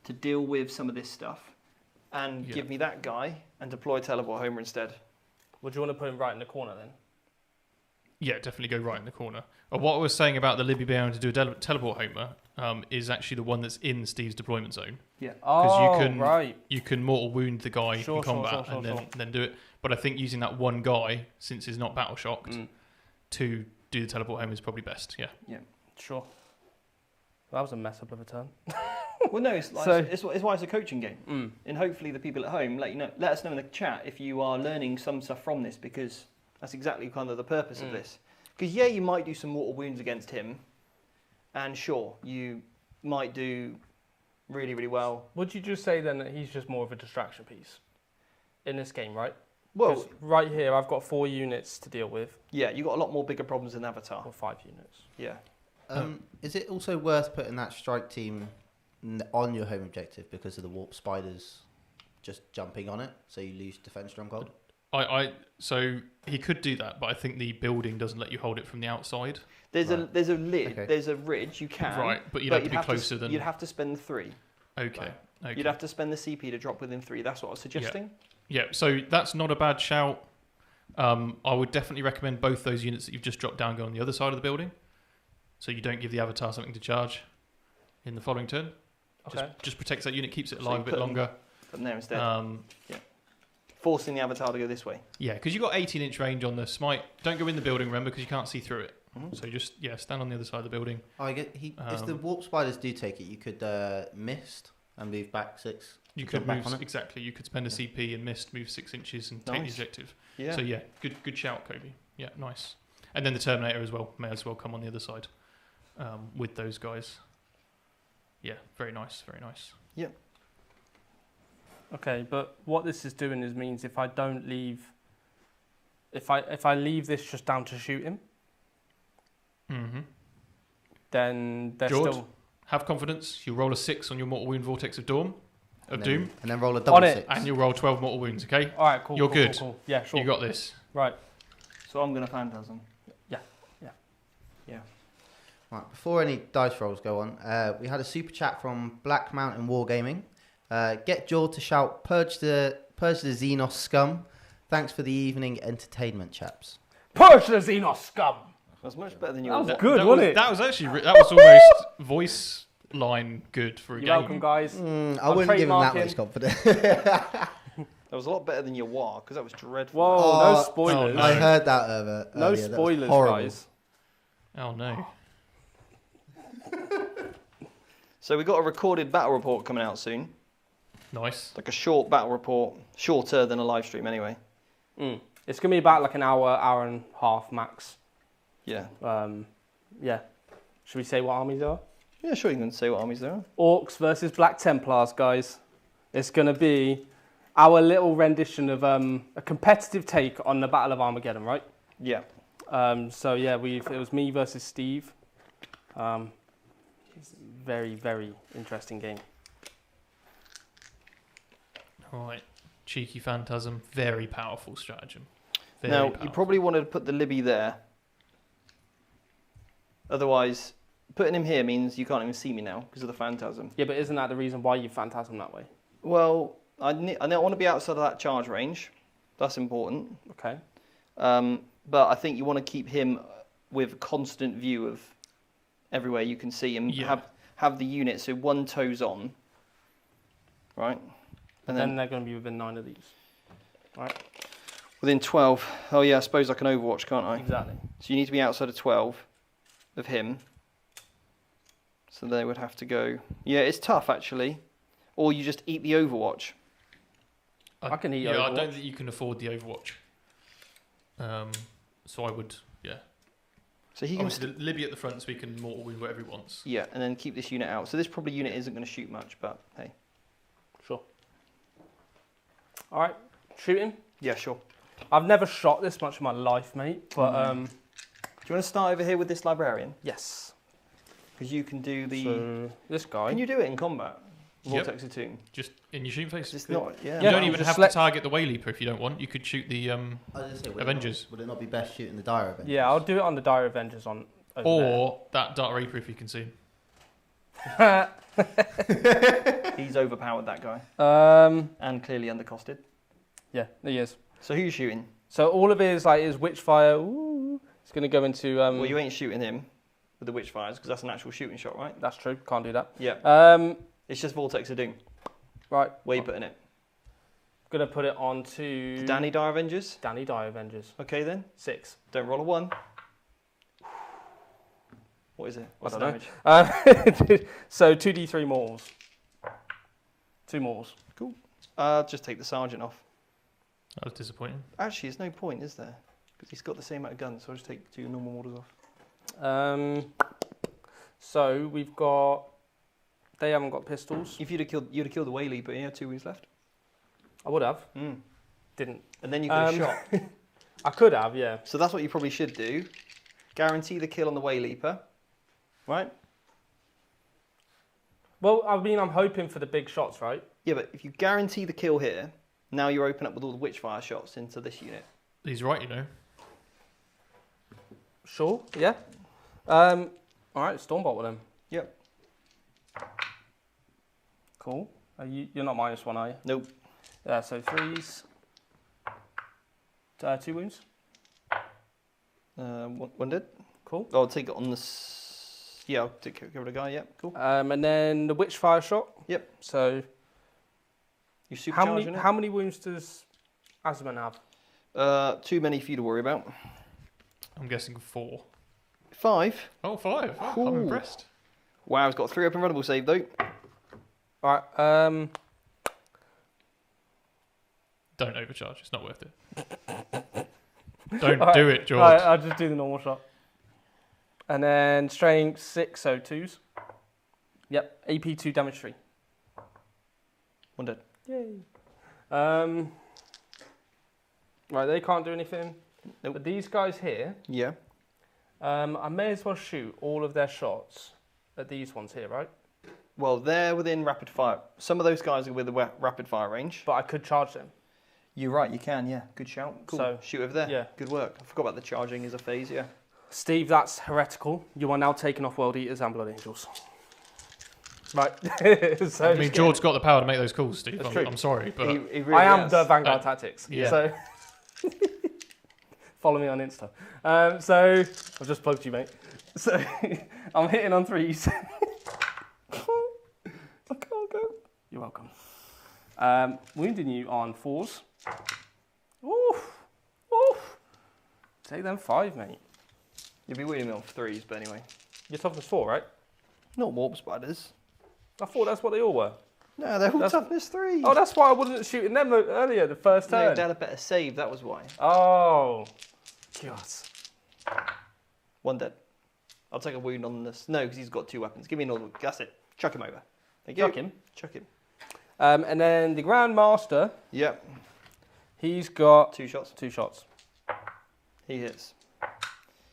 to deal with some of this stuff and give me that guy and deploy Teleport Homer instead.
Would you want to put him right in the corner then?
Yeah, definitely go right in the corner. What I was saying about the Libby being able to do a Teleport Homer is actually the one that's in Steve's deployment zone.
Yeah.
Oh,
You can mortal wound the guy
Sure,
in combat
sure,
and then do it. But I think using that one guy, since he's not battle shocked, to do the Teleport Homer is probably best. Yeah.
Sure. That was a mess up of a turn.
Well, no, it's, like,
So-
it's why it's a coaching game. And hopefully the people at home let us know in the chat if you are learning some stuff from this, because that's exactly kind of the purpose of this. Because you might do some mortal wounds against him, and sure, you might do really, really well.
Would you just say then that he's just more of a distraction piece in this game, right?
Well,
'Cause right here, I've got 4 units to deal with,
yeah, you got a lot more bigger problems than Avatar.
or 5 units.
Yeah.
Is it also worth putting that strike team on your home objective because of the warp spiders just jumping on it, so you lose defense stronghold?
So he could do that, but I think the building doesn't let you hold it from the outside.
There's a lid,
Okay.
there's a ridge, you can.
Right, but you'd have to be closer than...
You'd have to spend 3.
Okay.
You'd have to spend the CP to drop within 3. That's what I was suggesting.
Yeah, so that's not a bad shout. I would definitely recommend both those units that you've just dropped down go on the other side of the building, so you don't give the Avatar something to charge in the following turn.
Okay.
Just protects that unit, keeps it
So
alive
you
a bit
put them-
longer.
Put them there instead. Forcing the Avatar to go this way.
Yeah, because you've got 18-inch range on the smite. Don't go in the building, remember, because you can't see through it.
Mhm.
So just, stand on the other side of the building.
I get if the warp spiders do take it, you could mist and move back 6.
You
Jump
could
back
move,
on it.
exactly, you could spend a CP and mist, move 6 inches and take the
Nice.
objective.
Yeah.
So yeah, good shout, Kobe. Yeah, nice. And then the Terminator as well, may as well come on the other side with those guys. Yeah, very nice, very nice.
Okay, but what this is doing is means if I don't leave, if I leave this just down to shoot him, then they're
Jord?
still
Have confidence. You'll roll a 6 on your mortal wound vortex of Doom, Doom,
and then roll a double
On it.
6.
and you'll roll 12 mortal wounds. Okay,
all right. Cool.
You're
cool,
good.
Cool, cool. Yeah, sure.
you got this.
Right.
So I'm going to Phantasm.
Right, before any dice rolls go on, we had a super chat from Black Mountain Wargaming. Get Jord to shout, purge the Xenos scum. Thanks for the evening entertainment, chaps.
Purge the Xenos scum.
That's much better than
That
yours.
was good,
that
wasn't
was,
it?
That was actually that was almost voice line good for a
You're
game.
welcome, guys.
I wouldn't give him that
trademarking.
much confidence.
That was a lot better than your War, because that was dreadful.
Whoa,
Oh,
no spoilers.
no.
I heard that
No
earlier. That was
spoilers,
horrible.
guys.
Oh no.
So we got a recorded battle report coming out soon.
Nice.
Like a short battle report, shorter than a live stream anyway.
It's gonna be about like an hour and a half max.
Yeah.
Yeah. Should we say what armies are?
Yeah, sure, you can say what armies there are.
Orks versus Black Templars, guys. It's gonna be our little rendition of a competitive take on the Battle of Armageddon, right?
Yeah.
So yeah, it was me versus Steve. It's a very, very interesting game.
Right. Cheeky Phantasm. Very powerful stratagem. Very
Now,
powerful.
you probably wanted to put the Libby there. Otherwise, putting him here means you can't even see me now because of the Phantasm.
Yeah, but isn't that the reason why you Phantasm that way?
Well, I don't want to be outside of that charge range. That's important.
Okay.
But I think you want to keep him with constant view of everywhere you can see him.
Yeah.
Have the unit, so one toes on. Right? And
Then they're going to be within 9 of these. Right?
within 12. Oh yeah, I suppose I can Overwatch, can't I?
Exactly.
So you need to be outside of 12 of him. So they would have to go... Yeah, it's tough, actually. Or you just eat the Overwatch.
I can eat
Yeah, I
Overwatch.
don't think you can afford the Overwatch. So I would, yeah.
So he can...
Obviously, the Libby at the front, so he can mortal wound whatever he wants.
Yeah, and then keep this unit out. So this probably unit isn't going to shoot much, but hey.
Sure. All right, shooting.
Yeah, sure.
I've never shot this much in my life, mate. But
you want to start over here with this librarian?
Yes.
Because you can do the...
So, this guy.
Can you do it in combat?
Yep.
Vortex of Tomb.
Just in your shooting phase.
It's not... Yeah.
You don't even have to target the Way Leaper if you don't want. You could shoot the Avengers.
Would it not be best shooting the Dire Avengers?
Yeah, I'll do it on the Dire Avengers on.
Or that Dark Reaper if you can see.
He's overpowered, that guy. And clearly undercosted.
Yeah, he is.
So who are you shooting?
So all of his Witchfire. Ooh, it's going to go into.
Well, you ain't shooting him with the Witchfires because that's an actual shooting shot, right?
That's true. Can't do that.
Yeah. It's just Vortex of Doom.
Right.
Where you putting it?
Going to put it onto.
The Danny Dire Avengers?
Danny Dire Avengers.
Okay then.
6.
Don't roll a 1. What is it? What's the damage?
So 2d3 Mauls. 2 Mauls.
Cool. Just take the Sergeant off.
That was disappointing.
Actually, there's no point, is there? Because he's got the same amount of guns, so I'll just take 2 normal models off.
So we've got. They haven't got pistols.
If you'd have killed the Way Leaper, you had 2 wounds left.
I would have.
Mm.
Didn't.
And then you could have shot.
I could have, yeah.
So that's what you probably should do. Guarantee the kill on the Way Leaper. Right?
Well, I mean, I'm hoping for the big shots, right?
Yeah, but if you guarantee the kill here, now you're open up with all the Witchfire shots into this unit.
He's right, you know.
Sure, yeah. All right, Stormbolt with him.
Yep.
Cool. You're not -1, are you?
Nope.
So 3s. 2 wounds.
One dead.
Cool.
Oh, I'll take it on the... Yeah, I'll take care of the guy, yep, cool.
And then the Witchfire shot.
Yep.
So...
You supercharging it?
How many wounds does Asman have?
Too many for you to worry about.
I'm guessing 4.
5?
Oh, 5. Oh,
Cool.
I'm impressed.
Wow, he's got 3 open runnable save though.
All right.
Don't overcharge. It's not worth it. Don't
All
do
right.
it, George.
All right, I'll just do the normal shot. And then strength 6, so 2s. Yep. AP 2, damage 3.
1 dead.
Yay. Right, they can't do anything.
Nope.
But these guys here,
Yeah.
I may as well shoot all of their shots at these ones here, right?
Well, they're within rapid fire. Some of those guys are with the rapid fire range.
But I could charge them.
You're right, you can, yeah. Good shout. Cool.
So,
shoot over there.
yeah.
Good work. I forgot about the charging as a phase, yeah.
Steve, that's heretical. You are now taking off World Eaters and Blood Angels. Right. So
I mean, George's got the power to make those calls, Steve.
That's true.
I'm sorry, but
He really
I am
has.
the Vanguard Tactics.
yeah.
So follow me on Insta. So I've just plugged you, mate. So I'm hitting on 3s. I can't go. You're welcome. Wounding you on 4s. Oof. Oof. Take them 5, mate.
You'll be wounding me on 3s, but anyway.
Your toughness 4, right?
Not warp spiders.
I thought that's what they all were.
No, they're all toughness 3.
Oh, that's why I wasn't shooting them earlier, the first
No,
turn.
Dad had a better save, that was why.
Oh. God.
1 dead. I'll take a wound on this. No, because he's got 2 weapons. Give me another. That's it. Chuck him over. Thank you.
Chuck him.
Chuck him.
And then the Grand Master,
Yep.
he's got
2 shots.
2 shots.
He hits.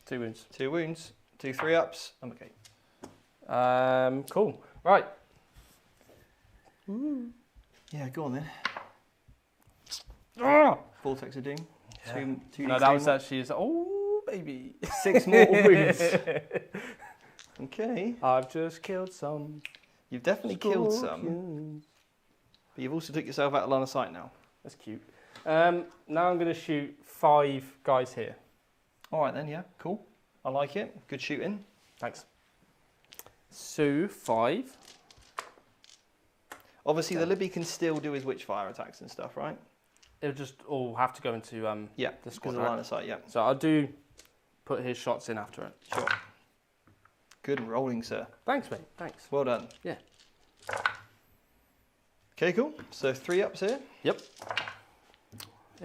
2 wounds.
2 wounds. 2 3-ups. I'm okay.
Cool. Right.
Yeah, go on then.
Ah!
Vortex of Doom.
Yeah.
2
No, that was actually his. Oh, baby.
6 mortal wounds. Okay.
I've just killed some.
You've definitely killed some.
scorpions.
But you've also took yourself out of line of sight now.
That's cute. Now I'm going to shoot 5 guys here.
All right then, yeah. Cool. I like it. Good shooting.
Thanks. So 5.
Obviously, the Libby can still do his Witchfire attacks and stuff, right?
It'll just all have to go into
Yeah,
the
because
squad.
of the
Right?
line of sight, yeah.
So I'll do put his shots in after it.
Sure. Good rolling, sir.
Thanks, mate. Thanks.
Well done.
Yeah.
Okay, cool. So 3 ups here.
Yep.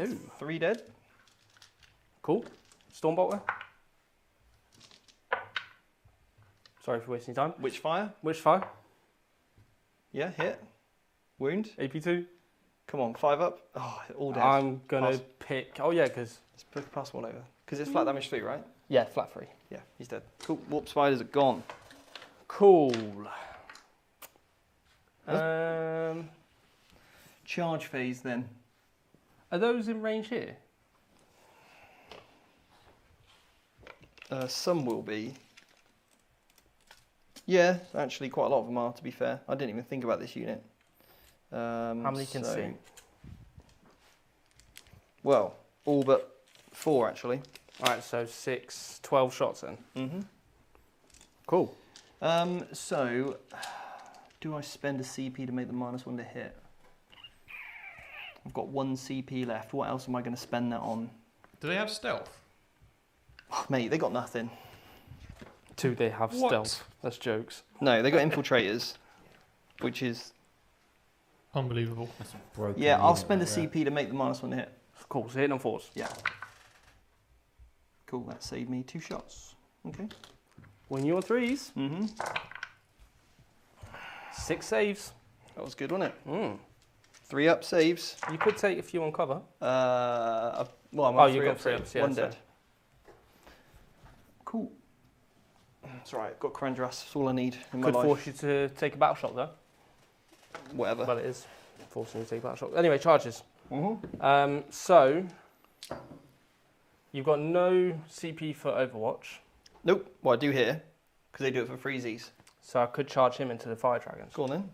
Ooh.
3 dead.
Cool. Stormbolter. Sorry for wasting time.
Witchfire.
Witchfire.
Yeah, hit. Wound.
AP2.
Come on, 5 up. Oh, all dead.
I'm going to
Pass.
pick... Oh, yeah, because...
Let's pass one over. Because it's flat damage 3, right?
Yeah, flat 3.
Yeah, he's dead. Cool. Warp spiders are gone.
Cool.
Charge phase then.
Are those in range here?
Some will be. Yeah, actually quite a lot of them are, to be fair. I didn't even think about this unit.
How many can see?
Well, all but 4 actually.
Alright, so 12 shots then.
Mm-hmm.
Cool.
So, do I spend a CP to make the -1 to hit? I've got 1 CP left. What else am I going to spend that on?
Do they have stealth?
Oh, mate, they got nothing.
2 they have
What?
stealth. That's jokes.
No, they got infiltrators, which is...
Unbelievable.
That's a broken
Yeah, I'll
unit
spend a
right there.
CP to make the -1 to hit.
Cool, so hitting on 4s.
Yeah. Cool, that saved me 2 shots. Okay.
Win your 3s.
Mm-hmm.
6 saves.
That was good, wasn't it?
Mm.
3 up saves.
You could take a few on cover.
Well, I'm
Oh,
on
you
3
got
up
3
saves.
ups, yeah,
1
so-
dead. Cool. That's right, got Krendras. That's all I need in my
Could
life.
force you to take a battle shot though.
Whatever.
Well, it is forcing you to take a battle shot. Anyway, charges.
Mm-hmm.
So, you've got no CP for Overwatch.
Nope. Well, I do here, because they do it for freezies.
So I could charge him into the Fire Dragons.
Go on then.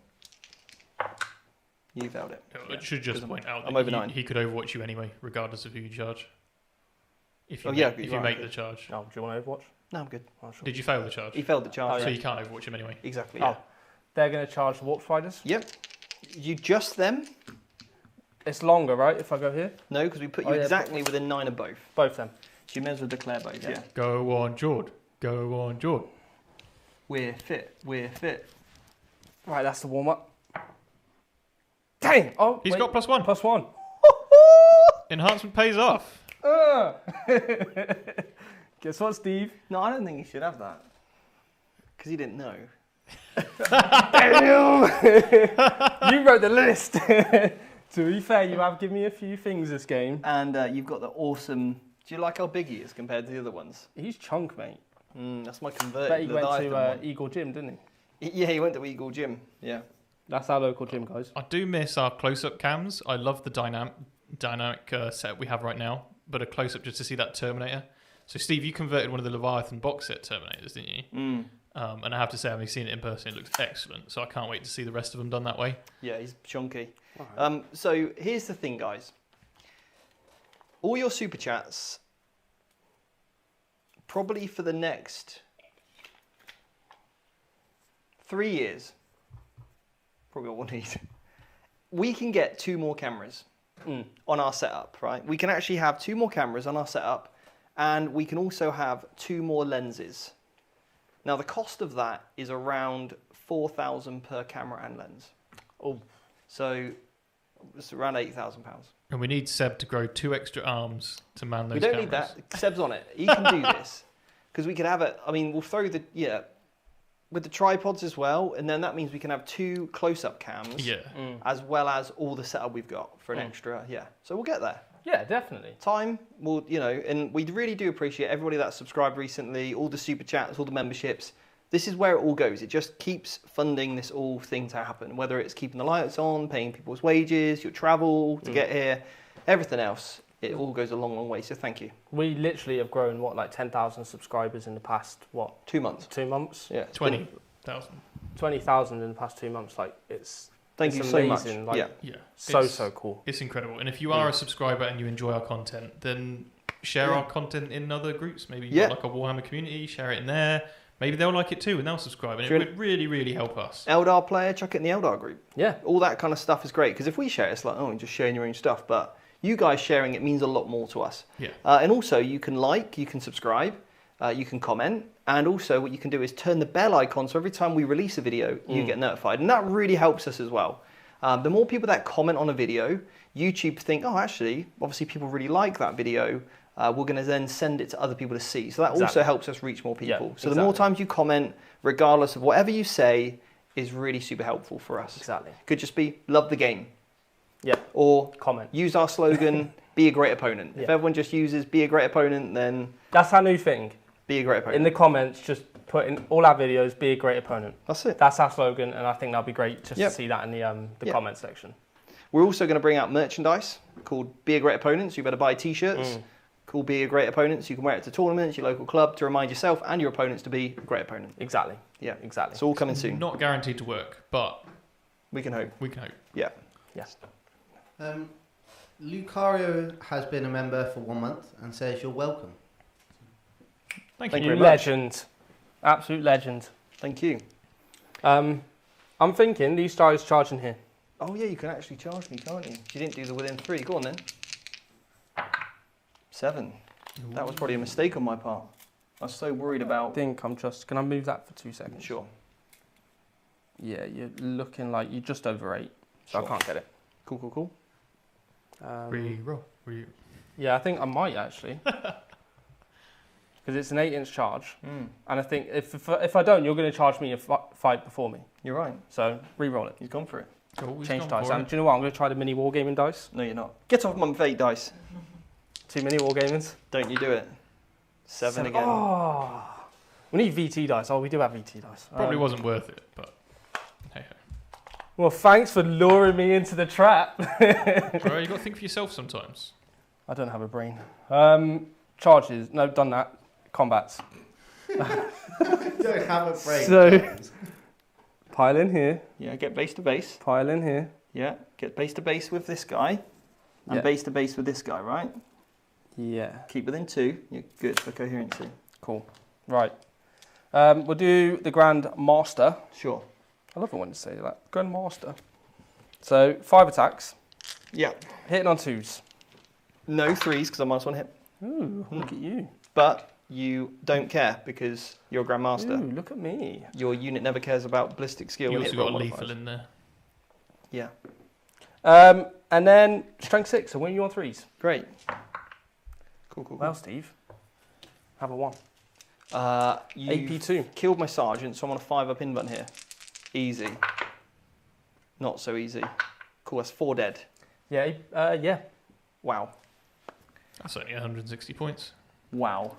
You failed it.
It should just
'cause
point out
I'm
that
over 9.
he could overwatch you anyway, regardless of who you charge. If you
Oh, yeah,
make,
you
if you
are,
make
okay.
the charge.
Oh, do you want Overwatch?
No, I'm good.
Oh, sure.
Did you fail the charge?
He failed the charge.
Oh,
So
yeah.
you can't overwatch him anyway.
Exactly, yeah.
Oh, they're going to charge the Warp Spiders.
Yep. You just them?
It's longer, right, if I go here?
No, because we put you
Oh, yeah,
exactly within 9 of both.
Both them.
So you may as well declare both, yeah.
Go on, Jord. Go on, Jord.
We're fit. We're fit.
Right, that's the warm-up. Dang! Oh,
He's
wait.
got +1.
+1.
Enhancement pays off.
Guess what, Steve?
No, I don't think you should have that. Because he didn't know.
You wrote the list. To be fair, you have given me a few things this game.
And you've got the awesome... Do you like how big he is compared to the other ones?
He's chunk, mate.
That's my converted.
Bet he went
Leviathan
to
one.
Eagle Gym, didn't he?
Yeah, he went to Eagle Gym. Yeah.
That's our local gym, guys.
I do miss our close-up cams. I love the dynamic setup we have right now, but a close-up just to see that Terminator. So, Steve, you converted one of the Leviathan box set Terminators, didn't you?
Mm.
And I have to say, having seen it in person, it looks excellent. So I can't wait to see the rest of them done that way.
Yeah, he's chunky.
Right.
So here's the thing, guys. All your super chats, probably for the next 3 years, probably all we'll need. We can get 2 more cameras on our setup, right? We can actually have 2 more cameras on our setup, and we can also have 2 more lenses. Now, the cost of that is around 4,000 per camera and lens.
Oh,
So it's around £8,000.
And we need Seb to grow 2 extra arms to man those
We don't
cameras.
need that. Seb's on it. He can do this. Because we can have it, I mean, we'll throw the, with the tripods as well. And then that means we can have 2 close-up cams.
Yeah.
As well as all the setup we've got for an extra, So we'll get there.
yeah, definitely.
Time, we'll, and we really do appreciate everybody that's subscribed recently, all the super chats, all the memberships. This is where it all goes. It just keeps funding this all thing to happen, whether it's keeping the lights on, paying people's wages, your travel to get here, everything else. It all goes a long, long way. So thank you.
We literally have grown, like 10,000 subscribers in the past,
2 months.
2 months?
Yeah.
20,000.
20,000 in the past 2 months. Like, it's
Thank you
it's
so much.
amazing. Like,
Yeah.
Yeah.
So cool.
It's incredible. And if you are a subscriber and you enjoy our content, then share our content in other groups. Maybe you've got like a Warhammer community, share it in there. Maybe they'll like it too and they'll subscribe. And it would really, really help us.
Eldar player, chuck it in the Eldar group.
Yeah.
All that kind of stuff is great. Because if we share it, it's like, you're just sharing your own stuff. But you guys sharing it means a lot more to us.
Yeah.
And also, you can you can subscribe, you can comment. And also, what you can do is turn the bell icon. So every time we release a video, you get notified. And that really helps us as well. The more people that comment on a video, YouTube think, actually, obviously people really like that video. We're going to then send it to other people to see. So that also helps us reach more people.
Yeah,
so the more times you comment, regardless of whatever you say, is really super helpful for us.
Exactly.
Could just be, love the game.
Yeah.
Or
comment.
Use our slogan, be a great opponent. If everyone just uses be a great opponent, then...
That's our new thing.
Be a great opponent.
In the comments, just put in all our videos, be a great opponent.
That's it.
That's our slogan, and I think that'll be great just to see that in the comment section.
We're also going to bring out merchandise called Be a Great Opponent, so you better buy t-shirts called Be a Great Opponent, so you can wear it to tournaments, your local club, to remind yourself and your opponents to be a great opponent.
Exactly.
Yeah,
exactly.
It's all coming soon.
Not guaranteed to work, but
we can hope.
We can hope.
Yeah.
Yes.
Lucario has been a member for 1 month and says you're welcome.
Thank you
You
very much.
legend. Absolute legend.
Thank you.
I'm thinking these guys charging here.
Oh yeah, you can actually charge me, can't you? You didn't do the within 3. Go on then. 7. Ooh. That was probably a mistake on my part. I was so worried about...
Can I move that for 2 seconds?
Sure.
Yeah, you're looking like you're just over 8, so
Sure.
I can't get it.
Cool, cool, cool.
Reroll.
Yeah, I think I might actually. Because it's an 8-inch charge. And I think if I don't, you're going to charge me a fight before me.
You're right.
So, re-roll it.
He's gone for it.
Change dice. And do you know what? I'm going to try the mini wargaming dice.
No, you're not. Get off my fate dice.
2 mini wargamings.
Don't you do it. 7 again.
Oh. We need VT dice. Oh, we do have VT dice.
Probably wasn't worth it, but hey ho.
Well, thanks for luring me into the trap.
Bro, you got to think for yourself sometimes.
I don't have a brain. Charges. No, done that. Combats.
You don't have a brain.
So, pile in here.
Yeah, get base to base.
Pile in here.
Yeah, get base to base with this guy. And base to base with this guy, right?
Yeah.
Keep within 2. You're good for coherency.
Cool. Right. We'll do the Grand Master.
Sure.
I love it when you say that. Grand Master. So, 5 attacks.
Yeah.
Hitting on 2s.
No 3s because I -1 hit.
Ooh, look at you.
But you don't care because you're a Grandmaster.
Ooh, look at me.
Your unit never cares about ballistic skill.
You
and
also
hit
got a
roll
lethal
modifiers.
in there.
Yeah.
And then Strength 6, so when you on 3s.
Great. Cool, cool,
Well,
cool.
Steve, have a 1.
You
AP2.
killed my sergeant, so I'm on a 5-up invuln here. Easy. Not so easy. Cool, that's 4 dead.
Yeah, yeah.
Wow.
That's only 160 points.
Wow.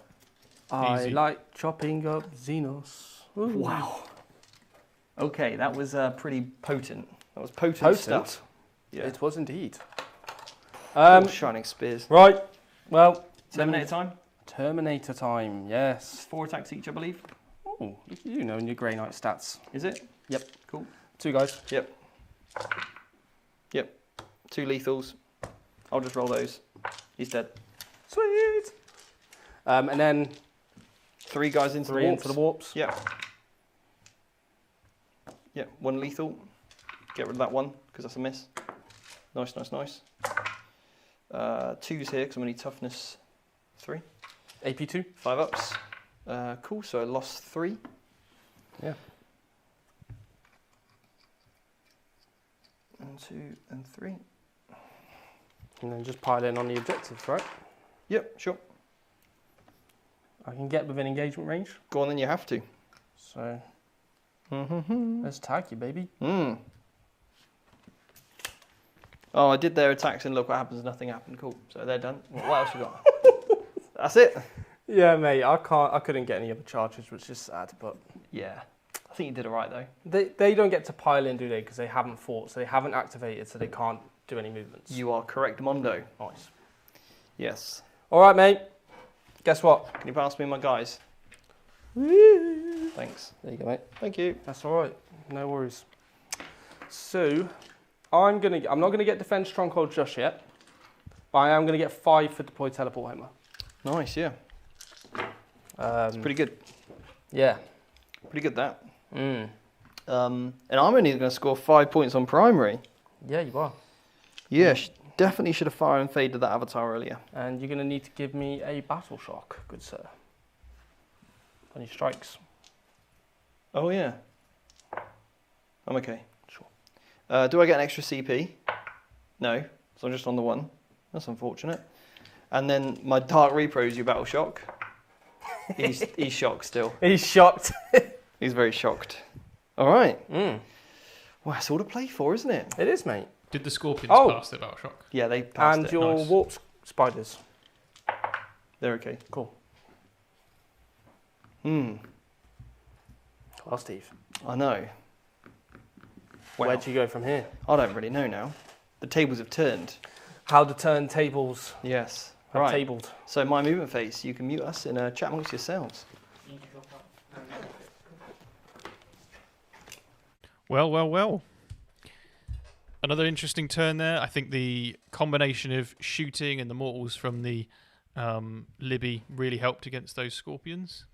I
Easy.
like chopping up Xenos. Ooh.
Wow. Okay, that was pretty potent. That was potent stuff. Yeah.
It was indeed.
Shining spears.
Right. Well,
Terminator time.
Terminator time. Yes.
4 attacks each, I believe.
Oh, look at you knowing your Grey Knight stats.
Is it?
Yep.
Cool.
2 guys.
Yep. Yep. 2 lethals. I'll just roll those. He's dead.
Sweet. And then
3 guys into
3
the
into the warps.
Yep. Yep. 1 lethal. Get rid of that one because that's a miss. Nice, nice, nice. 2s here because I'm going to need toughness 3.
AP2.
5 ups. Cool, so I lost 3.
Yeah.
And 2 and 3.
And then just pile in on the objectives, right?
Yep, sure.
I can get within engagement range.
Go on then, you have to.
So, let's tag you, baby.
Oh, I did their attacks and look what happens, nothing happened. Cool, so they're done. What else you got? That's it?
Yeah, mate, I couldn't get any other charges, which is sad, but...
Yeah. I think you did alright though.
They don't get to pile in, do they? Because they haven't fought, so they haven't activated, so they can't do any movements.
You are correct, Mondo.
Nice.
Yes.
All right, mate. Guess what?
Can you pass me my guys? Thanks.
There you go, mate.
Thank you.
That's all right. No worries. So, I'm not gonna get defense stronghold just yet, but I am gonna get 5 for deploy teleport hammer.
Nice, yeah. It's pretty good.
Yeah.
Pretty good that. And I'm only going to score 5 points on primary.
Yeah, you are.
Yeah, definitely should have fire and faded that avatar earlier.
And you're gonna need to give me a battle shock, good sir. On your strikes.
Oh yeah. I'm okay.
Sure.
Do I get an extra CP? No, so I'm just on the 1. That's unfortunate. And then my Dark Repros, your battle shock. He's shocked still.
He's shocked.
He's very shocked. All right. Well, that's all to play for, isn't it?
It is, mate.
Did the Scorpions pass their battle shock?
Yeah, they passed
And
it.
your
Nice.
warp spiders.
They're okay.
Cool. Well, Steve,
I know. Well,
where do you go from here?
I don't really know now. The tables have turned.
How the turntables
Yes.
have
Right.
tabled.
So my movement phase, you can mute us in a chat amongst yourselves.
Well. Another interesting turn there. I think the combination of shooting and the mortals from the Libby really helped against those scorpions.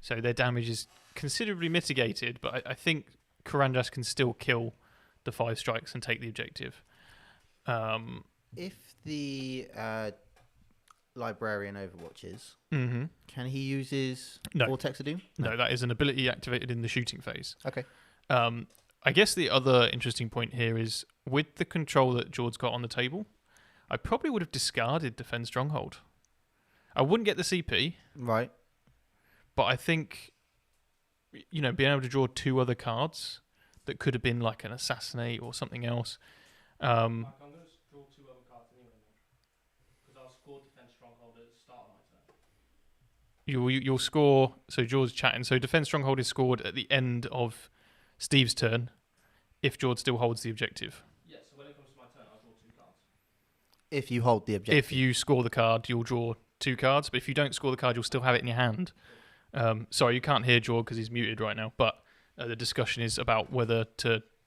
So their damage is considerably mitigated, but I think Karanjas can still kill the 5 strikes and take the objective.
If the librarian overwatches,
Mm-hmm.
can he use his
No.
Vortex of Doom?
No, that is an ability activated in the shooting phase.
Okay.
I guess the other interesting point here is with the control that Jord's got on the table, I probably would have discarded Defend Stronghold. I wouldn't get the CP,
Right.
but I think, being able to draw 2 other cards that could have been like an Assassinate or something else.
I'm going to draw 2 other cards anyway, because I'll score Defend Stronghold at the start of my turn.
You'll score, so Jord's chatting, so Defend Stronghold is scored at the end of Steve's turn if Jord still holds the objective.
Yeah, so when it comes to my turn, I'll draw 2 cards.
If you hold the objective.
If you score the card, you'll draw 2 cards, but if you don't score the card, you'll still have it in your hand. Sorry, you can't hear Jord because he's muted right now, but the discussion is about whether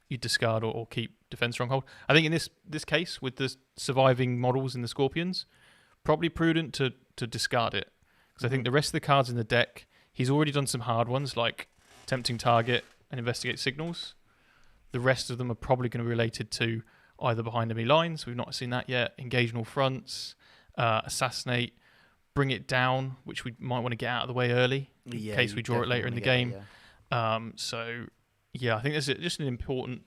you discard or keep Defend Stronghold. I think in this case, with the surviving models in the Scorpions, probably prudent to discard it. Because I think the rest of the cards in the deck, he's already done some hard ones like Tempting Target and Investigate Signals. The rest of them are probably going to be related to either behind enemy lines, we've not seen that yet, engage in all fronts, assassinate, bring it down, which we might want to get out of the way early in case we draw it later in the game. So, I think that's just an important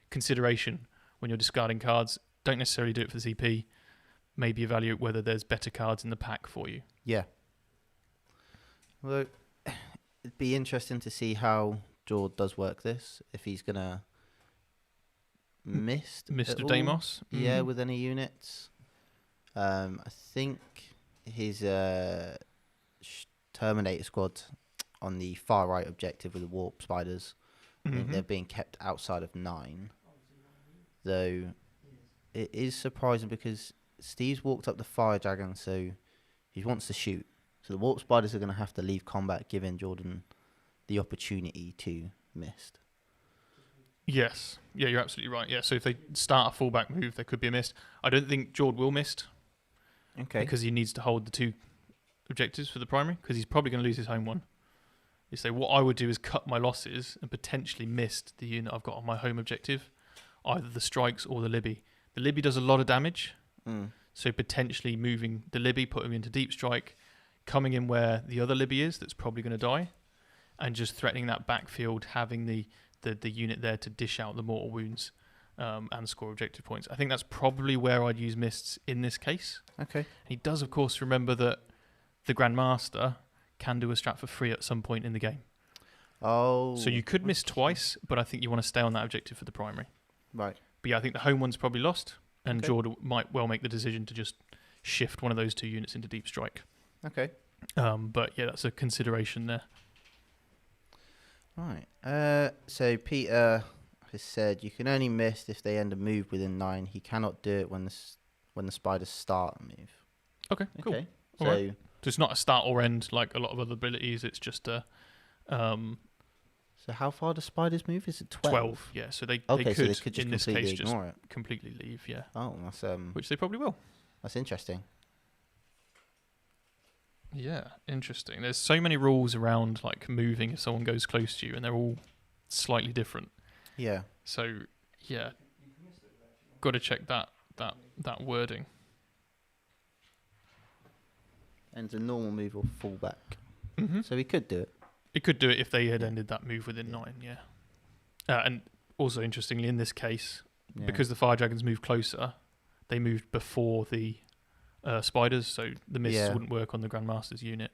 consideration when you're discarding cards. Don't necessarily do it for the CP. Maybe evaluate whether there's better cards in the pack for you.
Yeah. Well, it'd be interesting to see how Jord does work this. If he's going to Mist
Mist
at
of
all.
Deimos?
Yeah, with any units. I think his Terminator squad on the far right objective with the warp spiders, I think they're being kept outside of 9. Though it is surprising because Steve's walked up the fire dragon, so he wants to shoot. So the warp spiders are going to have to leave combat, giving Jordan the opportunity to Mist.
Yes. Yeah, you're absolutely right. Yeah, so if they start a fallback move, there could be a mist. I don't think Jord will mist.
Okay.
Because he needs to hold the 2 objectives for the primary, because he's probably going to lose his home one. You say, what I would do is cut my losses and potentially mist the unit I've got on my home objective, either the strikes or the Libby. The Libby does a lot of damage, so potentially moving the Libby, putting him into deep strike, coming in where the other Libby is that's probably going to die, and just threatening that backfield, having the unit there to dish out the mortal wounds and score objective points. I think that's probably where I'd use mists in this case.
Okay.
And he does, of course, remember that the Grandmaster can do a strat for free at some point in the game.
Oh.
So you could miss twice, but I think you want to stay on that objective for the primary.
Right.
But yeah, I think the home one's probably lost, and
Okay.
Jord might well make the decision to just shift one of those 2 units into deep strike.
Okay.
But yeah, that's a consideration there.
Right. So Peter has said you can only mist if they end a move within 9. He cannot do it when the spiders start a move.
Okay, cool.
Okay.
All
So
right. So it's not a start or end like a lot of other abilities. It's just a
so how far do spiders move? Is it 12?
12. Yeah, so they
Okay,
could,
so they could just
in this
completely
case, just
ignore it.
completely leave. Yeah,
Oh, that's
which they probably will.
that's interesting.
Yeah, interesting. There's so many rules around like moving if someone goes close to you, and they're all slightly different.
Yeah.
So yeah, got to check that wording.
And a normal move or fall back.
Mm-hmm.
So he could do it.
It could do it if they had ended that move within 9. Yeah, and also interestingly in this case,
Yeah.
because the fire dragons move closer, they moved before the spiders, so the mists wouldn't work on the Grandmaster's unit.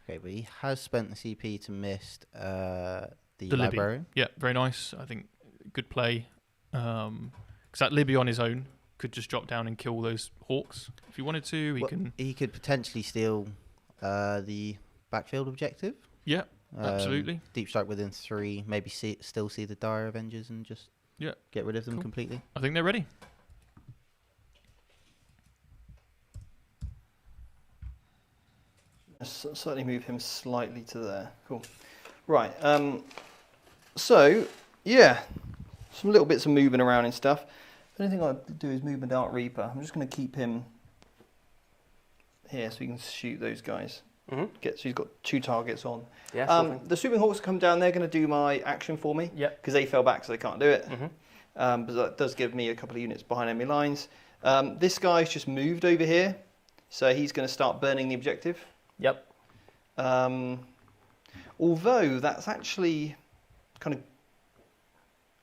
Okay, but he has spent the CP to mist the
Libby.
librarian.
Yeah, very nice. I think good play. Because that Libby on his own could just drop down and kill those hawks if he wanted to. He can.
He could potentially steal the backfield objective.
Yeah, absolutely.
Deep strike within 3. Maybe still see the Dire Avengers and just get rid of them completely.
I think they're ready.
Certainly move him slightly to there. Cool. Right. So, yeah, some little bits of moving around and stuff. The only thing I'll do is move my Dark Reaper. I'm just going to keep him here so we can shoot those guys. So he's got 2 targets on.
Yeah,
the Swooping Hawks come down. They're going to do my action for me.
Yep.
Because they fell back, so they can't do it. But that does give me a couple of units behind enemy lines. This guy's just moved over here, so he's going to start burning the objective.
Yep.
Although that's actually kind of,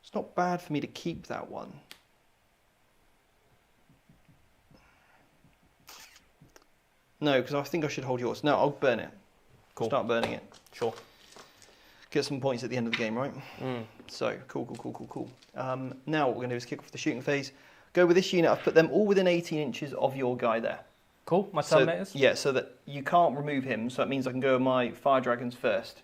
it's not bad for me to keep that one. No, because I think I should hold yours. No, I'll burn it.
Cool.
Start burning it.
Sure.
Get some points at the end of the game, right? So, cool. Now what we're going to do is kick off the shooting phase. Go with this unit. I've put them all within 18 inches of your guy there.
Cool, my Terminators?
Yeah, so that you can't remove him, so that means I can go with my Fire Dragons first.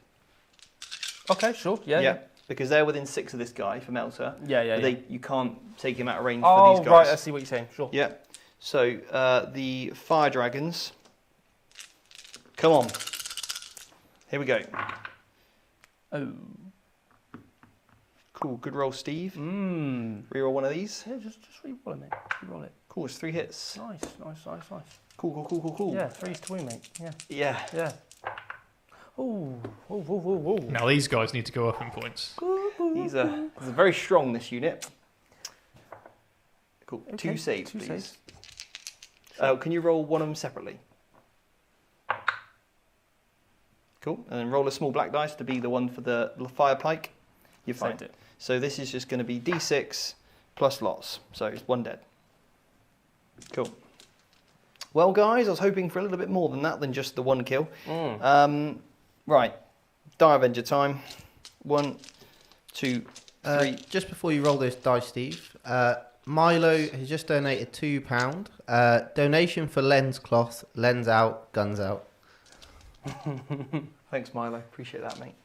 Okay, sure, yeah.
Because they're within 6 of this guy for Melter.
Yeah.
You can't take him out of range for these guys.
Oh, right, I see what you're saying, sure.
Yeah, so the Fire Dragons, come on. Here we go.
Oh.
Cool, good roll, Steve. Reroll one of these.
Yeah, just re-roll it, mate. Re-roll it.
Cool, it's 3 hits.
Nice.
Cool.
Yeah, 3's to win, mate.
Yeah.
Ooh.
Now these guys need to go up in points.
He's very strong, this unit. Cool.
Okay,
2 saves,
2
please.
saves.
Can you roll one of them separately? Cool. And then roll a small black dice to be the one for the fire pike. You're fine.
Saved it.
So this is just going to be d6 plus lots. So it's 1 dead. Cool. Well, guys, I was hoping for a little bit more than that, than just the 1 kill. Right. Dire Avenger time. 1, 2, 3.
Just before you roll this dice, Steve, Milo has just donated £2. Donation for lens cloth. Lens out, guns out.
Thanks, Milo. Appreciate that, mate.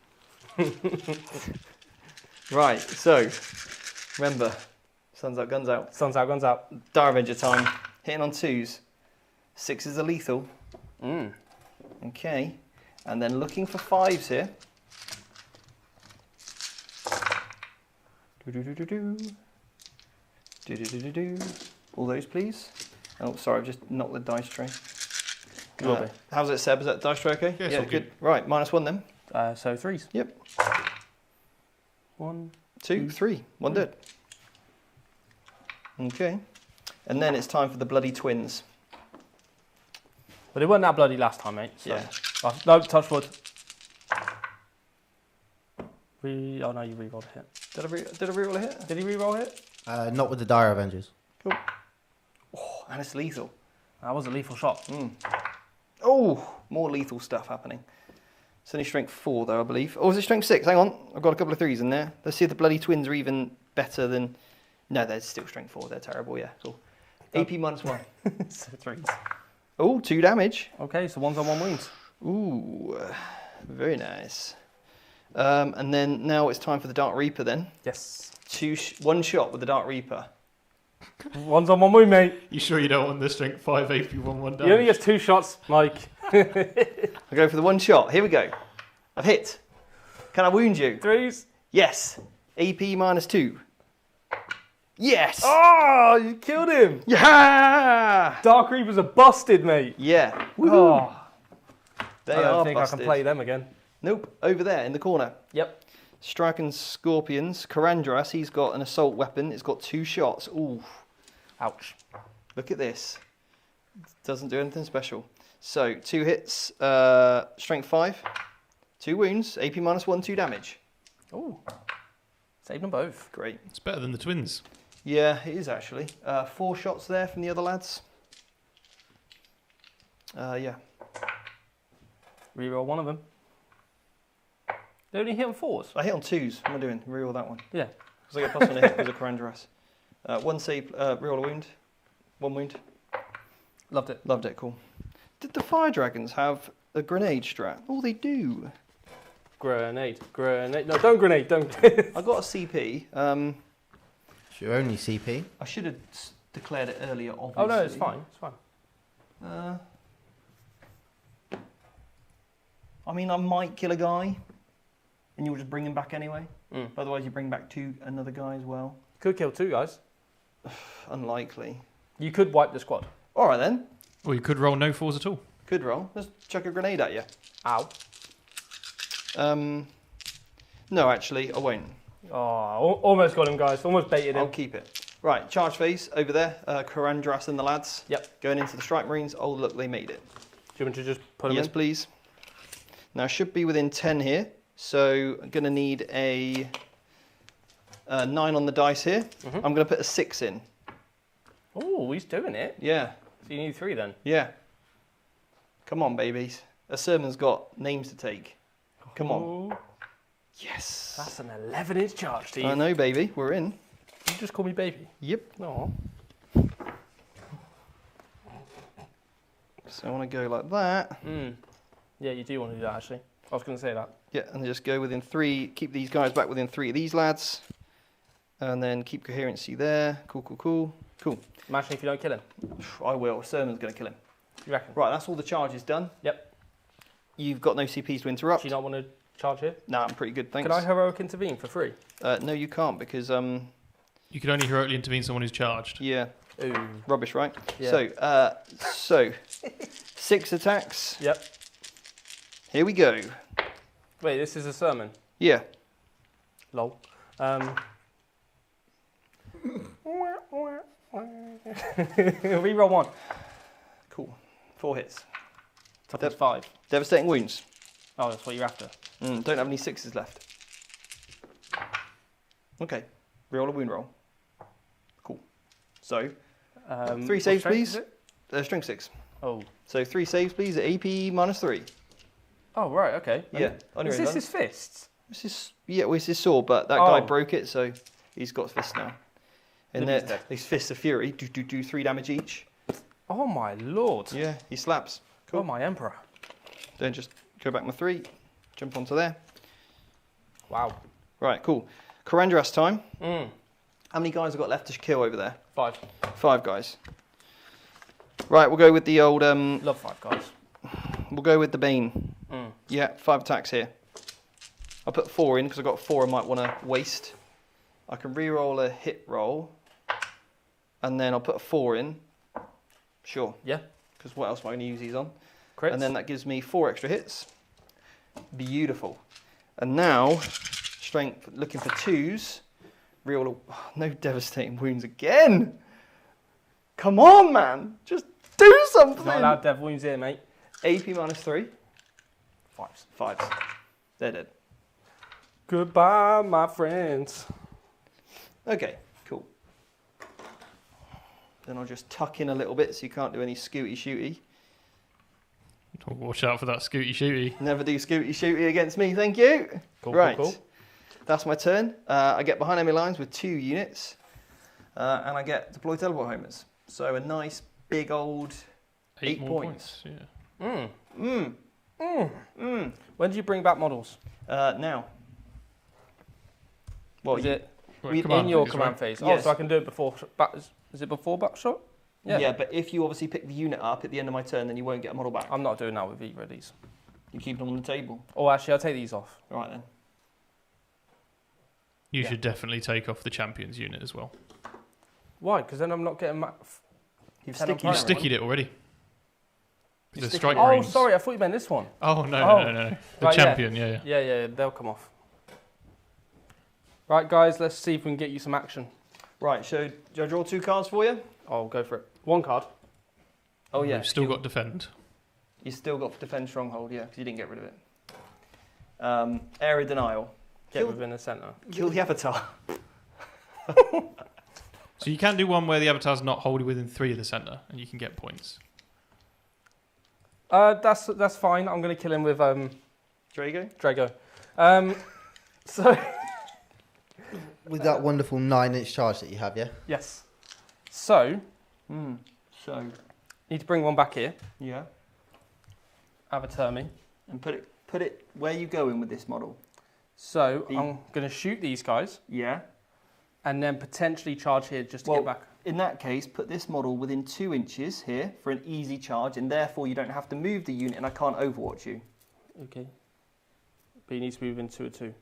Right. So, remember, sun's out, guns out.
Sun's out, guns out.
Dire Avenger time. Hitting on 2s. 6s are lethal. Okay. And then looking for 5s here. All those, please. Oh, sorry, I've just knocked the dice tray. How's it, Seb? Is that dice tray okay?
Yeah, it's all good.
Right, -1 then.
So 3s.
Yep.
1,
2, 3. 1 dead. Okay. And then it's time for the bloody twins.
But it wasn't that bloody last time, mate. So.
Yeah.
No, touch wood. Oh no, you re-rolled a hit.
Did I re-roll a hit?
Did he re-roll a hit?
Not with the Dire Avengers.
Cool. Oh, and it's lethal.
That was a lethal shot.
Oh, more lethal stuff happening. It's only strength 4 though, I believe. Oh, is it strength 6? Hang on. I've got a couple of 3s in there. Let's see if the bloody twins are even better than... No, they're still strength 4. They're terrible, yeah. Cool. AP -1.
So 3s.
Oh, 2 damage.
Okay, so 1s on 1 wounds.
Ooh, very nice. And then now it's time for the Dark Reaper then.
Yes.
1 shot with the Dark Reaper.
1s on 1 wound, mate.
You sure you don't want the strength 5 AP 1/1 damage?
He only gets 2 shots, Mike.
I'll go for the 1 shot. Here we go. I've hit. Can I wound you?
3s.
Yes. AP -2. Yes.
Oh, you killed him.
Yeah.
Dark Reapers are busted, mate.
Yeah.
Oh.
They
I don't
are
think
busted.
I can play them again.
Nope. Over there in the corner.
Yep.
Striking Scorpions. Karandras, he's got an assault weapon. It's got 2 shots. Ooh.
Ouch.
Look at this. Doesn't do anything special. So, 2 hits, strength 5, 2 wounds, AP -1, 2 damage.
Ooh. Saved them both.
Great.
It's better than the twins.
Yeah, it is actually. 4 shots there from the other lads. Yeah.
Reroll one of them. They only hit on 4s.
I hit on 2s. What am I doing? Reroll that one.
Yeah.
Because I get plus 1 hit with a Karandras. 1 save, reroll a wound. 1 wound.
Loved it.
Loved it, cool. Did the Fire Dragons have a grenade strat? Oh, they do.
Grenade. No, don't grenade. Don't.
I got a CP.
It's your only CP.
I should have declared it earlier, obviously.
Oh no, it's fine. It's fine.
I mean, I might kill a guy, and you'll just bring him back anyway.
Mm.
Otherwise, you bring back another guy as well.
Could kill 2 guys.
Unlikely.
You could wipe the squad.
All right then.
Or you could roll no 4s at all.
Could roll. Let's chuck a grenade at you.
Ow.
No, actually, I won't.
Oh, almost got him, guys. Almost baited him.
I'll keep it. Right, charge phase over there. Karandras and the lads.
Yep.
Going into the strike marines. Oh, look, they made it.
Do you want to just put him
Yes,
in?
please. Now, I should be within 10 here. So, I'm going to need a 9 on the dice here.
Mm-hmm.
I'm going to put a 6 in.
Oh, he's doing it.
Yeah.
So you need 3 then.
Yeah. Come on, babies. A sermon's got names to take. Come on.
Ooh,
Yes.
that's an 11-inch charge, Steve.
I know, baby. We're in.
You just call me baby.
Yep.
No.
So I want to go like that.
Yeah, you do want to do that, actually. I was going to say that.
Yeah, and just go within 3. Keep these guys back within 3 of these lads. And then keep coherency there. Cool.
Imagine if you don't kill him.
I will. Sermon's going to kill him.
You reckon?
Right, that's all the charges done.
Yep.
You've got no CPs to interrupt.
Do you not want to charge here?
Nah, I'm pretty good, thanks.
Can I heroic intervene for free?
No, you can't because,
You can only heroically intervene someone who's charged.
yeah,
Ooh.
rubbish, right?
Yeah.
So 6 attacks.
Yep.
Here we go.
Wait, this is a sermon.
Yeah.
Lol. Reroll 1.
Cool. 4 hits.
Toughness 5.
Devastating wounds.
Oh, that's what you're after.
Don't have any 6s left. Okay. Reroll a wound roll. Cool. So, 3
what
saves,
strength
please.
is it?
Strength 6.
Oh.
So 3 saves, please, at AP -3.
Oh, right, okay.
Yeah. On your
Is
own,
this
Dan.
his fists?
Well, it's his sword, but that guy
Oh.
broke it, so he's got fists now. And
Then he's dead.
these fists of fury do 3 damage each.
Oh, my lord.
Yeah, he slaps. Cool.
Oh, my emperor.
Then just go back my 3, jump onto there.
Wow.
Right, cool. Karandras time.
Mm.
How many guys have got left to kill over there?
5.
5 guys. Right, we'll go with the old.
Love 5 guys.
We'll go with the Bane.
Mm.
Yeah, 5 attacks here. I'll put 4 in because I've got 4 I might want to waste. I can re-roll a hit roll. And then I'll put a 4 in. Sure.
Yeah.
Because what else am I going to use these on?
Crits.
And then that gives me 4 extra hits. Beautiful. And now, strength, looking for 2s. Reroll. No devastating wounds again. Come on, man. Just do something.
Not allowed dev wounds here, mate.
AP -3.
5s.
5s. They're dead.
Goodbye, my friends.
Okay, cool. Then I'll just tuck in a little bit so you can't do any scooty shooty.
Oh, watch out for that scooty shooty.
Never do scooty shooty against me, thank you.
Cool,
right,
cool.
That's my turn. I get behind enemy lines with 2 units. And I get deploy teleport homers. So a nice big old 8
more
points.
Yeah.
When do you bring back models?
Now. Well,
Is it
Well,
We-
command
in your
phase,
command
right?
phase?
Yes.
Oh, so I can do it before. Is it before backshot?
yeah, but if you obviously pick the unit up at the end of my turn, then you won't get a model back.
I'm not doing that with either of these.
You keep them on the table.
Oh, actually, I'll take these off.
All right then.
You
Yeah.
should definitely take off the champions unit as well.
Why? Because then I'm not getting.
You've
Ten on
sticky
You've
primary.
stickied it already.
You
The
sticky
strike
it.
Oh,
marines.
sorry. I thought you meant this one.
Oh no,
Oh.
no. The
Right, yeah.
champion, yeah.
Yeah, they'll come off. Right, guys, let's see if we can get you some action.
Right, so do I draw 2 cards for you?
Oh, go for it. 1 card.
Oh yeah.
You've still got defend.
You still got defend stronghold, yeah, because you didn't get rid of it. Area denial.
Get
Kill-
within the centre.
Kill the avatar.
So you can do one where the avatar's not wholly within 3 of the centre, and you can get points.
That's fine. I'm going to kill him with
Drago.
Drago. So
With that wonderful 9-inch charge that you have, yeah?
yes. So
So
need to bring one back here.
yeah,
Avatar me.
and put it put it where you going with this model.
So I'm going to shoot these guys.
Yeah.
And then potentially charge here just to get back.
In that case, put this model within 2 inches here for an easy charge, and therefore you don't have to move the unit, and I can't overwatch you.
Okay. But you need to be within 2 or 2.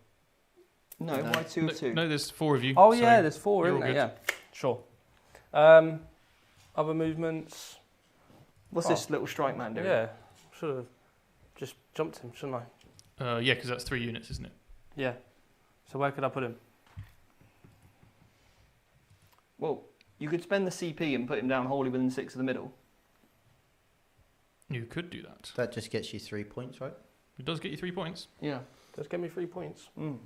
No, why 2 or 2?
No, there's 4 of you.
Oh
so
yeah, there's 4, isn't there?
good.
Yeah, sure. Other movements.
What's this little strike man doing?
Yeah, should have just jumped him, shouldn't I?
Yeah, because that's 3 units, isn't it?
Yeah. So where could I put him?
Well, you could spend the CP and put him down wholly within 6 of the middle.
You could do that.
That just gets you 3 points, right?
It does get you 3 points.
Yeah.
Just get me 3 points.
And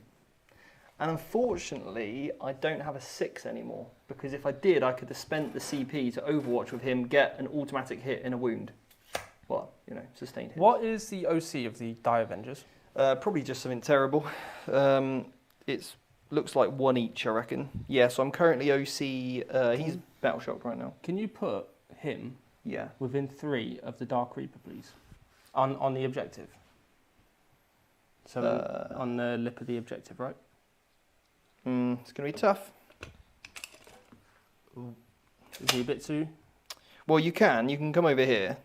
unfortunately, I don't have a 6 anymore, because if I did, I could have spent the CP to overwatch with him, get an automatic hit and a wound. Well, sustained hit.
What is the OC of the Die Avengers?
Probably just something terrible. It looks like 1 each, I reckon. Yeah, so I'm currently OC. He's battle shocked right now.
Can you put him
Yeah.
within 3 of the Dark Reaper, please? On the objective. So on the lip of the objective, right?
It's going to be tough.
Is he a bit too?
Well, you can come over here,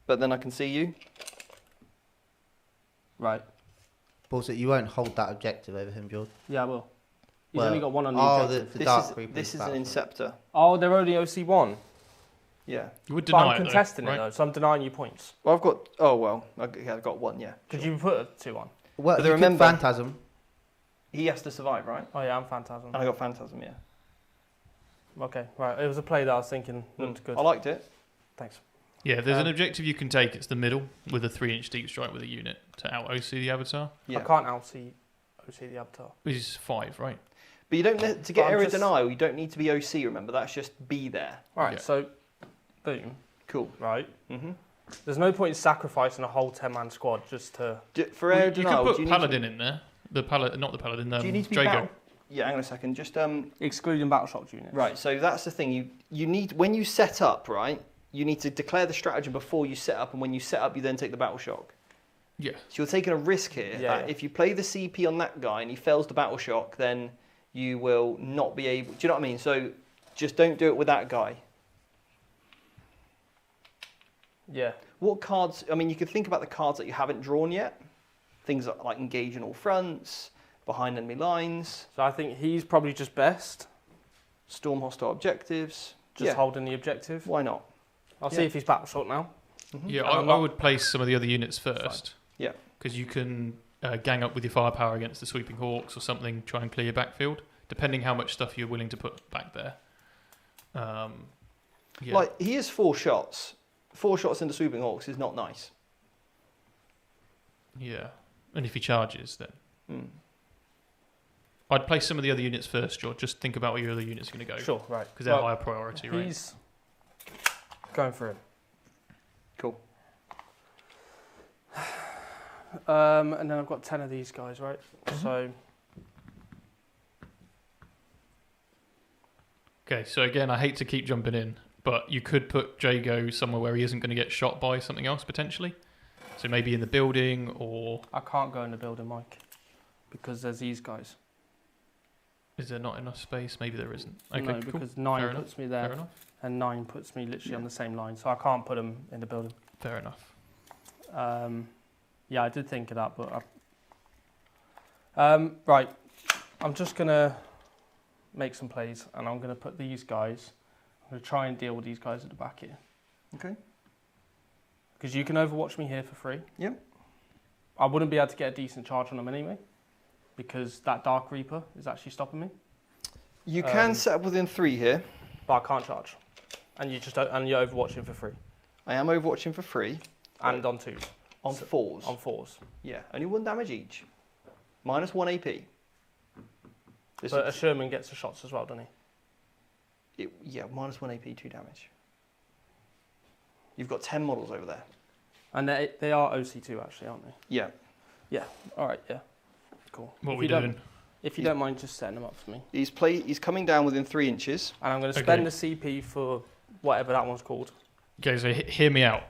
but then I can see you.
Right.
Also, you won't hold that objective over him, Jord.
Yeah, I will. He's
Well,
only got 1 on the
oh,
objective.
the Dark Reaper
This is
battle.
an Inceptor.
Oh, they're only OC1.
Yeah.
You would
But
deny
I'm
it,
contesting
though,
it,
right?
though, so I'm denying you points.
Well, I've got... Oh, well. Okay, I've got 1, yeah.
Could you put a 2 on?
Well,
But
you
remember-
could Phantasm.
He has to survive, right?
Oh, yeah, I'm Phantasm.
And I got Phantasm, yeah.
Okay, right. It was a play that I was thinking looked good.
I liked it.
Thanks.
Yeah, there's an objective you can take. It's the middle with a 3-inch deep strike with a unit to out OC the Avatar.
Yeah.
I can't OC the Avatar.
Which is 5, right?
But you don't... To
But
get
I'm
area
just-
denial, you don't need to be OC, remember? That's just be there.
Right,
Yeah.
so, boom,
Cool.
right?
Mm-hmm.
There's no point in sacrificing a whole 10-man squad just to...
For
Well,
area
you could
denial,
put
do you need to-
Paladin in there. Not the Paladin,
Do you need to be
Drago.
battle? Yeah, hang on a second. Just
Excluding battle shock units.
right. So that's the thing. You need when you set up, right? You need to declare the stratagem before you set up, and when you set up, you then take the battle shock.
Yeah.
So you're taking a risk here.
Yeah.
That if you play the CP on that guy and he fails the battle shock, then you will not be able. Do you know what I mean? So just don't do it with that guy.
Yeah.
What cards? I mean, you could think about the cards that you haven't drawn yet. Things like engage in all fronts, behind enemy lines,
So I think he's probably just best,
storm hostile objectives.
just holding the objective.
Why not?
I'll
Yeah.
see if he's battle shock now.
Yeah,
And I'm
I
not-
would place some of the other units first.
Yeah.
Because you can gang up with your firepower against the sweeping hawks or something, try and clear your backfield, depending how much stuff you're willing to put back there. Yeah.
Like he has 4 shots. 4 shots into sweeping hawks is not nice.
Yeah. And if he charges, then...
Mm.
I'd place some of the other units first, George. Just think about where your other units are going to go.
Sure, right.
Because they're
Well,
higher priority, right?
He's going for him.
Cool.
And then I've got 10 of these guys, right?
Mm-hmm.
So,
Okay, so again, I hate to keep jumping in, but you could put Jago somewhere where he isn't going to get shot by something else, potentially. So maybe in the building, or...
I can't go in the building, Mike, because there's these guys.
Is there not enough space? Maybe there isn't. Okay,
No,
cool.
because 9
Fair
puts me
Fair
there,
enough.
and 9 puts me literally on the same line, so I can't put them in the building.
Fair enough.
Yeah, I did think of that, but right, I'm just gonna make some plays, and I'm gonna put these guys. I'm gonna try and deal with these guys at the back here.
Okay.
Because you can overwatch me here for free.
Yep.
I wouldn't be able to get a decent charge on them anyway, because that Dark Reaper is actually stopping me.
You can set up within 3 here.
But I can't charge, and you're overwatching for free,
I am overwatching for free.
and on 2s,
On 4s.
on 4s.
Yeah, only 1 damage each. Minus 1 AP. This
But a
is,
Sherman gets the shots as well, doesn't he?
yeah, minus 1 AP, 2 damage. You've got 10 models over there.
And they are OC2 actually, aren't they?
Yeah.
Yeah. All right. Yeah. Cool.
What are
If
we
you don't-
doing?
If you don't mind just setting them up for me.
He's coming down within 3 inches.
And I'm going to
Okay.
spend the CP for whatever that one's called.
Okay, so hear me out.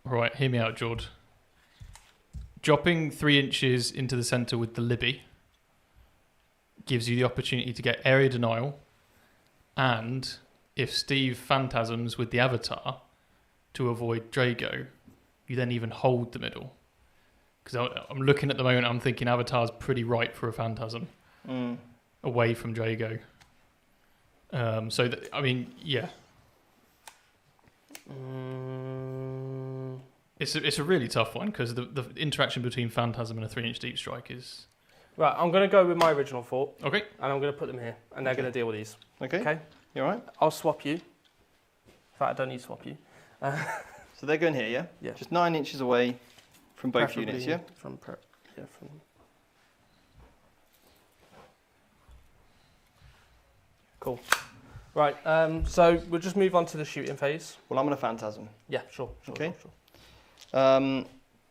All right, hear me out, Jord. dropping 3 inches into the centre with the Libby gives you the opportunity to get area denial, and if Steve phantasms with the Avatar to avoid Drago, you then even hold the middle. Because I'm looking at the moment, I'm thinking Avatar's pretty ripe for a Phantasm away from Drago. I mean, yeah. It's a really tough one because the interaction between Phantasm and a 3-inch deep strike is...
Right, I'm going to go with my original thought.
Okay.
And I'm going to put them here, and they're going to deal with these.
Okay. You all right?
I'll swap you. In fact, I don't need to swap you.
So they're going here, yeah?
Yeah.
Just 9 inches away from both
Preferably
units, yeah?
From. Cool. Right, so we'll just move on to the shooting phase.
Well, I'm going to Phantasm.
Yeah, sure.
Okay.
Sure.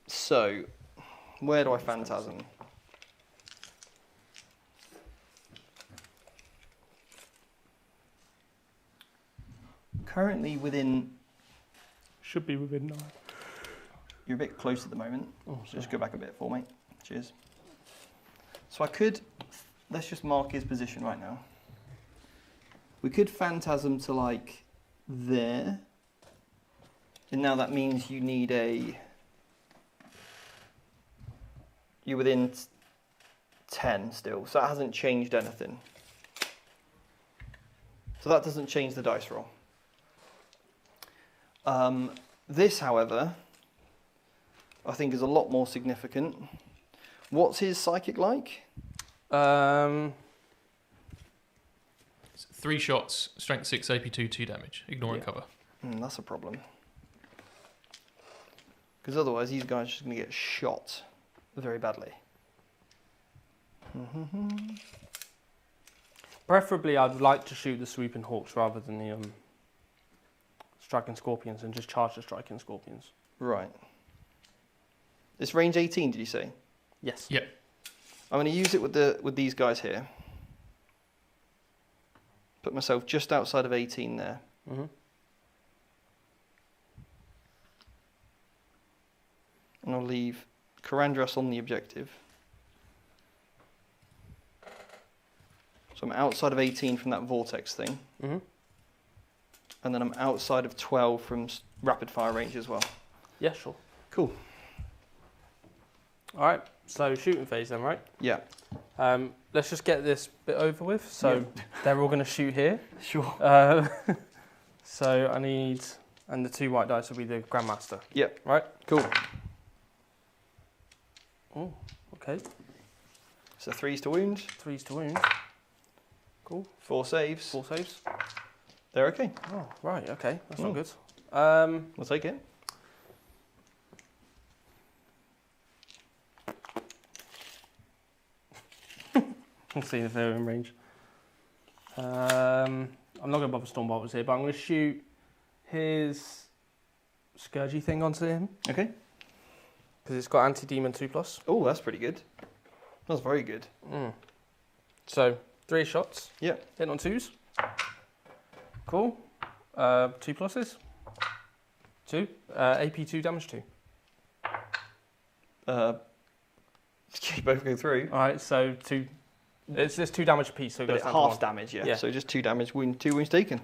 So, where do I Phantasm? Currently within...
Should be within 9.
You're a bit close at the moment.
Oh,
So just go back a bit for me. Cheers. So I could... Let's just mark his position right now. We could Phantasm to like there. And now that means you need a... You're within 10 still, so that hasn't changed anything. So that doesn't change the dice roll. This, however, I think is a lot more significant. What's his psychic like?
3 shots, strength 6, AP2, 2 damage. Ignore and cover.
That's a problem. Because otherwise these guys are just going to get shot very badly.
Preferably, I'd like to shoot the swooping hawks rather than the striking scorpions and just charge the striking scorpions.
Right. It's range 18, did you say?
Yes.
Yeah.
I'm going to use it with these guys here. Put myself just outside of 18 there.
Mm-hmm.
And I'll leave Karandras on the objective. So I'm outside of 18 from that vortex thing.
Mm-hmm.
And then I'm outside of 12 from rapid fire range as well.
Yeah, sure.
Cool.
All right, so shooting phase then, right?
Yeah.
Let's just get this bit over with. So they're all going to shoot here.
Sure.
So I need, and the 2 white dice will be the Grandmaster.
Yep.
Right?
Cool.
Oh, okay.
So 3s to wound.
3s to wound. Cool.
4 saves.
4 saves.
They're okay.
Oh, right, okay. That's not good.
We'll take it.
We'll see if they're in range. I'm not going to bother Stormbolters here, but I'm going to shoot his Scourgy thing onto him.
Okay.
Because it's got anti-demon 2+.
Oh, that's pretty good. That's very good.
So, 3 shots.
Yeah.
Hit on 2s. Cool. 2 pluses. 2. AP 2, damage 2.
You both go through.
Alright, so 2. There's 2 damage apiece, so it
But
goes
it
down to
half
1.
damage, yeah.
Yeah.
So just 2 damage, 2 wounds taken.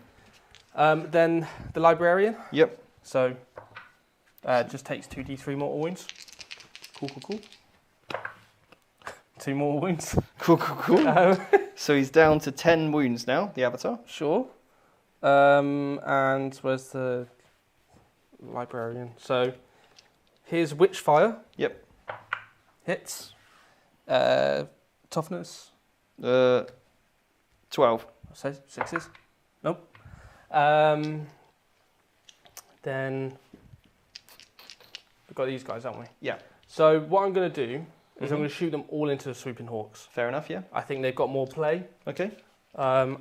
Then the Librarian.
Yep.
So, just takes 2d3 mortal wounds. Cool. 2 more wounds.
Cool. So he's down to 10 wounds now, the Avatar.
Sure. And where's the Librarian? So, here's Witchfire.
Yep.
Hits. Toughness.
12.
Say 6s. Nope. Then we've got these guys, haven't we?
Yeah.
So what I'm going to do is I'm going to shoot them all into the swooping hawks.
Fair enough, yeah.
I think they've got more play.
Okay.
Yeah.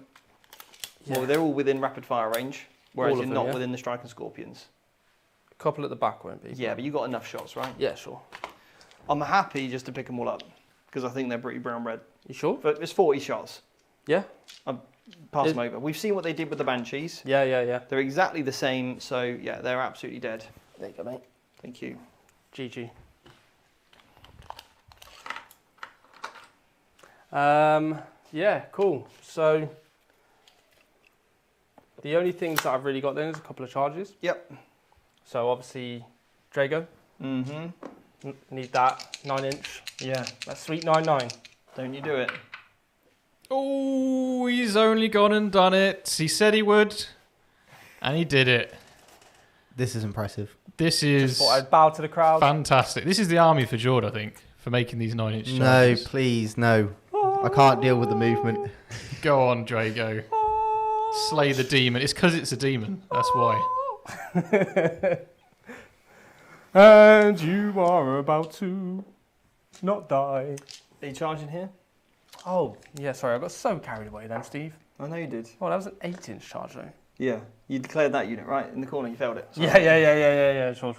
Well, they're all within rapid fire range, whereas
All
you're
of them,
not
yeah.
within the striking scorpions.
A couple at the back won't be.
Yeah, but you got enough shots, right?
Yeah, sure.
I'm happy just to pick them all up because I think they're pretty brown-red.
You sure?
But it's 40 shots.
Yeah.
Pass them over. We've seen what they did with the Banshees.
Yeah.
They're exactly the same, so yeah, they're absolutely dead.
There you go, mate.
Thank you.
GG. Yeah, cool. So the only things that I've really got then is a couple of charges.
Yep.
So obviously Drago. Need that 9-inch.
Yeah.
That's sweet 9/9.
Don't you do it?
Oh, he's only gone and done it. He said he would, and he did it.
This is impressive.
This is
Thought I'd bow to the crowd.
fantastic. This is the army for Jord, I think, for making these 9-inch
No,
charges.
please, no. I can't deal with the movement.
Go on, Drago. Slay the demon. It's because it's a demon. That's why.
And you are about to not die.
Are you charging here?
Oh, yeah, sorry, I got so carried away then, Steve.
I know you did.
Oh, that was an 8-inch charge though.
Yeah. You declared that unit, right? In the corner, you failed it. Sorry.
Yeah, sure.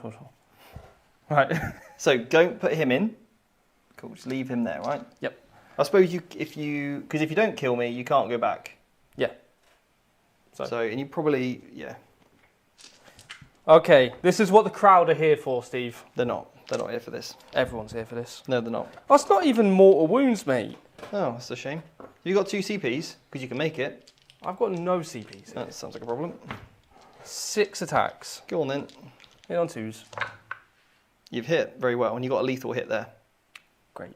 Right.
So don't put him in. Cool, just leave him there, right?
Yep.
I suppose because if you don't kill me, you can't go back.
Yeah.
So and you probably, yeah.
Okay, this is what the crowd are here for, Steve.
They're not here for this.
Everyone's here for this.
No, they're not.
That's not even mortal wounds, mate.
Oh, that's a shame. You got 2 CPs because you can make it.
I've got no CPs.
That sounds like a problem.
6 attacks.
Go on then.
Hit on 2s.
You've hit very well, and you got a lethal hit there.
Great.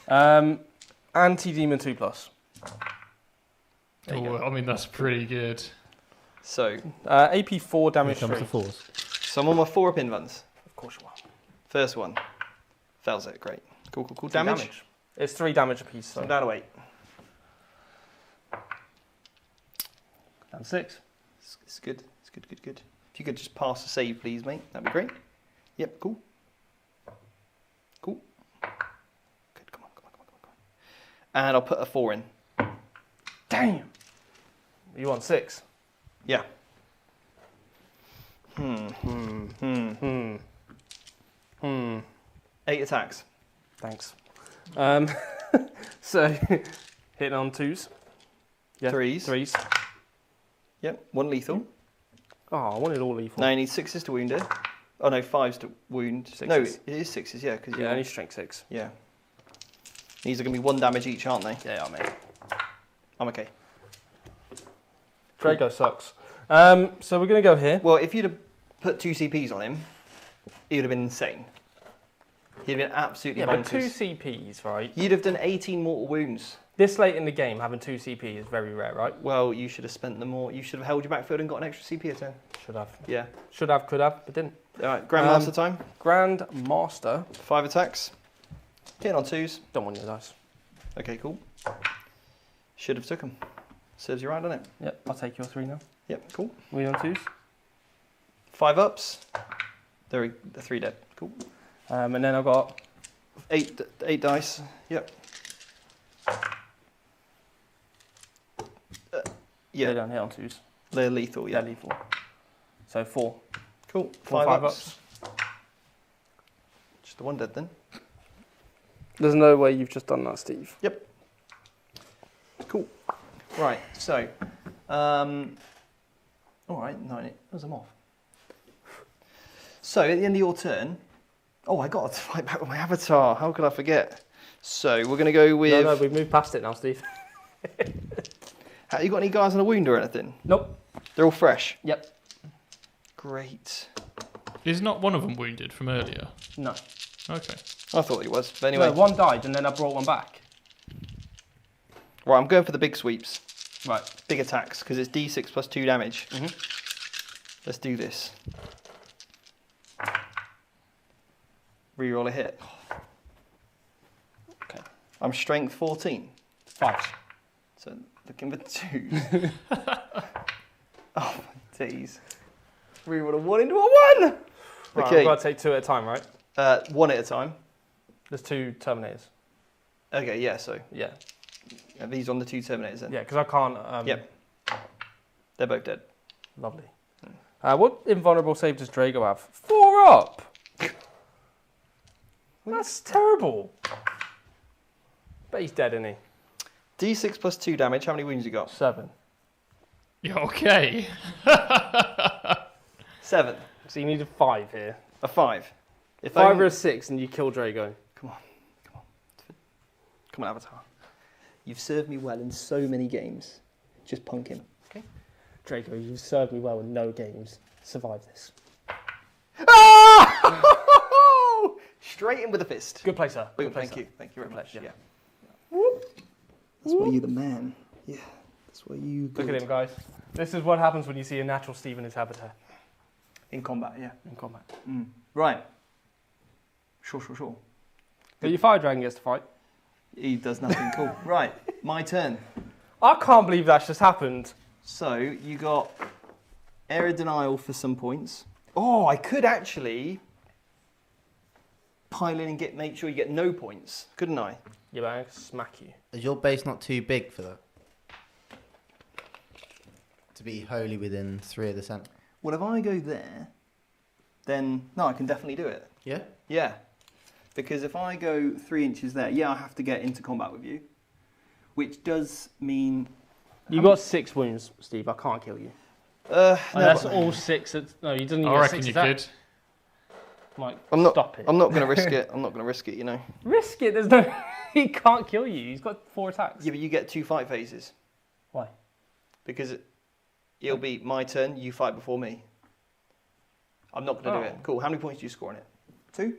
Anti-demon 2+. There you
Oh,
go.
I mean, that's pretty good.
So,
AP 4
Here
damage
comes
3.
the force.
so I'm on my 4 pin runs.
Of course you are.
First one. Fails it. Great. Cool.
3
Damage?
It's 3 damage apiece.
So
So
I'm down to 8.
down 6.
It's good. It's good. If you could just pass the save, please, mate. That'd be great. Yep, cool. Good, come on. And I'll put a 4 in.
Damn. You want 6?
Yeah. 8 attacks.
Thanks. So hitting on 2s. Yeah.
3s.
3s.
Yep, 1 lethal.
Oh, I wanted all lethal.
No, you need 6s to wound it. Oh no, 5s to wound.
6s.
No, it is 6s, yeah. Cause
Yeah, only strength 6.
Yeah. These are going to be 1 damage each, aren't they?
Yeah, mate.
I'm okay.
Drago sucks. So we're going to go here.
Well, if you'd have put 2 CPs on him, he would have been insane. He'd have been absolutely
Yeah, but 2
bonkers.
CPs, right?
You'd have done 18 mortal wounds.
This late in the game, having 2 CP is very rare, right?
Well, you should have spent them more. You should have held your backfield and got an extra CP turn.
Should have.
Yeah.
Should have, could have, but didn't.
All right, Grandmaster time.
Grand Master.
5 attacks. Getting on 2s.
Don't want your dice.
Okay, cool. Should have took them. Serves you right, doesn't it?
Yep, I'll take your 3 now.
Yep, cool.
We on 2s.
5 ups. They're 3 dead. Cool.
And then I've got
8 dice. Yep.
yeah,
Yeah,
down here on 2s.
they're lethal.
Yeah,
Yeah.
lethal. So 4.
Cool.
4
5
5
ups. Just the 1 dead then.
There's no way you've just done that, Steve.
Yep. Cool. Right. So, all right. 9. Where's them off? So at the end of your turn, oh, I got to fight back with my avatar. How could I forget? So we're going to go with.
No, we've moved past it now, Steve.
You got any guys on a wound or anything?
Nope.
They're all fresh.
Yep.
Great.
Is not one of them wounded from earlier?
No.
Okay.
I thought he was. But anyway,
No, 1 died and then I brought 1 back.
right. I'm going for the big sweeps,
Right.
big attacks, because it's D6 plus 2 damage.
Mhm.
Let's do this. Reroll a hit.
Okay.
I'm strength 14.
5.
So looking for 2s. Oh my days. Reroll a 1 into a 1!
Right,
Okay.
I've got to take 2 at a time, right?
1 at a time.
There's 2 Terminators.
Okay, yeah, so
Yeah.
are these on the 2 Terminators then?
Yeah, because I can't...
Yep. They're both dead.
Lovely. What invulnerable save does Drago have? 4 up! That's terrible. But he's dead, isn't he?
D6 plus 2 damage. How many wounds you got?
7.
Yeah, okay.
7.
So you needed 5 here.
A 5. If
5
only-
or a 6 and you kill Drago.
Come on, Avatar. You've served me well in so many games. Just punk him. Okay.
Draco, you've served me well in no games. Survive this.
Ah! Straight in with a fist.
Good play, sir.
Boom,
Good play,
thank
sir.
you. Thank you very much.
Yeah.
That's why you're the man. Yeah. That's why you
Look at him, guys. This is what happens when you see a natural Steve in his habitat.
In combat, yeah.
In combat.
Right. Sure.
But your fire dragon gets to fight.
He does nothing cool. Right, my turn.
I can't believe that's just happened.
So, you got area denial for some points. Oh, I could actually pile in and make sure you get no points, couldn't I?
Yeah, but I can smack you.
Is your base not too big for that? To be wholly within 3 of the centre?
Well, if I go there, then no, I can definitely do it.
Yeah?
Yeah. Because if I go 3 inches there, yeah, I have to get into combat with you. Which does mean...
You got 6 wounds, Steve. I can't kill you.
No,
that's all 6. No, you didn't.
I reckon you could.
Mike,
stop
it.
I'm not going to risk it. I'm not going to risk it, you know.
Risk it. There's no... He can't kill you. He's got 4 attacks.
Yeah, but you get 2 fight phases.
Why?
Because it'll be my turn, you fight before me. I'm not going to do it. Cool. How many points do you score on it? 2?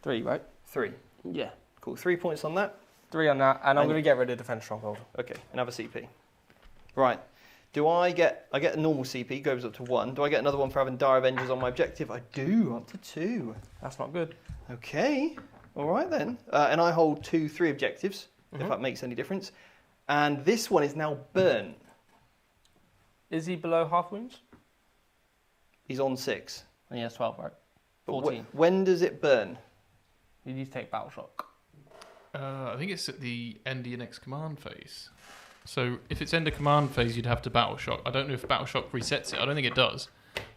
3, right?
3.
Yeah.
Cool. 3 points on that.
3 on that, and I'm going to get rid of Defense Stronghold.
Okay, and have a CP. Right. Do I get a normal CP, goes up to 1. Do I get another one for having Dire Avengers on my objective? I do, up to 2.
That's not good.
Okay. All right then. And I hold 3 objectives, if that makes any difference. And this one is now burnt.
Is he below half wounds?
He's on 6.
And he has 12, right?
But
14.
When does it burn?
You need to take Battle Shock.
I think it's at the end of your next command phase. So if it's end of command phase, you'd have to Battle Shock. I don't know if Battle Shock resets it. I don't think it does.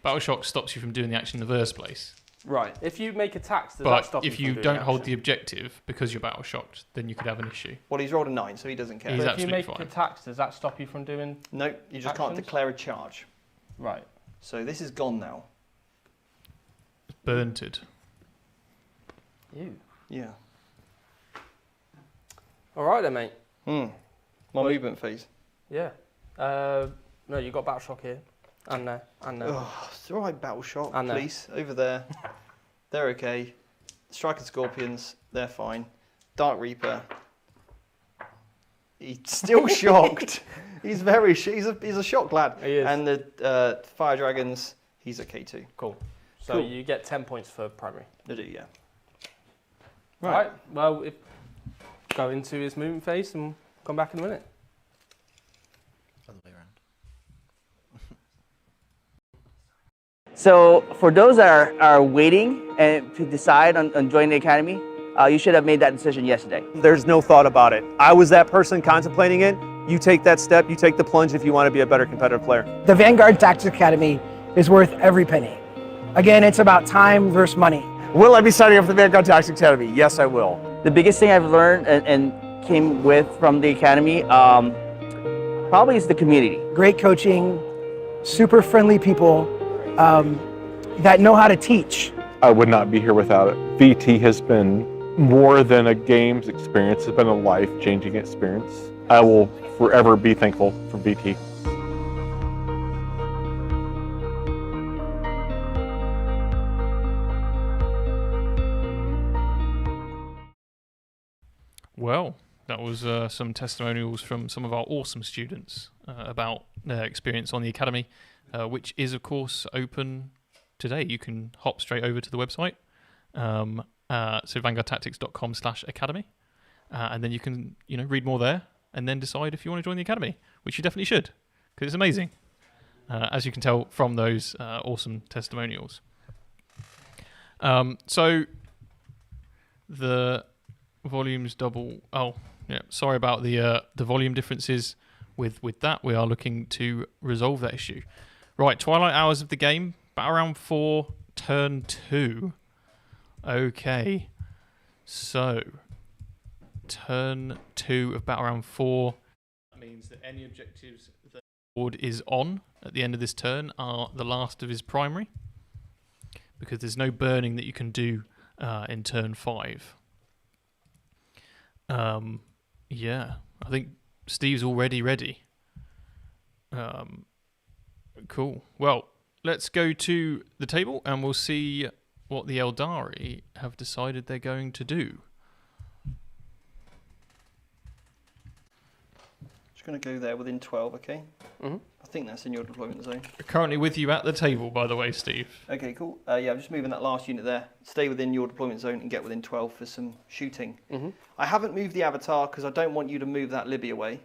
Battle Shock stops you from doing the action in the first place.
Right.
If you make attacks, does that stop
But if
you
you
from doing
don't
the
hold
action?
the objective because you're Battle Shocked, then you could have an issue.
Well, he's rolled a 9, so he doesn't care.
He's
But if you
absolutely
make
fine.
attacks, does that stop you from doing...
No, you just can't
Actions?
declare a charge.
Right.
So this is gone now.
Burnted.
You.
Yeah.
All right then, mate.
My movement phase.
Yeah. No, you got Battle Shock here. And there. And there.
Oh, it's all right, Battle Shock,
I know.
please. Over there. They're okay. Striking Scorpions, they're fine. Dark Reaper. He's still shocked. He's very he's a shocked lad.
He is.
And the Fire Dragons, he's okay too.
Cool. So
Cool.
you get 10 points for primary.
They do, yeah.
Right. Well, go into his movement phase and come back in a minute.
Other way around.
So for those that are waiting and to decide on joining the academy, you should have made that decision yesterday.
There's no thought about it. I was that person contemplating it. You take that step, you take the plunge if you want to be a better competitive player.
The Vanguard Tactics Academy is worth every penny. Again, it's about time versus money.
Will I be signing up for the Vanguard Tactics Academy? Yes, I will.
The biggest thing I've learned and came with from the academy probably is the community.
Great coaching, super friendly people that know how to teach.
I would not be here without it. VT has been more than a games experience. It's been a life-changing experience. I will forever be thankful for VT.
Well, that was some testimonials from some of our awesome students about their experience on the Academy, which is, of course, open today. You can hop straight over to the website, so vanguardtactics.com/academy, and then you can read more there and then decide if you want to join the Academy, which you definitely should, because it's amazing, as you can tell from those awesome testimonials. So the volumes double. Oh, yeah. Sorry about the volume differences with that. We are looking to resolve that issue. Right, twilight hours of the game, about around 4, turn 2. Okay, so turn 2 of about around 4. That means that any objectives that the board is on at the end of this turn are the last of his primary, because there's no burning that you can do in turn 5. Yeah, I think Steve's already ready. Cool. Well, let's go to the table and we'll see what the Aeldari have decided they're going to do.
Just going to go there within 12, okay?
Mm-hmm.
I think that's in your deployment zone.
Currently with you at the table, by the way, Steve.
Okay, cool. Yeah, I'm just moving that last unit there. Stay within your deployment zone and get within 12 for some shooting.
Mm-hmm.
I haven't moved the avatar because I don't want you to move that Libby away.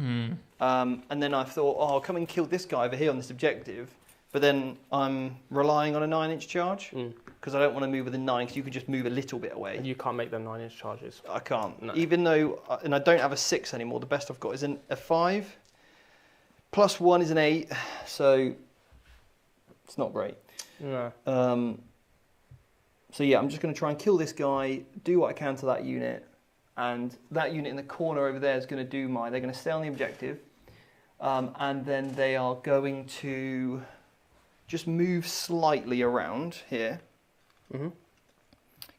Mm.
And then I thought, oh, I'll come and kill this guy over here on this objective. But then I'm relying on a 9-inch charge because I don't want to move within 9 because you could just move a little bit away.
And you can't make them 9-inch charges.
I can't.
No.
Even though, and I don't have a 6 anymore. The best I've got is a 5. Plus 1 is an 8. So it's not great.
No.
So yeah, I'm just going to try and kill this guy, do what I can to that unit. And that unit in the corner over there is going to do they're going to stay on the objective. And then they are going to just move slightly around here.
Mm-hmm.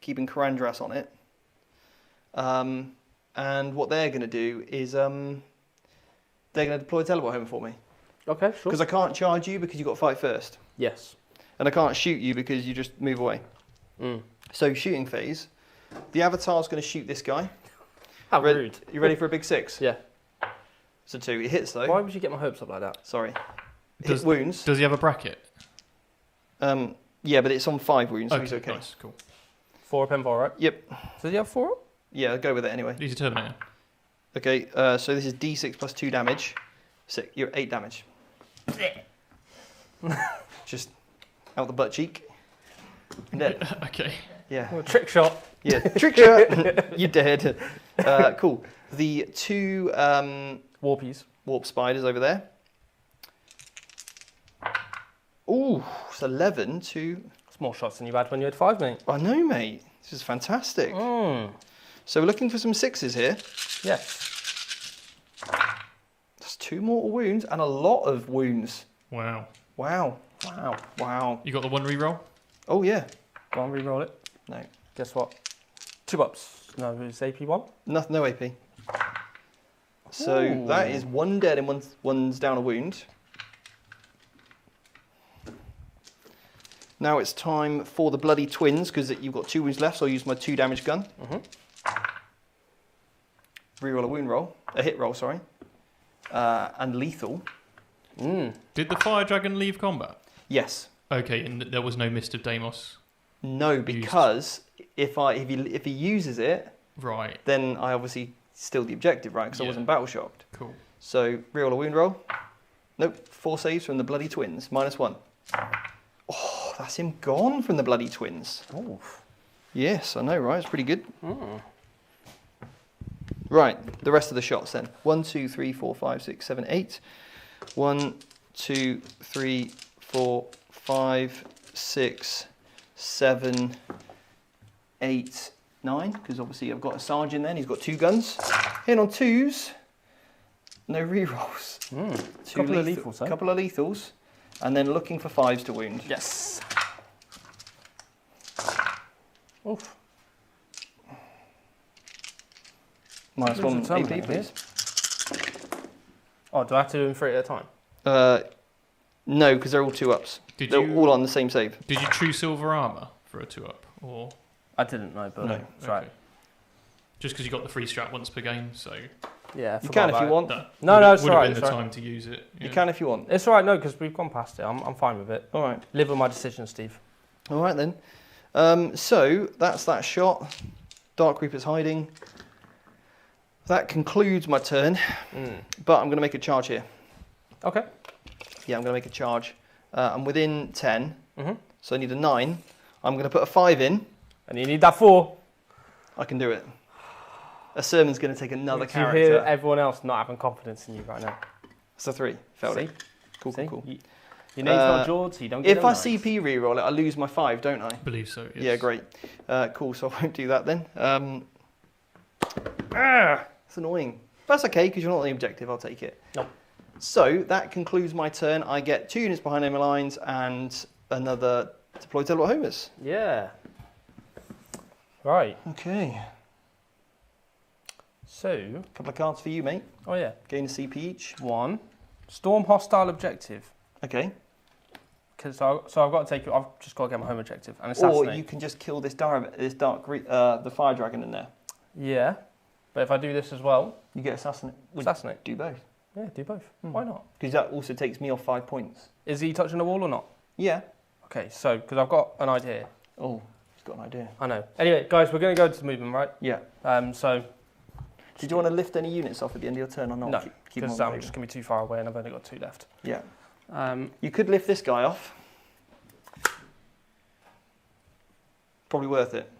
Keeping Karandras on it. And what they're going to do is they're going to deploy a teleport home for me.
Okay, sure.
Because I can't charge you because you've got to fight first.
Yes.
And I can't shoot you because you just move away. So shooting phase. The avatar's going to shoot this guy.
How rude.
You ready for a big 6?
Yeah.
It's a 2. It hits though.
Why would you get my hopes up like that?
Sorry. Hit wounds.
Does he have a bracket?
Yeah, but it's on 5 wounds. So
Okay,
he's okay.
nice, cool.
4 up and 4, right?
Yep.
Does he have 4 up?
Yeah, I'll go with it anyway.
He's a Terminator.
Okay, so this is D6 plus 2 damage. You're 8 damage. Just out the butt cheek. And dead.
Okay.
Yeah.
Oh, trick shot.
Yeah, trick shot. You're dead. Cool. The 2
Warpies.
warp spiders over there. Ooh, it's 11 to...
It's more shots than you had when you had 5, mate.
I know, mate. This is fantastic. So we're looking for some 6s here.
Yes.
That's 2 mortal wounds and a lot of wounds.
Wow.
Wow.
Wow.
Wow.
You got the 1 reroll?
Oh, yeah.
Go on, re-roll it.
No.
Guess what? 2 ups. No, it's AP 1.
No AP. So
Ooh.
that is 1 dead and one's down a wound. Now it's time for the bloody twins because you've got 2 wounds left, so I'll use my 2 damage gun. Reroll a wound roll, a hit roll, sorry. And lethal.
Did the Fire Dragon leave combat?
Yes.
Okay, and there was no Mist of Deimos?
No, because if he uses it,
Right.
then I obviously steal the objective, right? Because I
Yeah.
wasn't battle shocked.
Cool.
So reroll a wound roll. Nope, 4 saves from the bloody twins, -1. Oh, that's him gone from the bloody twins.
Oh.
Yes, I know, right? It's pretty good. Right, the rest of the shots then. 1, 2, 3, 4, 5, 6, 7, 8. 1, 2, 3, 4, 5, 6, 7, 8, 9. Because obviously I've got a sergeant then. He's got 2 guns. Hit on 2s. No rerolls.
Couple of lethals, eh?
Couple of lethals. And then looking for 5s to wound.
Yes. Oof.
-1
There's a
AP,
turn
please.
Oh, do I have to do them 3 at a time?
No, because they're all 2-ups.
Did
They're
you-
all on the same save.
Did you true silver armor for a 2-up? Or
I didn't know, but
No.
it's right.
Okay. Just because you got the free strat once per game, so
Yeah,
You can if you want.
that
No, it's
would
alright,
have been
it's
the
alright.
time to use it.
You
yeah.
can if you want.
It's all right, no, because we've gone past it. I'm fine with it.
All right.
Live with my decision, Steve.
All right then. So that's that shot. Dark Reaper's hiding. That concludes my turn, but I'm going to make a charge here.
Okay.
Yeah, I'm going to make a charge. I'm within 10,
Mm-hmm.
so I need a 9. I'm going to put a 5 in.
And you need that 4.
I can do it. A sermon's going to take another
Do you
character.
hear everyone else not having confidence in you right now?
It's a 3. Failed
See?
it. Cool,
See?
cool.
Your name's not Jord, so you don't get
If
no
I
knives.
CP reroll it, I lose my 5, don't I?
believe so. Yes.
Yeah, great. Cool, so I won't do that then. It's annoying. That's okay, because you're not on the objective, I'll take it.
No.
So, that concludes my turn. I get 2 units behind enemy lines and another deploy teleport homers.
Yeah. Right.
Okay.
So,
A couple of cards for you, mate.
oh yeah,
Gain a CP each.
1. Storm hostile objective.
Okay.
So I've got to take it. I've just got to get my home objective and
Or
assassinate.
you can just kill this the fire dragon in there.
Yeah, but if I do this as well,
You get assassinate.
assassinate.
Do both.
Yeah, do both. Why not?
Because that also takes me off 5 points.
Is he touching the wall or not?
Yeah.
Okay, so because I've got an idea.
Oh, he's got an idea.
I know. Anyway, guys, we're going to go to the movement, right?
Yeah.
So
Did you want to lift any units off at the end of your turn or not?
no,
Keep them
because
on
I'm
the
just
table.
going to be too far away, and I've only got 2 left.
Yeah.
Um,
You could lift this guy off. Probably worth it.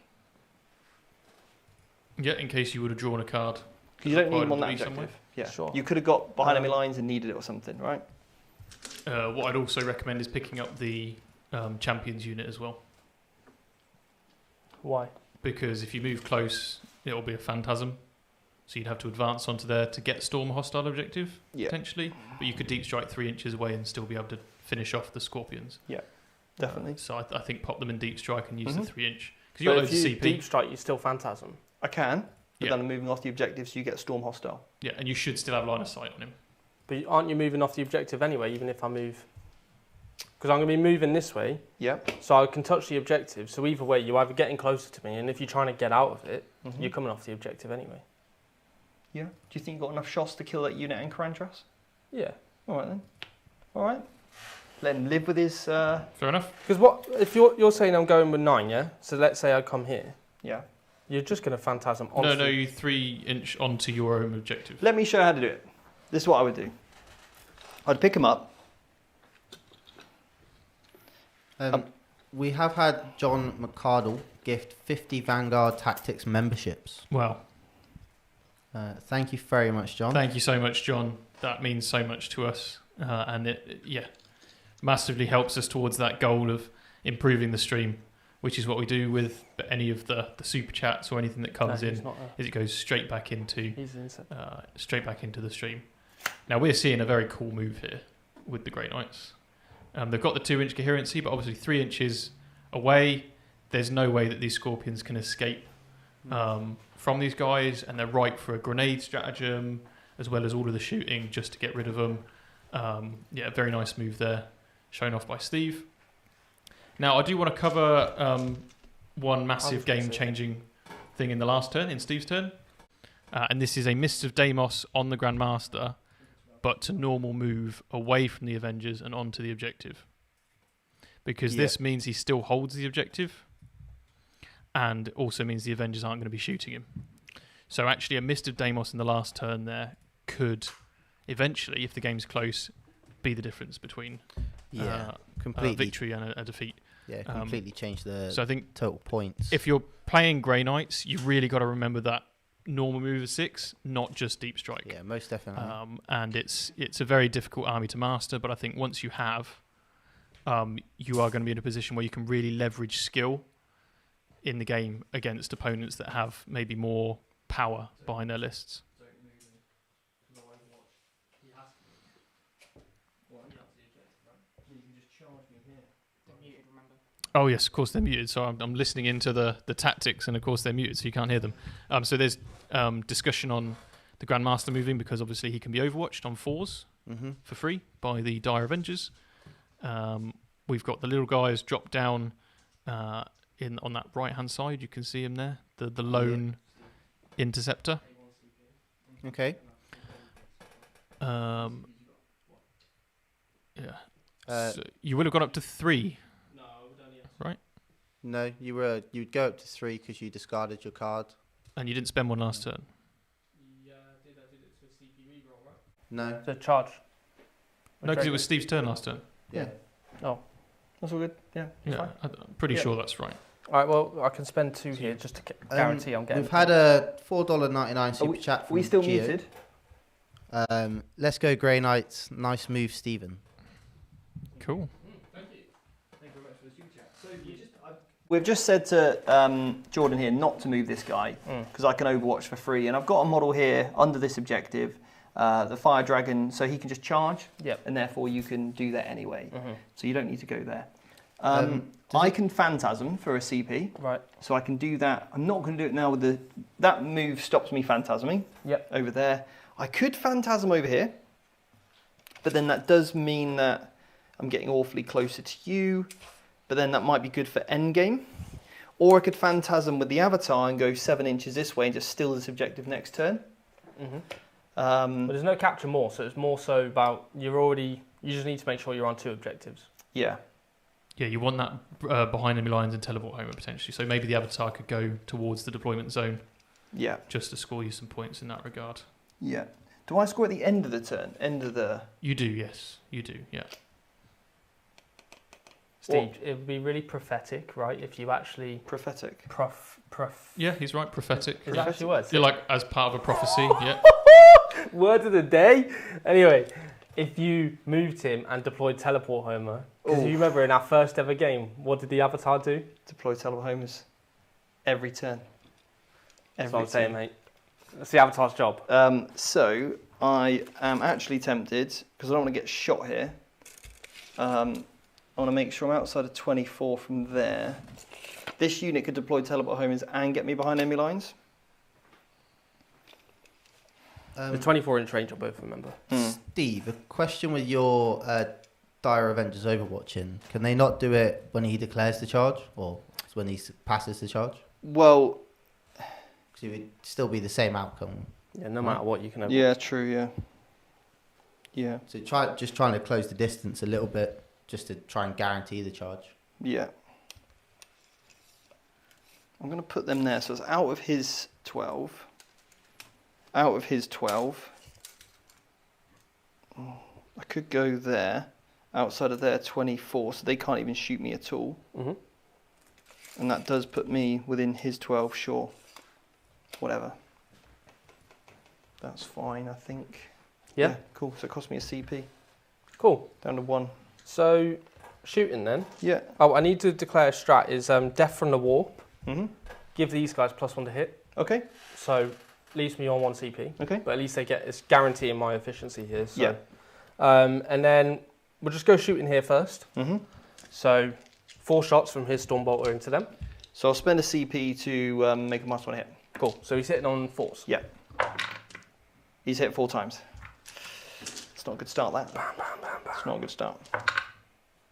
Yeah, in case you would have drawn a card.
Because you don't need him on
Required
that
to be somewhere.
objective. Yeah.
Sure.
You could have got behind enemy lines and needed it or something, right?
What I'd also recommend is picking up the champions unit as well.
why?
Because if you move close, it'll be a phantasm. So you'd have to advance onto there to get storm hostile objective,
Yeah.
potentially. But you could deep strike 3 inches away and still be able to finish off the scorpions.
Definitely.
So I think pop them in deep strike and use the 3 inch. Because
But
you've got
if
loads of
you
CP.
deep strike, you still phantasm.
I can, but
Yeah.
then I'm moving off the objective so you get storm hostile.
Yeah, and you should still have line of sight on him.
But aren't you moving off the objective anyway, even if I move? Because I'm going to be moving this way,
Yeah.
so I can touch the objective. So either way, you're either getting closer to me, and if you're trying to get out of it,
Mhm.
you're coming off the objective anyway.
Yeah. Do you think you've got enough shots to kill that unit and Karantras?
Yeah.
All right then. All right. Let him live with his.
Fair enough.
Because what if you're saying I'm going with 9, yeah? So let's say I come here.
Yeah.
You're just going to phantasm onto.
No, you 3 inch onto your own objective.
Let me show you how to do it. This is what I would do. I'd pick him up.
We have had John McCardle gift 50 Vanguard Tactics memberships.
Wow.
Thank you very much, John.
Thank you so much, John. That means so much to us. And it massively helps us towards that goal of improving the stream, which is what we do with any of the super chats or anything that comes
he's
in,
not
is it goes straight back into
He's
the stream. Now we're seeing a very cool move here with the Grey Knights. They've got the 2 inch coherency, but obviously 3 inches away, there's no way that these scorpions can escape from these guys, and they're ripe for a grenade stratagem as well as all of the shooting just to get rid of them. Very nice move there, shown off by Steve. Now I do want to cover one massive game-changing thing in the last turn, in Steve's turn, and this is a Mists of Deimos on the Grandmaster, but to normal move away from the Avengers and onto the objective. Because this means he still holds the objective, and also means the Avengers aren't going to be shooting him. So actually a Mist of Deimos in the last turn there could eventually, if the game's close, be the difference between
completely
victory and a defeat.
Yeah, completely change the
So I think
total points.
if you're playing Grey Knights, you've really got to remember that normal move of 6, not just deep strike.
Yeah, most definitely.
And it's a very difficult army to master, but I think once you have, you are going to be in a position where you can really leverage skill in the game against opponents that have maybe more power behind their lists. Oh yes, of course they're muted. So I'm listening into the tactics, and of course they're muted, so you can't hear them. So there's discussion on the Grandmaster moving, because obviously he can be overwatched on 4s for free by the Dire Avengers. We've got the little guys drop down on that right hand side. You can see him there, the lone interceptor.
Okay.
So you would have gone up to 3.
No, you'd go up to 3 because you discarded your card.
And you didn't spend one last turn.
Yeah, I did it to a CP reroll, right?
No.
The charge.
No, because it was Steve's turn last turn.
Yeah.
Oh.
That's all good. Yeah.
Yeah, I'm pretty sure that's right.
All right, well, I can spend 2 here just to guarantee I'm getting.
We've had a $4.99 super chat from
we still
Gio.
muted?
Let's go Grey Knights. Nice move, Stephen.
Cool.
We've just said to Jordan here not to move this guy because I can overwatch for free, and I've got a model here under this objective, the Fire Dragon, so he can just charge, and therefore you can do that anyway. So you don't need to go there. I can Phantasm for a CP.
Right.
So I can do that. I'm not going to do it now with the... That move stops me Phantasming.
Yep.
Over there. I could Phantasm over here. But then that does mean that I'm getting awfully closer to you. But then that might be good for endgame. Or I could Phantasm with the Avatar and go 7 inches this way and just steal this objective next turn.
But there's no capture more, so it's more so about you just need to make sure you're on 2 objectives.
Yeah.
Yeah, you want that behind enemy lines and teleport home potentially. So maybe the Avatar could go towards the deployment zone.
Yeah.
Just to score you some points in that regard.
Yeah. Do I score at the end of the turn? End of the...
You do, yes. You do, yeah.
Steve, it would be really prophetic, right, if you actually...
Prophetic.
Yeah, he's right, prophetic.
Is that actually words?
You're like, as part of a prophecy, yeah.
Word of the day. Anyway, if you moved him and deployed Teleport Homer, because you remember in our first ever game, what did the Avatar do?
Deploy Teleport Homers every turn.
That's what I'm saying, mate. That's the Avatar's job.
So I am actually tempted, because I don't want to get shot here. I want to make sure I'm outside of 24 from there. This unit could deploy Teleport Homers and get me behind enemy lines.
The 24-inch range on both, remember?
Steve, a question with your Dire Avengers Overwatching. Can they not do it when he declares the charge? Or when he passes the charge?
Well...
Because it would still be the same outcome.
Yeah, no matter what, you can overwatch.
Yeah, true, yeah. Yeah.
So just trying to close the distance a little bit, just to try and guarantee the charge.
Yeah. I'm going to put them there. So it's out of his 12. Out of his 12. I could go there. Outside of their 24. So they can't even shoot me at all. And that does put me within his 12, sure. Whatever. That's fine, I think.
Yeah.
Cool. So it cost me a CP.
Cool.
Down to 1.
So, shooting then.
Yeah.
Oh, I need to declare a strat is Death from the Warp. Give these guys +1 to hit.
Okay.
So, leaves me on 1 CP.
Okay.
But at least they get, it's guaranteeing my efficiency here. So.
Yeah.
And then we'll just go shooting here first. So, 4 shots from his Stormbolter into them.
So I'll spend a CP to make a +1 hit.
Cool. So he's hitting on 4s.
Yeah. He's hit 4 times. It's not a good start, that. It's not a good start.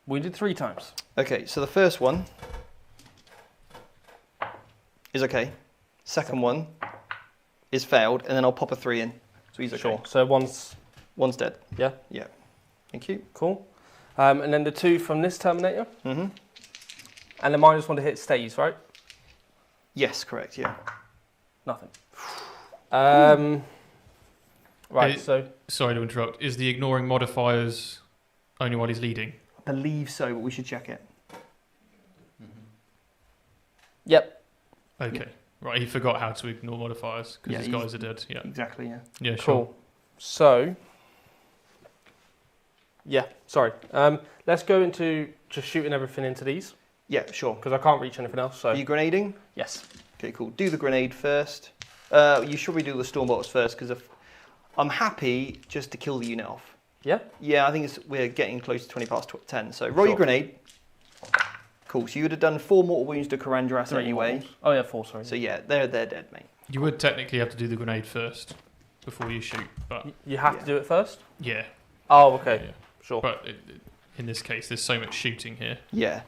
We did 3 times.
Okay, so the first one is okay. Second one is failed, and then I'll pop a 3 in. So he's okay.
Sure. So one's
dead.
Yeah.
Yeah. Thank you.
Cool. And then the 2 from this Terminator. And the -1 to hit stays, right?
Yes, correct. Yeah.
Nothing. Right. So
sorry to interrupt. Is the ignoring modifiers only while he's leading?
I believe so, but we should check it.
Yep.
Okay. Right. He forgot how to ignore modifiers because his
he's-
guys are dead. Yeah.
Exactly. Yeah.
Yeah. Sure.
Cool. So. Yeah. Sorry. Let's go into just shooting everything into these
Yeah. Sure.
because I can't reach anything else. So
Are you grenading?
yes.
Okay. Cool. Do the grenade first. You should redo the Stormbolters first because I'm happy just to kill the unit off.
Yeah.
Yeah, I think we're getting close to 20 past 10. So roll your grenade. Cool. So you would have done 4 mortal wounds to Karandras
3
anyway.
mortals. Oh yeah, 4. Sorry.
So yeah, they're dead, mate.
You would technically have to do the grenade first before you shoot, but
You have to do it first.
yeah.
Oh, okay.
Yeah.
Sure.
But in this case, there's so much shooting here.
Yeah.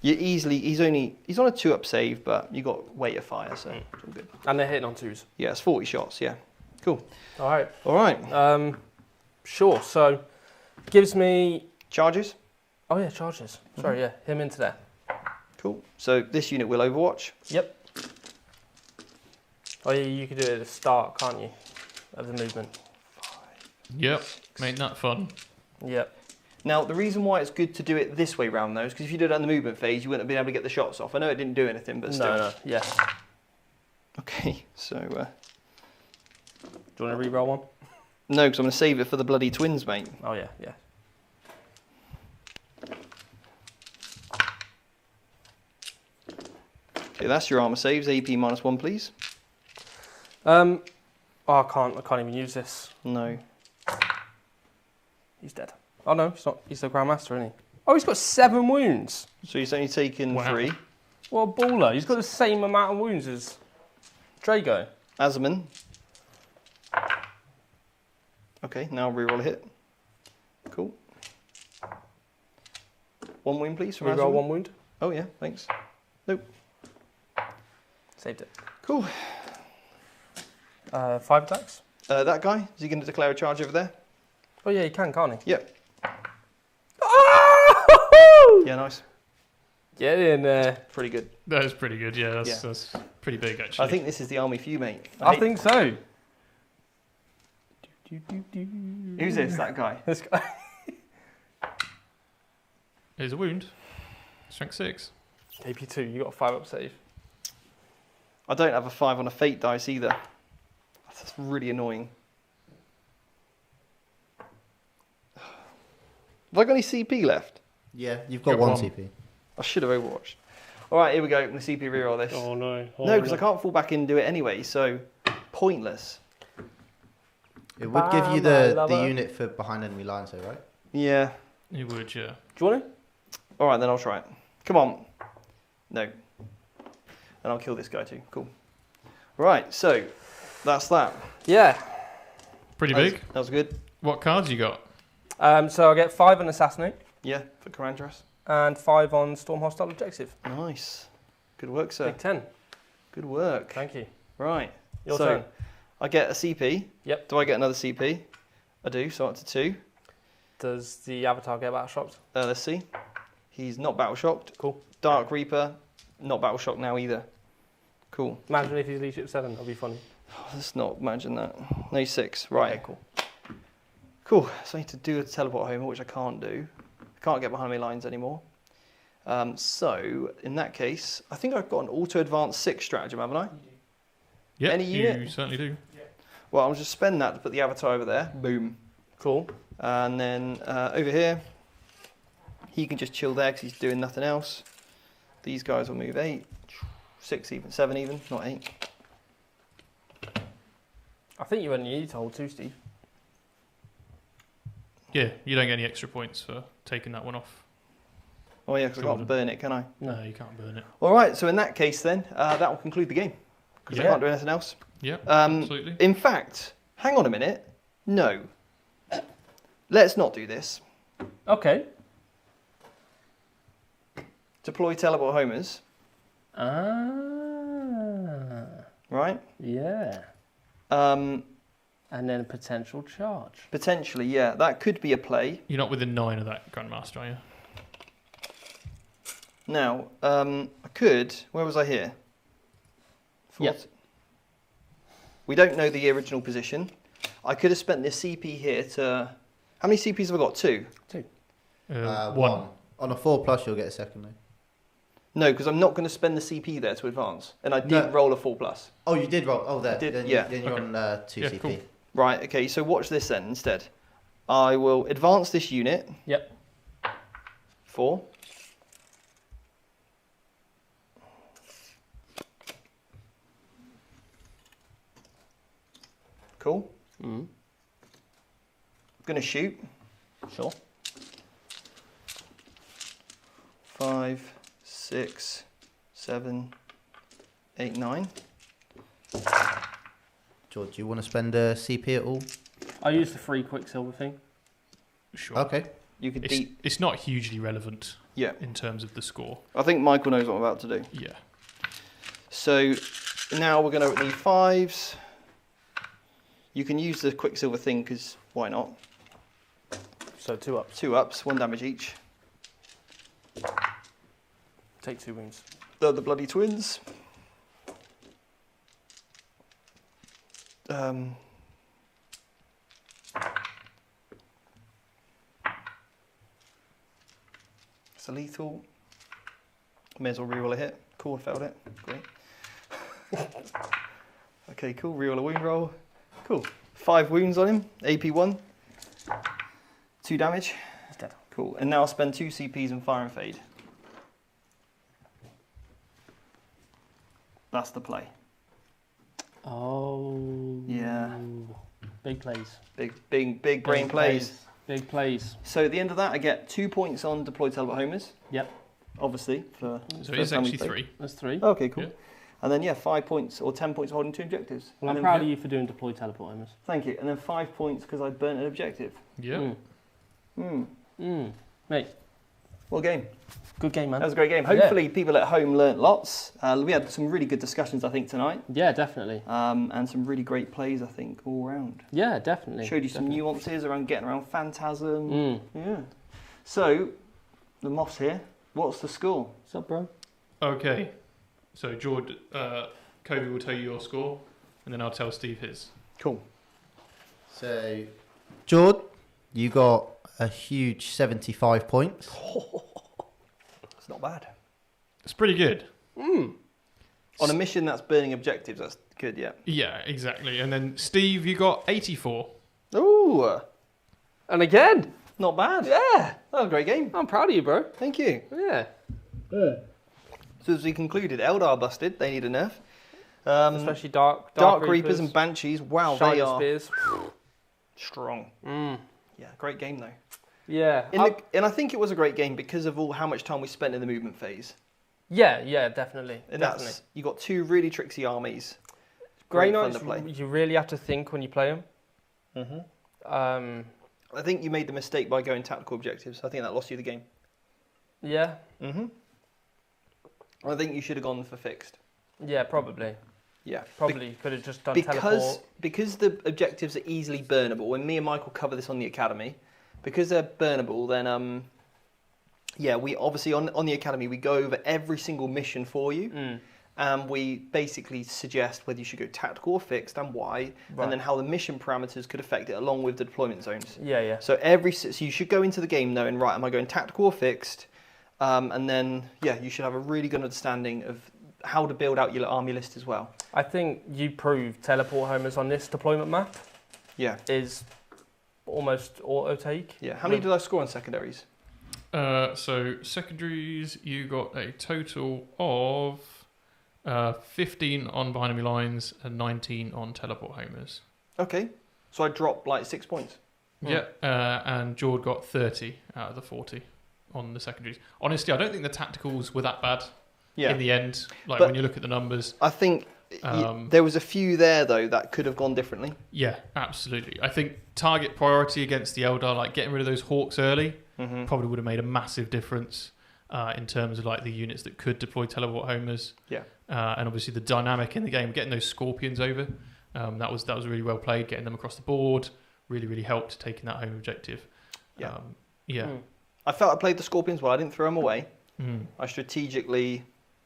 You easily. He's on a 2-up save, but you got weight of fire, so it's all good.
And they're hitting on 2s.
Yeah, it's 40 shots. Yeah. Cool.
All right.
All right.
Sure. So gives me.
Charges.
Oh yeah, charges. Sorry. Yeah, him into there.
Cool. So this unit will overwatch.
Yep. Oh yeah, you could do it at the start, can't you? Of the movement.
Yep. Made that fun.
Yep.
Now, the reason why it's good to do it this way round, though, is because if you did it on the movement phase, you wouldn't have been able to get the shots off. I know it didn't do anything, but still.
No. Yeah.
Okay, so...
Do you want to re-roll one?
No, because I'm going to save it for the bloody twins, mate.
Oh yeah. Yeah.
Okay, that's your armor saves. AP -1, please.
Oh, I can't even use this.
No.
He's dead. Oh no, he's not. He's the Grandmaster, isn't Oh, he's got 7 wounds.
So he's only taken 3.
What a baller. He's got the same amount of wounds as Drago.
Azaman. Okay, now reroll a hit. Cool. 1 wound, please, from
Reroll
Azaman.
1 wound.
Oh, yeah, thanks. Nope.
Saved it.
Cool.
5 attacks.
That guy, is he going to declare a charge over there?
Oh, yeah, he can't he?
Yep.
Oh!
Yeah, nice.
Get in there.
Pretty good.
That is pretty good, yeah. That's pretty big, actually.
I think this is the army for you, mate.
I think so.
Who's this? That guy?
This guy.
Here's a wound. Strength 6.
AP2, you got a 5 up save.
I don't have a 5 on a fate dice either. That's really annoying. Have I got any CP left?
Yeah, you've got
Got
1
one.
CP.
I should have overwatched. All right, here we go. I'm going to CP reroll this.
Oh no.
No, because I can't fall back in and do it anyway, so pointless.
It would give you the unit for behind enemy lines, though, right?
Yeah.
You would, yeah.
Do you want it?
All right, then I'll try it. Come on. No. And I'll kill this guy too. Cool. Right, so that's that.
Yeah.
Pretty big.
That was good.
What cards you got?
So I get 5 on Assassinate
Yeah, for Carandras.
and 5 on Storm Hostile Objective.
Nice. Good work, sir.
Big 10.
Good work.
Thank you.
Right.
Your
so
turn.
I get a CP.
Yep.
Do I get another CP? I do, so up to 2.
Does the Avatar get battle shocked?
Let's see. He's not battle shocked.
Cool.
Dark Reaper, not battle shocked now either. Cool.
Imagine if he's leadership 7, that'll be funny.
Let's not imagine that. No, 6. Right.
Okay, cool.
Cool. So I need to do a teleport home, which I can't do. I can't get behind my lines anymore. So in that case, I think I've got an auto advance 6 stratagem, haven't I?
Yeah,
Any
you
unit?
certainly do.
Well, I'll just spend that to put the avatar over there. Boom.
Cool.
And then over here, he can just chill there because he's doing nothing else. These guys will move 8, 6 even, 7 even, not 8.
I think you only need to hold 2, Steve.
Yeah, you don't get any extra points for taking that one off.
Oh yeah, because I can't burn it, can I?
No, you can't burn it.
All right, so in that case then, that will conclude the game. Because I can't do anything else.
Yeah, absolutely.
In fact, hang on a minute. No. Let's not do this.
Okay.
Deploy teleport homers,
Ah.
right?
Yeah. And then a potential charge.
Potentially, yeah. That could be a play.
You're not within 9 of that Grandmaster, are you?
Now, I could... Where was I here?
Yep.
We don't know the original position. I could have spent this CP here to... How many CPs have I got? 2?
2.
1.
On a 4+, you'll get a second, though.
No, because I'm not going to spend the CP there to advance. And I did roll a 4+.
Oh, you did roll. Oh, there.
I did,
then
yeah.
Then you're on 2
Yeah,
CP.
cool.
Right, okay, so watch this then instead. I will advance this unit.
Yep.
4. Cool.
Mm-hmm.
Gonna shoot.
Sure.
5, 6, 7, 8, 9.
George, do you want to spend a CP at all?
I used the free Quicksilver thing.
Sure.
Okay.
You could beat.
It's not hugely relevant
Yeah.
in terms of the score.
I think Michael knows what I'm about to do.
Yeah.
So now we're going to need 5s. You can use the Quicksilver thing because why not?
So 2 ups.
2 ups, 1 damage each.
Take 2 wounds.
They're the bloody twins. It's a lethal. May as well reroll a hit. Cool, I failed it. Great. Okay, cool. Reroll a wound roll. Cool. 5 wounds on him. AP 1. 2 damage.
He's dead.
Cool. And now I'll spend 2 CPs and fire and fade. That's the play.
Oh.
Yeah.
Big plays.
Big brain plays.
Big plays.
So at the end of that, I get 2 points on deploy teleport homers.
Yep.
Obviously. So
it is actually 3.
That's 3.
Okay, cool.
Yeah.
And then 5 points or 10 points holding 2 objectives.
Well,
And
I'm
then
proud of you for doing deploy teleport homers.
Thank you. And then 5 points because I burnt an objective.
Yeah.
Mate,
What game?
good game, man.
That was a great game. Hopefully people at home learnt lots. We had some really good discussions, I think, tonight.
Yeah, definitely.
And some really great plays, I think, all round.
Yeah, definitely.
Showed you some
Definitely.
nuances around getting around Phantasm. Yeah. So, the Moss here. What's the score?
What's up, bro?
Okay. So, Jord, Kobe will tell you your score, and then I'll tell Steve his.
Cool.
So, Jord, you got a huge 75 points.
It's not bad.
It's pretty good.
On a mission that's burning objectives, that's good, yeah.
Yeah, exactly. And then, Steve, you got 84.
Ooh,
And again,
not bad.
yeah,
That was a great game.
I'm proud of you, bro.
Thank you.
Yeah.
So as we concluded, Eldar busted. They need a nerf.
Especially Dark
Reapers and Banshees. Wow, they
Shiner
are
Spears.
strong. Yeah, great game though.
Yeah.
And I think it was a great game because of how much time we spent in the movement phase.
Yeah, definitely.
And
definitely.
you got 2 really tricksy armies.
Grey
Great fun
Knights,
to play.
you really have to think when you play them.
I think you made the mistake by going tactical objectives. I think that lost you the game.
Yeah.
I think you should have gone for fixed.
Yeah, probably.
Yeah.
Probably could have just done teleport.
Because the objectives are easily burnable, and me and Michael cover this on the Academy, because they're burnable, then we obviously on the Academy we go over every single mission for you. And we basically suggest whether you should go tactical or fixed and why, and then how the mission parameters could affect it along with the deployment zones.
Yeah.
So so you should go into the game knowing, right, am I going tactical or fixed? And then, you should have a really good understanding of how to build out your army list as well.
I think you proved teleport homers on this deployment map
Yeah.
is almost auto take.
Yeah. How many did I score on secondaries?
So, secondaries, you got a total of 15 on behind enemy lines and 19 on teleport homers.
Okay. So I dropped like 6 points.
Yeah, and Jord got 30 out of the 40 on the secondaries. Honestly, I don't think the tacticals were that bad in the end. Like,
But
when you look at the numbers.
I think there was a few there, though, that could have gone differently.
Yeah, absolutely. I think target priority against the Eldar, like getting rid of those Hawks early, probably would have made a massive difference in terms of like the units that could deploy teleport homers.
Yeah.
And obviously the dynamic in the game, getting those Scorpions over, that was really well played. Getting them across the board really helped taking that home objective.
Yeah. I felt I played the Scorpions well. I didn't throw them away. I strategically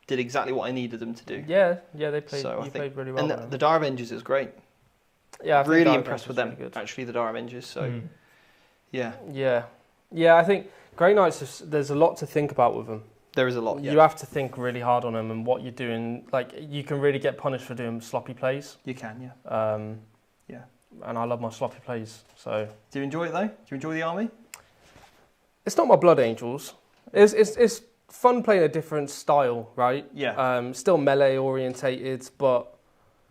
did exactly what I needed them to do.
Yeah, they played.
So
played really well.
And the Dire Avengers is great.
Yeah, I think
really
Dire
impressed with them.
Really
Actually, the Dire Avengers. So yeah.
I think Grey Knights. There's a lot to think about with them.
There is a lot. Yeah.
You have to think really hard on them and what you're doing. Like, you can really get punished for doing sloppy plays.
You can, yeah. Yeah.
And I love my sloppy plays. So.
Do you enjoy it though? Do you enjoy the army?
It's not my Blood Angels. It's fun playing a different style, right?
Yeah.
Still melee orientated, but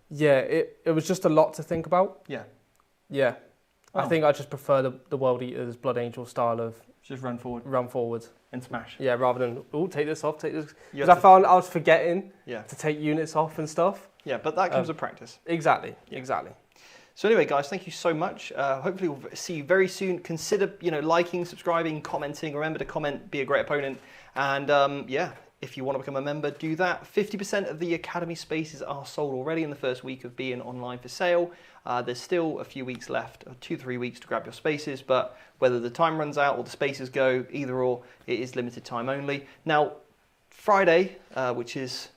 yeah, it was just a lot to think about.
Yeah.
Yeah. I think I just prefer the World Eaters Blood Angel style of
just run forward
and
smash.
Yeah, rather than take this off, take this. Because I found I was forgetting to take units off and stuff.
Yeah, but that comes with practice.
Exactly.
So anyway, guys, thank you so much. Hopefully we'll see you very soon. Consider, liking, subscribing, commenting. Remember to comment, be a great opponent. And if you want to become a member, do that. 50% of the Academy spaces are sold already in the first week of being online for sale. There's still a few weeks left, 2-3 weeks to grab your spaces, but whether the time runs out or the spaces go, either or, it is limited time only. Now, Friday, which is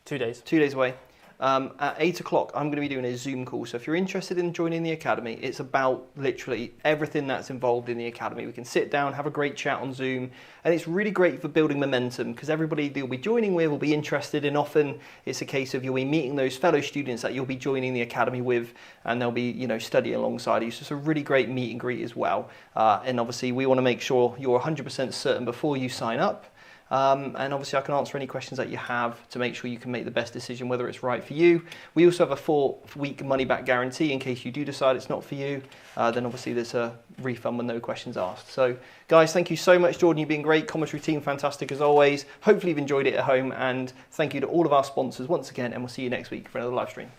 2 days.
2 days away, at 8 o'clock, I'm going to be doing a Zoom call. So if you're interested in joining the Academy, it's about literally everything that's involved in the Academy. We can sit down, have a great chat on Zoom, and it's really great for building momentum because everybody that you'll be joining with will be interested, and often it's a case of you'll be meeting those fellow students that you'll be joining the Academy with, and they'll be, studying alongside you. So it's a really great meet and greet as well. And obviously we want to make sure you're 100% certain before you sign up. And obviously I can answer any questions that you have to make sure you can make the best decision whether it's right for you. We also have a 4-week money back guarantee in case you do decide it's not for you. Then obviously there's a refund with no questions asked. So guys, thank you so much. Jordan, you've been great. Commentary team, fantastic as always. Hopefully you've enjoyed it at home, and thank you to all of our sponsors once again, and we'll see you next week for another live stream.